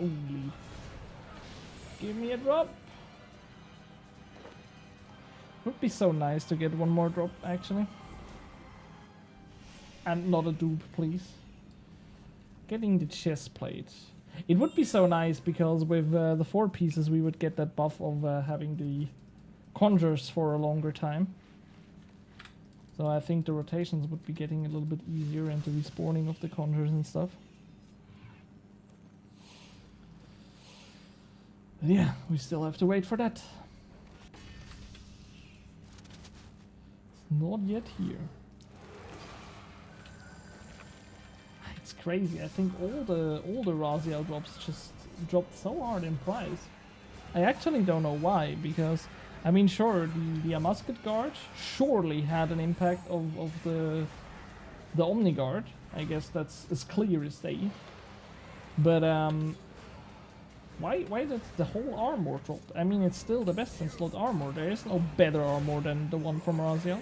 Only give me a drop. Would be so nice to get one more drop actually, and not a dupe, please. Getting the chest plate. It would be so nice because with the 4 pieces we would get that buff of having the conjures for a longer time. So I think the rotations would be getting a little bit easier and the respawning of the conjures and stuff. Yeah, we still have to wait for that. It's not yet here. It's crazy. I think all the Raziel drops just dropped so hard in price. I actually don't know why, because I mean, sure, the musket guard surely had an impact of the Omni guard. I guess that's as clear as day. But why did the whole armor drop? I mean, it's still the best in slot armor. There is no better armor than the one from Raziel.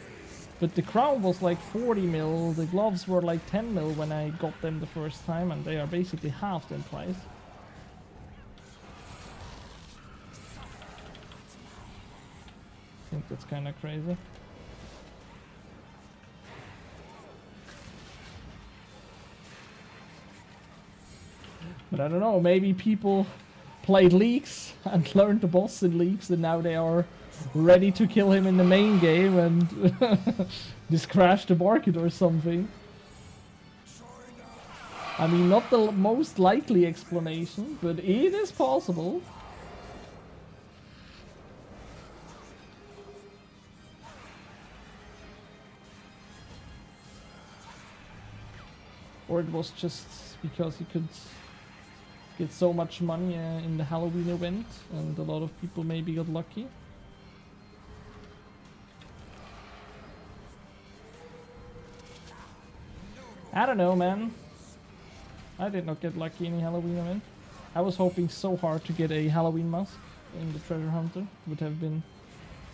But the crown was like 40 mil, the gloves were like 10 mil when I got them the first time, and they are basically halved in price. I think that's kind of crazy. But I don't know, maybe people played Leagues and learned the boss in Leagues, and now they are ready to kill him in the main game and just crash the market or something. I mean, not the most likely explanation, but it is possible. Or it was just because he could get so much money in the Halloween event, and a lot of people maybe got lucky. I don't know, man. I did not get lucky in the Halloween event. I was hoping so hard to get a Halloween mask in the treasure hunter. Would have been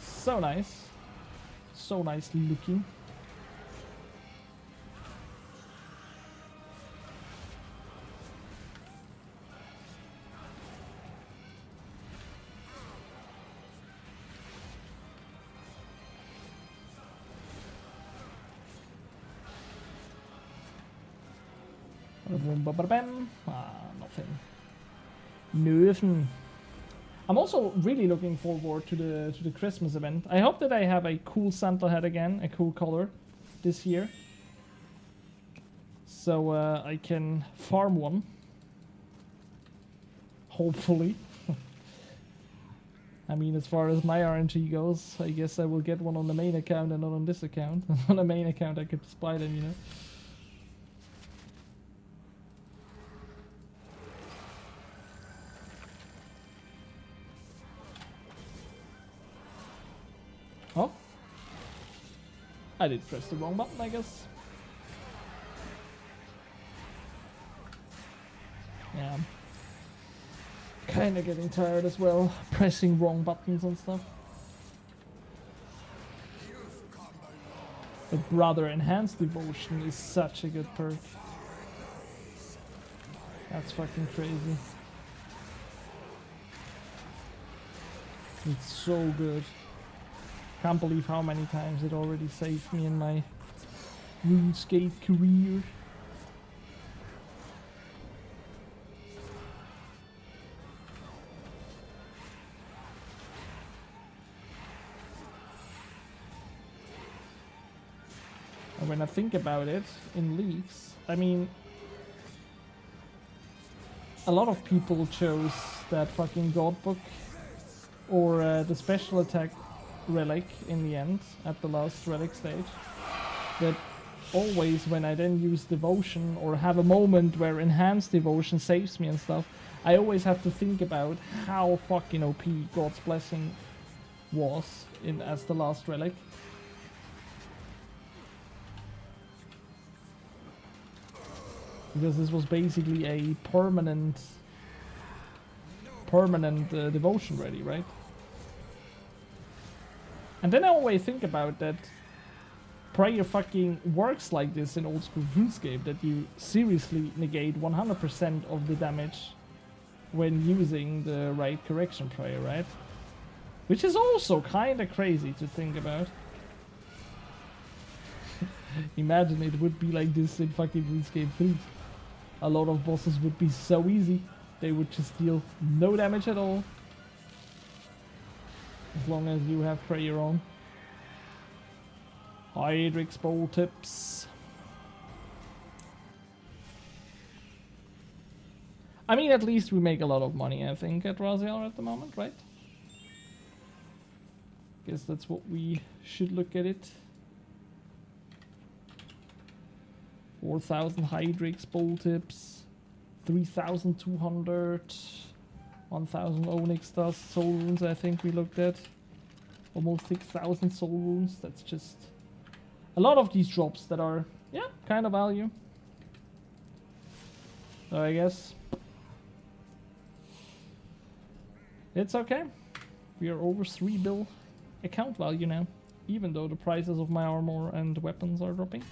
so nice. So nicely looking. Nothing. Nothing. I'm also really looking forward to the Christmas event. I hope that I have a cool Santa hat again, a cool color this year, so I can farm one. Hopefully. I mean, as far as my RNG goes, I guess I will get one on the main account and not on this account. On the main account I could spy them, you know. Oh, I did press the wrong button, I guess. Yeah, I'm kinda getting tired as well, pressing wrong buttons and stuff. But brother, enhanced devotion is such a good perk. That's fucking crazy. It's so good. Can't believe how many times it already saved me in my Runescape career. And when I think about it, in Leagues, I mean, a lot of people chose that fucking God Book or the special attack relic in the end, at the last relic stage. But always when I then use devotion or have a moment where enhanced devotion saves me and stuff, I always have to think about how fucking OP God's Blessing was in as the last relic. Because this was basically a permanent devotion ready, right? And then I always think about that prayer fucking works like this in old school Runescape, that you seriously negate 100% of the damage when using the right correction prayer, right? Which is also kinda crazy to think about. Imagine it would be like this in fucking Runescape 3. A lot of bosses would be so easy. They would just deal no damage at all. As long as you have prayer on. Hydrix bowl tips. I mean, at least we make a lot of money, I think, at Raziel at the moment, right? Guess that's what we should look at it. 4,000 Hydrix bowl tips. 3,200. 1,000 Onyx dust, soul runes I think we looked at. Almost 6,000 soul runes. That's just a lot of these drops that are, yeah, kind of value. So I guess it's okay. We are over 3 bill account value now. even though the prices of my armor and weapons are dropping.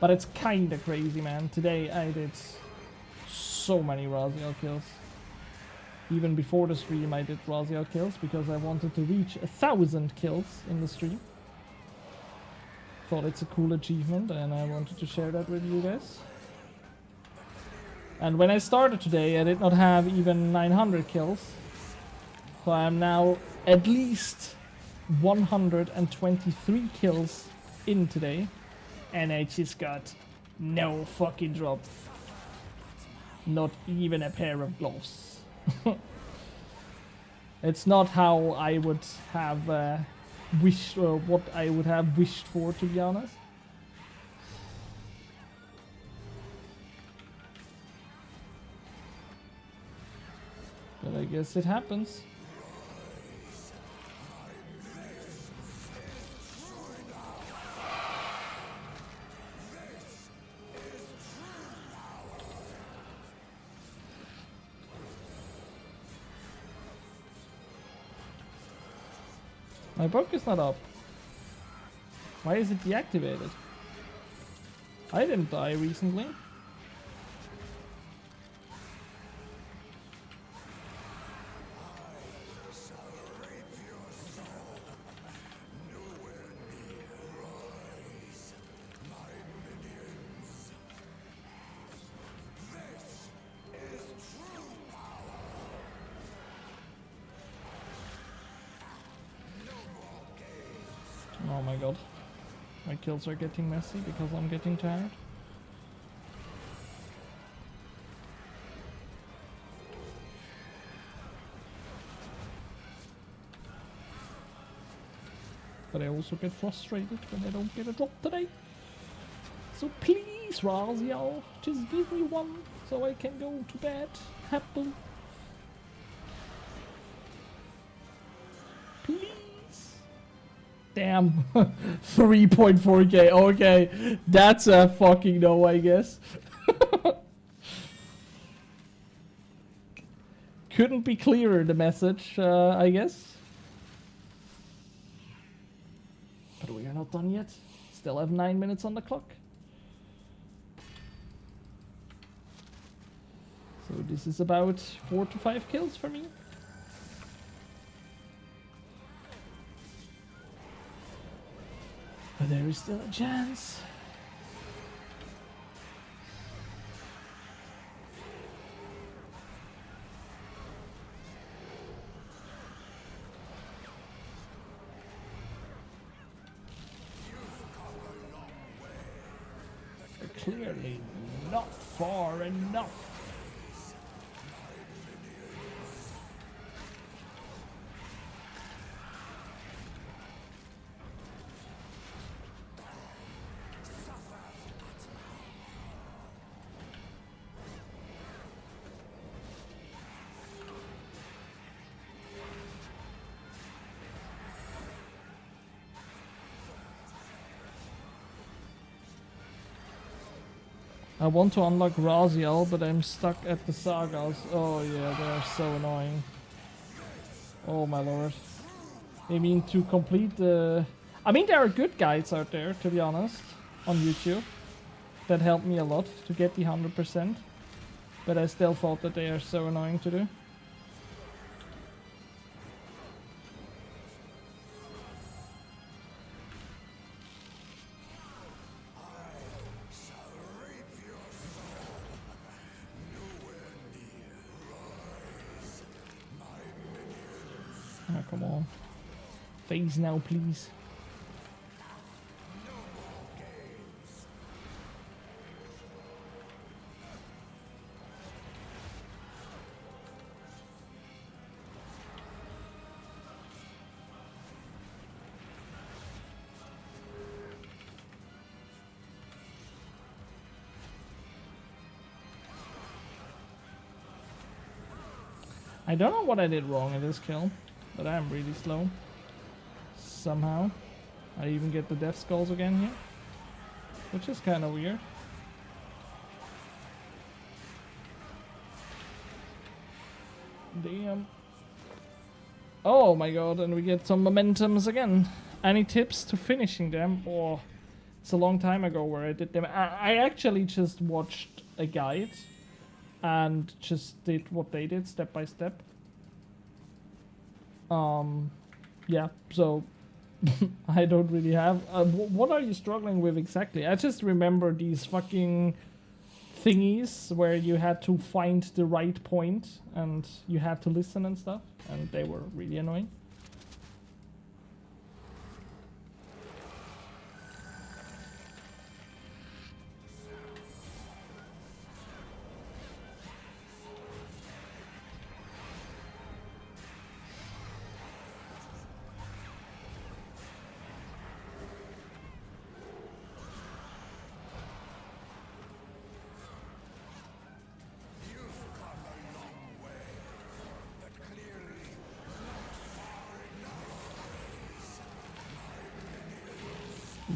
But it's kinda crazy, man. Today I did so many Raziel kills. Even before the stream I did Raziel kills because I wanted to reach 1,000 kills in the stream. Thought it's a cool achievement and I wanted to share that with you guys. And when I started today I did not have even 900 kills. So I'm now at least 123 kills in today. And I just got no fucking drops. Not even a pair of gloves. It's not how I would have wished, or what I would have wished for, to be honest. But I guess it happens. My book is not up. Why is it deactivated? I didn't die recently. Oh my god. My kills are getting messy because I'm getting tired. But I also get frustrated when I don't get a drop today. So please, Raziel, just give me one so I can go to bed happily. Please. Damn. 3.4k. Okay. That's a fucking no, I guess. Couldn't be clearer, the message, I guess. But we are not done yet. Still have 9 minutes on the clock. So this is about 4 to 5 kills for me. But there is still a chance. But clearly not far enough. I want to unlock Raziel, but I'm stuck at the sagas. Oh yeah, they're so annoying. Oh my lord. I mean, to complete the... I mean, there are good guides out there, to be honest, on YouTube, that helped me a lot to get the 100%. But I still thought that they are so annoying to do. Oh, come on. Phase now, please. I don't know what I did wrong in this kill, but I'm really slow. Somehow. I even get the death skulls again here, which is kind of weird. Damn. Oh my god, and we get some momentums again. Any tips to finishing them? Or it's a long time ago where I did them. I actually just watched a guide and just did what they did step by step. Yeah, so I don't really have. What are you struggling with exactly? I just remember these fucking thingies where you had to find the right point and you had to listen and stuff, and they were really annoying.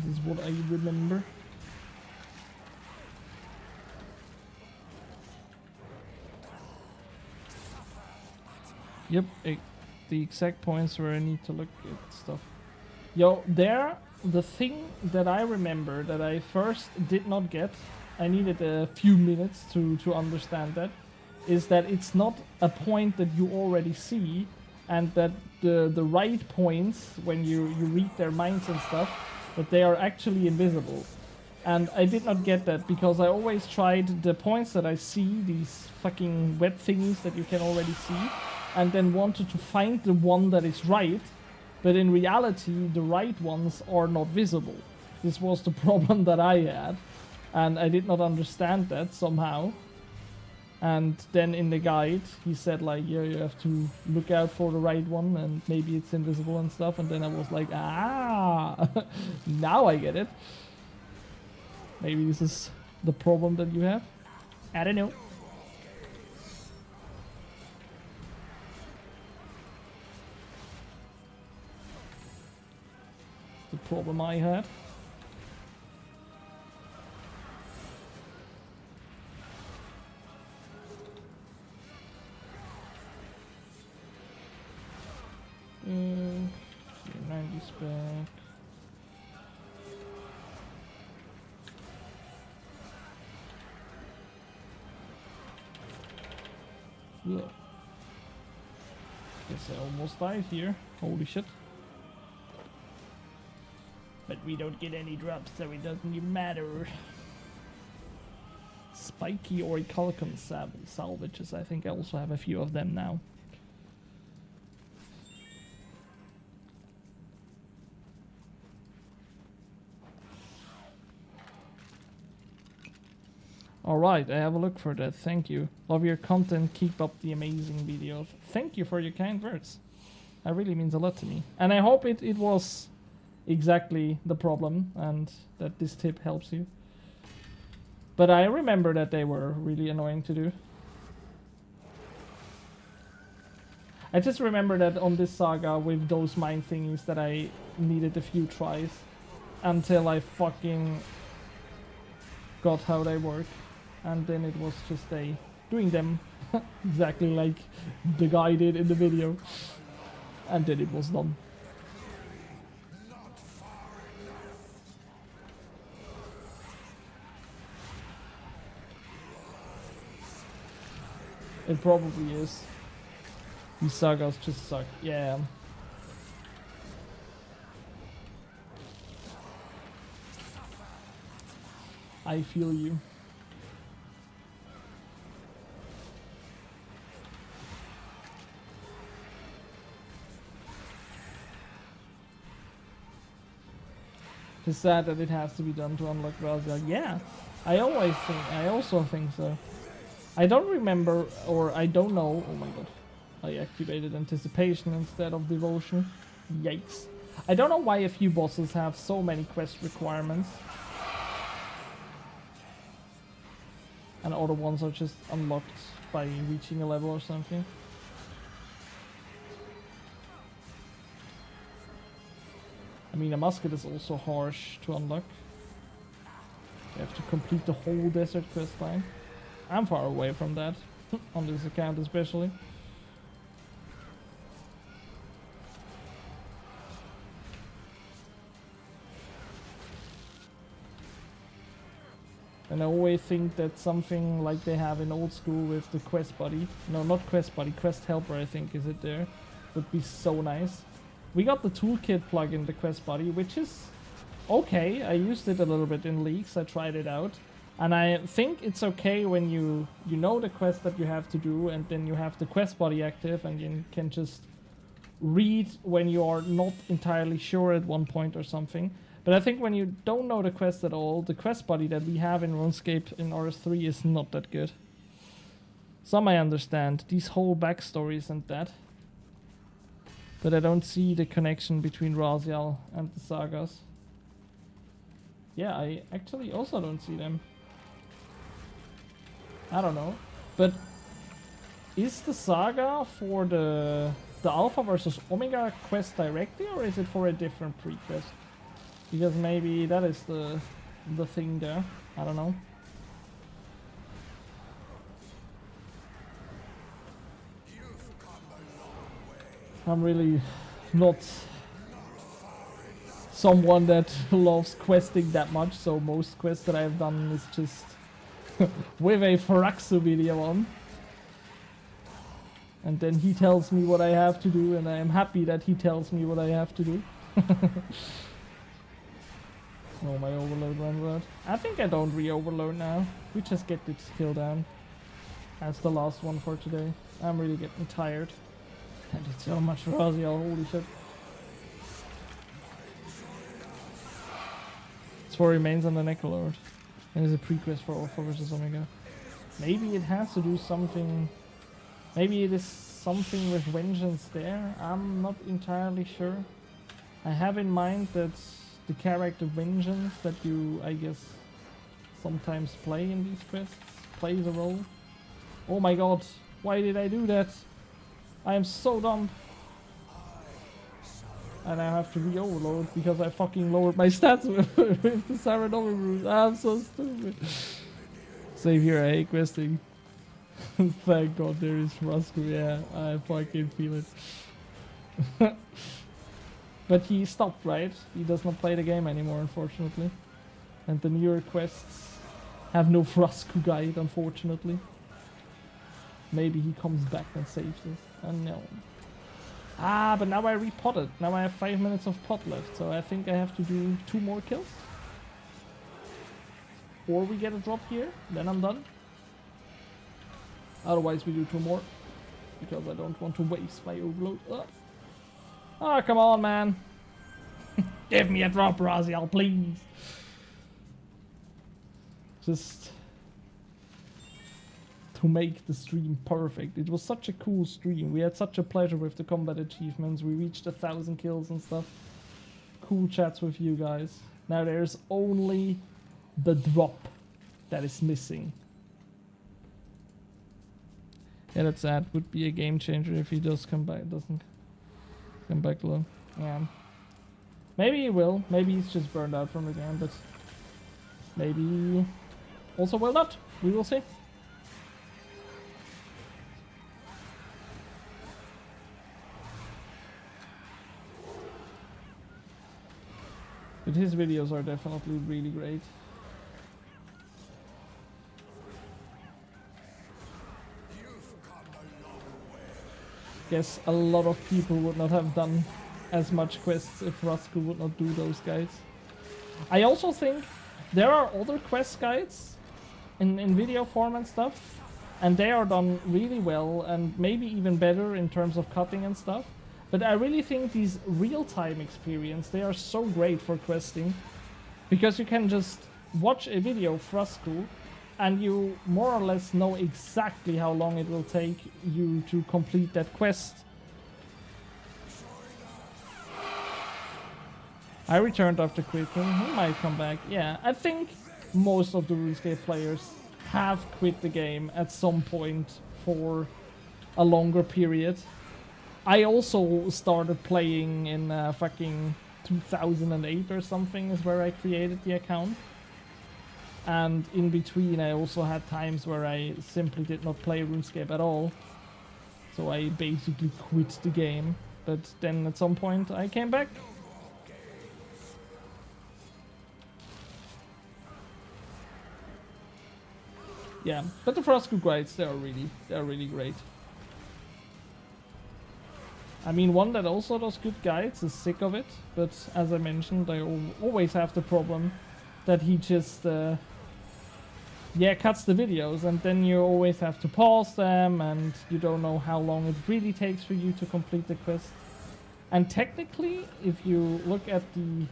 This is what I remember. Yep, the exact points where I need to look at stuff. Yo, the thing that I remember that I first did not get, I needed a few minutes to understand that, is that it's not a point that you already see, and that the right points, when you read their minds and stuff, that they are actually invisible. And I did not get that because I always tried the points that I see, these fucking web thingies that you can already see, and then wanted to find the one that is right, but in reality the right ones are not visible. This was the problem that I had, and I did not understand that somehow. And then in the guide he said like, yeah, you have to look out for the right one and maybe it's invisible and stuff, and then I was like, ah, now I get it. Maybe this is the problem that you have. I don't know. The problem I had. Mm, 90 spec. Yeah. Guess I almost died here. Holy shit. But we don't get any drops, so it doesn't even matter. Spiky Orichalcum salvages. I think I also have a few of them now. Alright, I have a look for that. Thank you. Love your content. Keep up the amazing videos. Thank you for your kind words. That really means a lot to me. And I hope it was exactly the problem and that this tip helps you. But I remember that they were really annoying to do. I just remember that on this saga with those mine thingies that I needed a few tries until I fucking got how they work. And then it was just doing them exactly like the guy did in the video. And then it was done. It probably is. These sagas just suck. Yeah. I feel you. It's sad that it has to be done to unlock Razia. Yeah, I also think so. I don't remember, or I don't know. Oh my god. I activated Anticipation instead of Devotion. Yikes. I don't know why a few bosses have so many quest requirements. And other ones are just unlocked by reaching a level or something. I mean, a musket is also harsh to unlock. You have to complete the whole desert quest line. I'm far away from that, on this account especially. And I always think that something like they have in old school with the quest buddy, no, not quest buddy, quest helper I think is it there, would be so nice. We got the toolkit plugin, the quest buddy, which is okay. I used it a little bit in leaks, I tried it out. And I think it's okay when you know the quest that you have to do, and then you have the quest buddy active, and you can just read when you are not entirely sure at one point or something. But I think when you don't know the quest at all, the quest buddy that we have in Runescape in RS3 is not that good. Some I understand, these whole backstories and that. But I don't see the connection between Raziel and the sagas. Yeah, I actually also don't see them. I don't know. But is the saga for the Alpha versus Omega quest directly, or is it for a different pre-quest? Because maybe that is the thing there. I don't know. I'm really not someone that loves questing that much, so most quests that I've done is just with a Faraxu video on. And then he tells me what I have to do, and I am happy that he tells me what I have to do. Oh, my overload runs out. I think I don't re-overload now. We just get this kill down. That's the last one for today. I'm really getting tired. I did so much Raziel, holy shit. It's for remains on the Necrolord. And it's a pre-quest for Alpha versus Omega. Maybe it has to do something... Maybe it is something with vengeance there. I'm not entirely sure. I have in mind that the character vengeance that you, I guess, sometimes play in these quests plays a role. Oh my god, why did I do that? I am so dumb. And I have to re-overload because I fucking lowered my stats with the Saranomi rules. I'm so stupid. Save here, I hate questing. Thank god there is Frasco, yeah, I fucking feel it. But he stopped, right? He does not play the game anymore, unfortunately. And the newer quests have no Frasco guide, unfortunately. Maybe he comes back and saves us. No. Ah, but now I repotted. Now I have 5 minutes of pot left, so I think I have to do 2 more kills. Or we get a drop here, then I'm done. Otherwise we do 2 more, because I don't want to waste my overload. Oh, come on, man. Give me a drop, Raziel, please. Just to make the stream perfect. It was such a cool stream. We had such a pleasure with the combat achievements. We reached 1,000 kills and stuff. Cool chats with you guys. Now there's only the drop that is missing. Yeah, that's sad. Would be a game changer if he does come back. Doesn't come back low. Yeah. Maybe he will. Maybe he's just burned out from the game, but maybe also will not. We will see. But his videos are definitely really great. Guess a lot of people would not have done as much quests if Rascal would not do those guides. I also think there are other quest guides in video form and stuff, and they are done really well and maybe even better in terms of cutting and stuff. But I really think these real-time experience, they are so great for questing, because you can just watch a video of Frasco and you more or less know exactly how long it will take you to complete that quest. I returned after quitting. He might come back. Yeah, I think most of the Runescape players have quit the game at some point for a longer period. I also started playing in fucking 2008 or something is where I created the account. And in between I also had times where I simply did not play RuneScape at all. So I basically quit the game. But then at some point I came back. Yeah, but the Frostgroup guides, they're really great. I mean, one that also does good guides is Sick of It, but as I mentioned, I always have the problem that he just, cuts the videos, and then you always have to pause them, and you don't know how long it really takes for you to complete the quest. And technically, if you look at the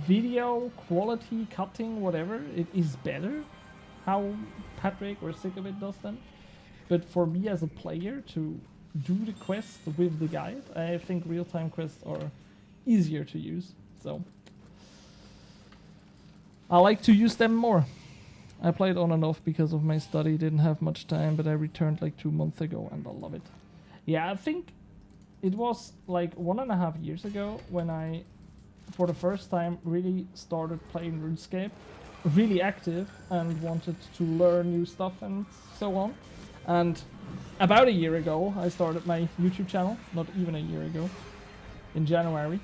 video quality, cutting, whatever, it is better how Patrick or Sick of It does them. But for me as a player to do the quest with the guide, I think real-time quests are easier to use. So I like to use them more. I played on and off because of my study, didn't have much time, but I returned like 2 months ago and I love it. Yeah, I think it was like 1.5 years ago when I, for the first time, really started playing Runescape, really active, and wanted to learn new stuff and so on. And about a year ago, I started my YouTube channel, not even a year ago, in January.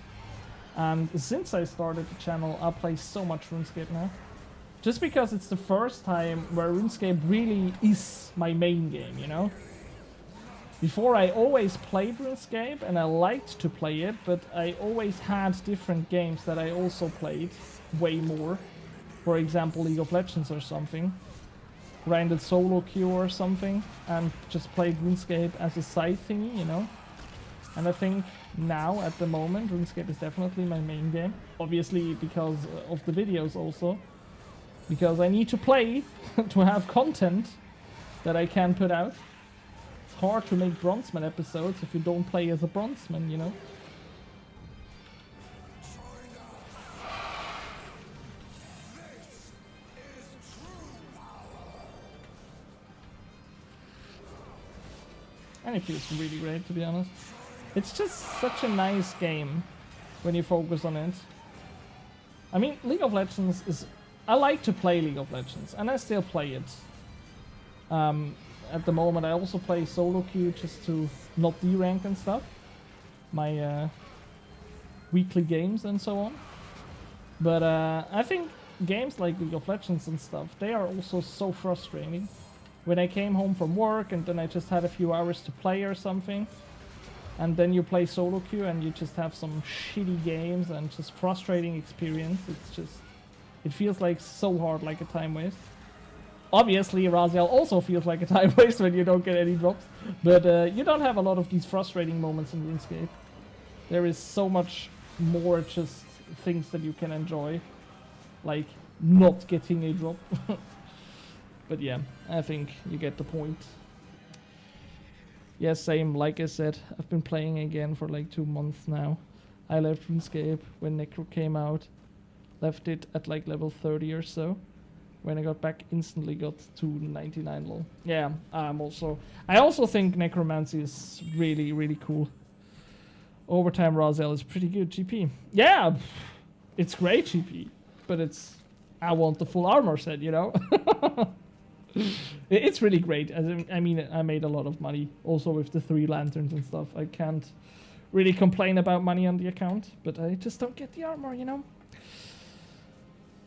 And since I started the channel, I play so much Runescape now. Just because it's the first time where Runescape really is my main game, you know? Before I always played RuneScape and I liked to play it, but I always had different games that I also played way more. For example, League of Legends or something. Grinded solo queue or something and just played RuneScape as a side thingy, you know? And I think now, at the moment, RuneScape is definitely my main game. Obviously because of the videos also. Because I need to play to have content that I can put out. It's hard to make Bronzeman episodes if you don't play as a Bronzeman, you know? And it feels really great, to be honest. It's just such a nice game when you focus on it. I mean, League of Legends is... I like to play League of Legends, and I still play it. At the moment, I also play solo queue just to not de-rank and stuff. My weekly games and so on. But I think games like League of Legends and stuff, they are also so frustrating. When I came home from work and then I just had a few hours to play or something, and then you play solo queue and you just have some shitty games and just frustrating experience. It's just... it feels like so hard, like a time waste. Obviously, Raziel also feels like a time waste when you don't get any drops. But you don't have a lot of these frustrating moments in RuneScape. There is so much more just things that you can enjoy. Like not getting a drop. But yeah, I think you get the point. Yeah, same, like I said, I've been playing again for like 2 months now. I left RuneScape when Necro came out. Left it at like level 30 or so. When I got back, instantly got to 99 lol. Yeah, I also think Necromancy is really, really cool. Overtime Raziel is pretty good GP. Yeah, it's great GP, but it's... I want the full armor set, you know? It's really great. I mean, I made a lot of money also with the 3 lanterns and stuff. I can't really complain about money on the account, but I just don't get the armor, you know?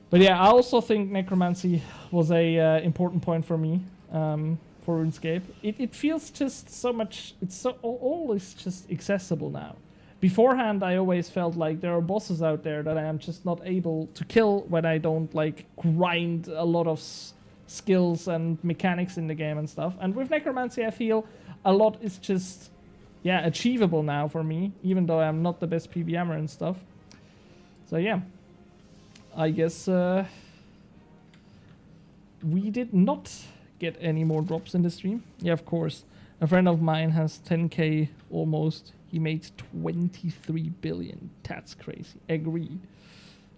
But yeah, I also think Necromancy was a important point for me for RuneScape. It feels just so much... it's so all is just accessible now. Beforehand, I always felt like there are bosses out there that I am just not able to kill when I don't like grind a lot of skills and mechanics in the game and stuff. And with Necromancy, I feel a lot is just, yeah, achievable now for me, even though I'm not the best PBMer and stuff. So yeah, I guess we did not get any more drops in the stream. Yeah, of course. A friend of mine has 10k almost. He made 23 billion. That's crazy. Agreed.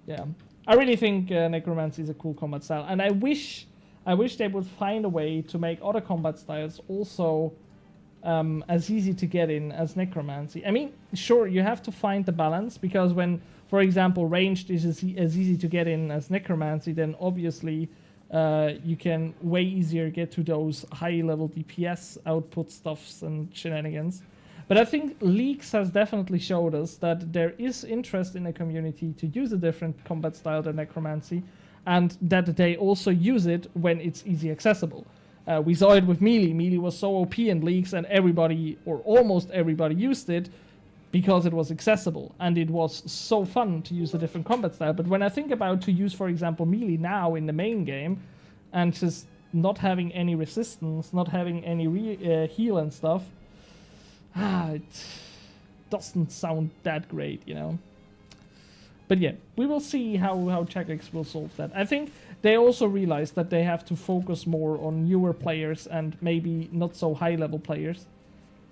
Yeah, I really think Necromancy is a cool combat style, and I wish they would find a way to make other combat styles also as easy to get in as Necromancy. I mean, sure, you have to find the balance, because when, for example, ranged is as easy to get in as Necromancy, then obviously you can way easier get to those high-level DPS output stuffs and shenanigans. But I think Leaks has definitely showed us that there is interest in the community to use a different combat style than Necromancy. and that they also use it when it's easy accessible. We saw it with Melee. Melee was so OP in leagues, and everybody, or almost everybody, used it because it was accessible, and it was so fun to use a different combat style. But when I think about to use, for example, Melee now in the main game, and just not having any resistance, not having any heal and stuff, it doesn't sound that great, you know. But yeah, we will see how Jagex will solve that. I think they also realize that they have to focus more on newer players and maybe not so high level players.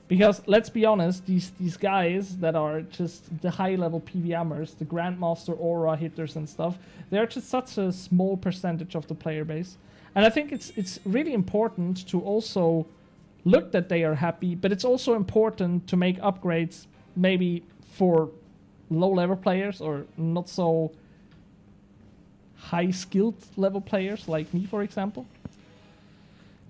Because let's be honest, these guys that are just the high level PVMers, the Grandmaster Aura hitters and stuff, they're just such a small percentage of the player base. And I think it's really important to also look that they are happy, but it's also important to make upgrades maybe for low level players or not so high skilled level players like me, for example.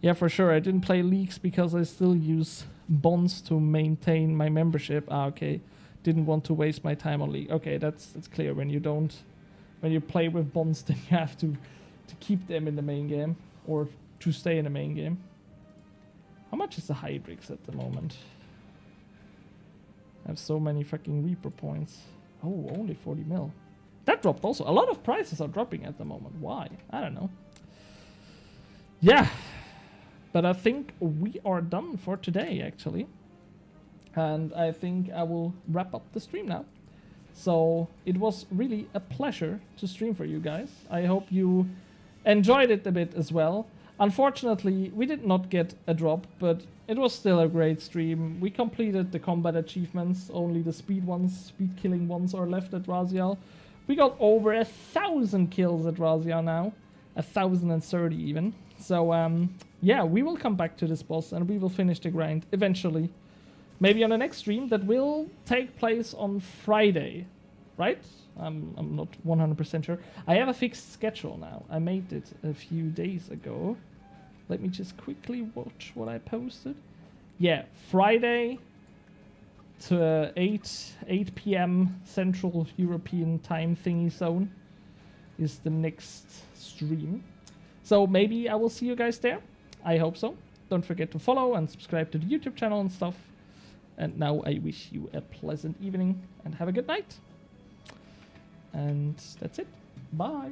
Yeah, for sure. I didn't play leagues because I still use bonds to maintain my membership. Okay. Didn't want to waste my time on league. Okay, that's clear. When you play with bonds, then you have to keep them in the main game or to stay in the main game. How much is the Hydrix at the moment? I have so many fucking Reaper points. Oh, only 40 mil. That dropped also. A lot of prices are dropping at the moment. Why? I don't know. Yeah. But I think we are done for today, actually. And I think I will wrap up the stream now. So it was really a pleasure to stream for you guys. I hope you enjoyed it a bit as well. Unfortunately, we did not get a drop, but it was still a great stream. We completed the combat achievements. Only the speed killing ones are left at Raziel. We got over 1,000 kills at Raziel now. 1,030 even. So, yeah, we will come back to this boss and we will finish the grind eventually. Maybe on the next stream that will take place on Friday, right? I'm not 100% sure. I have a fixed schedule now. I made it a few days ago. Let me just quickly watch what I posted. Yeah, Friday to 8 p.m. Central European time thingy zone is the next stream. So maybe I will see you guys there. I hope so. Don't forget to follow and subscribe to the YouTube channel and stuff. And now I wish you a pleasant evening and have a good night. And that's it. Bye.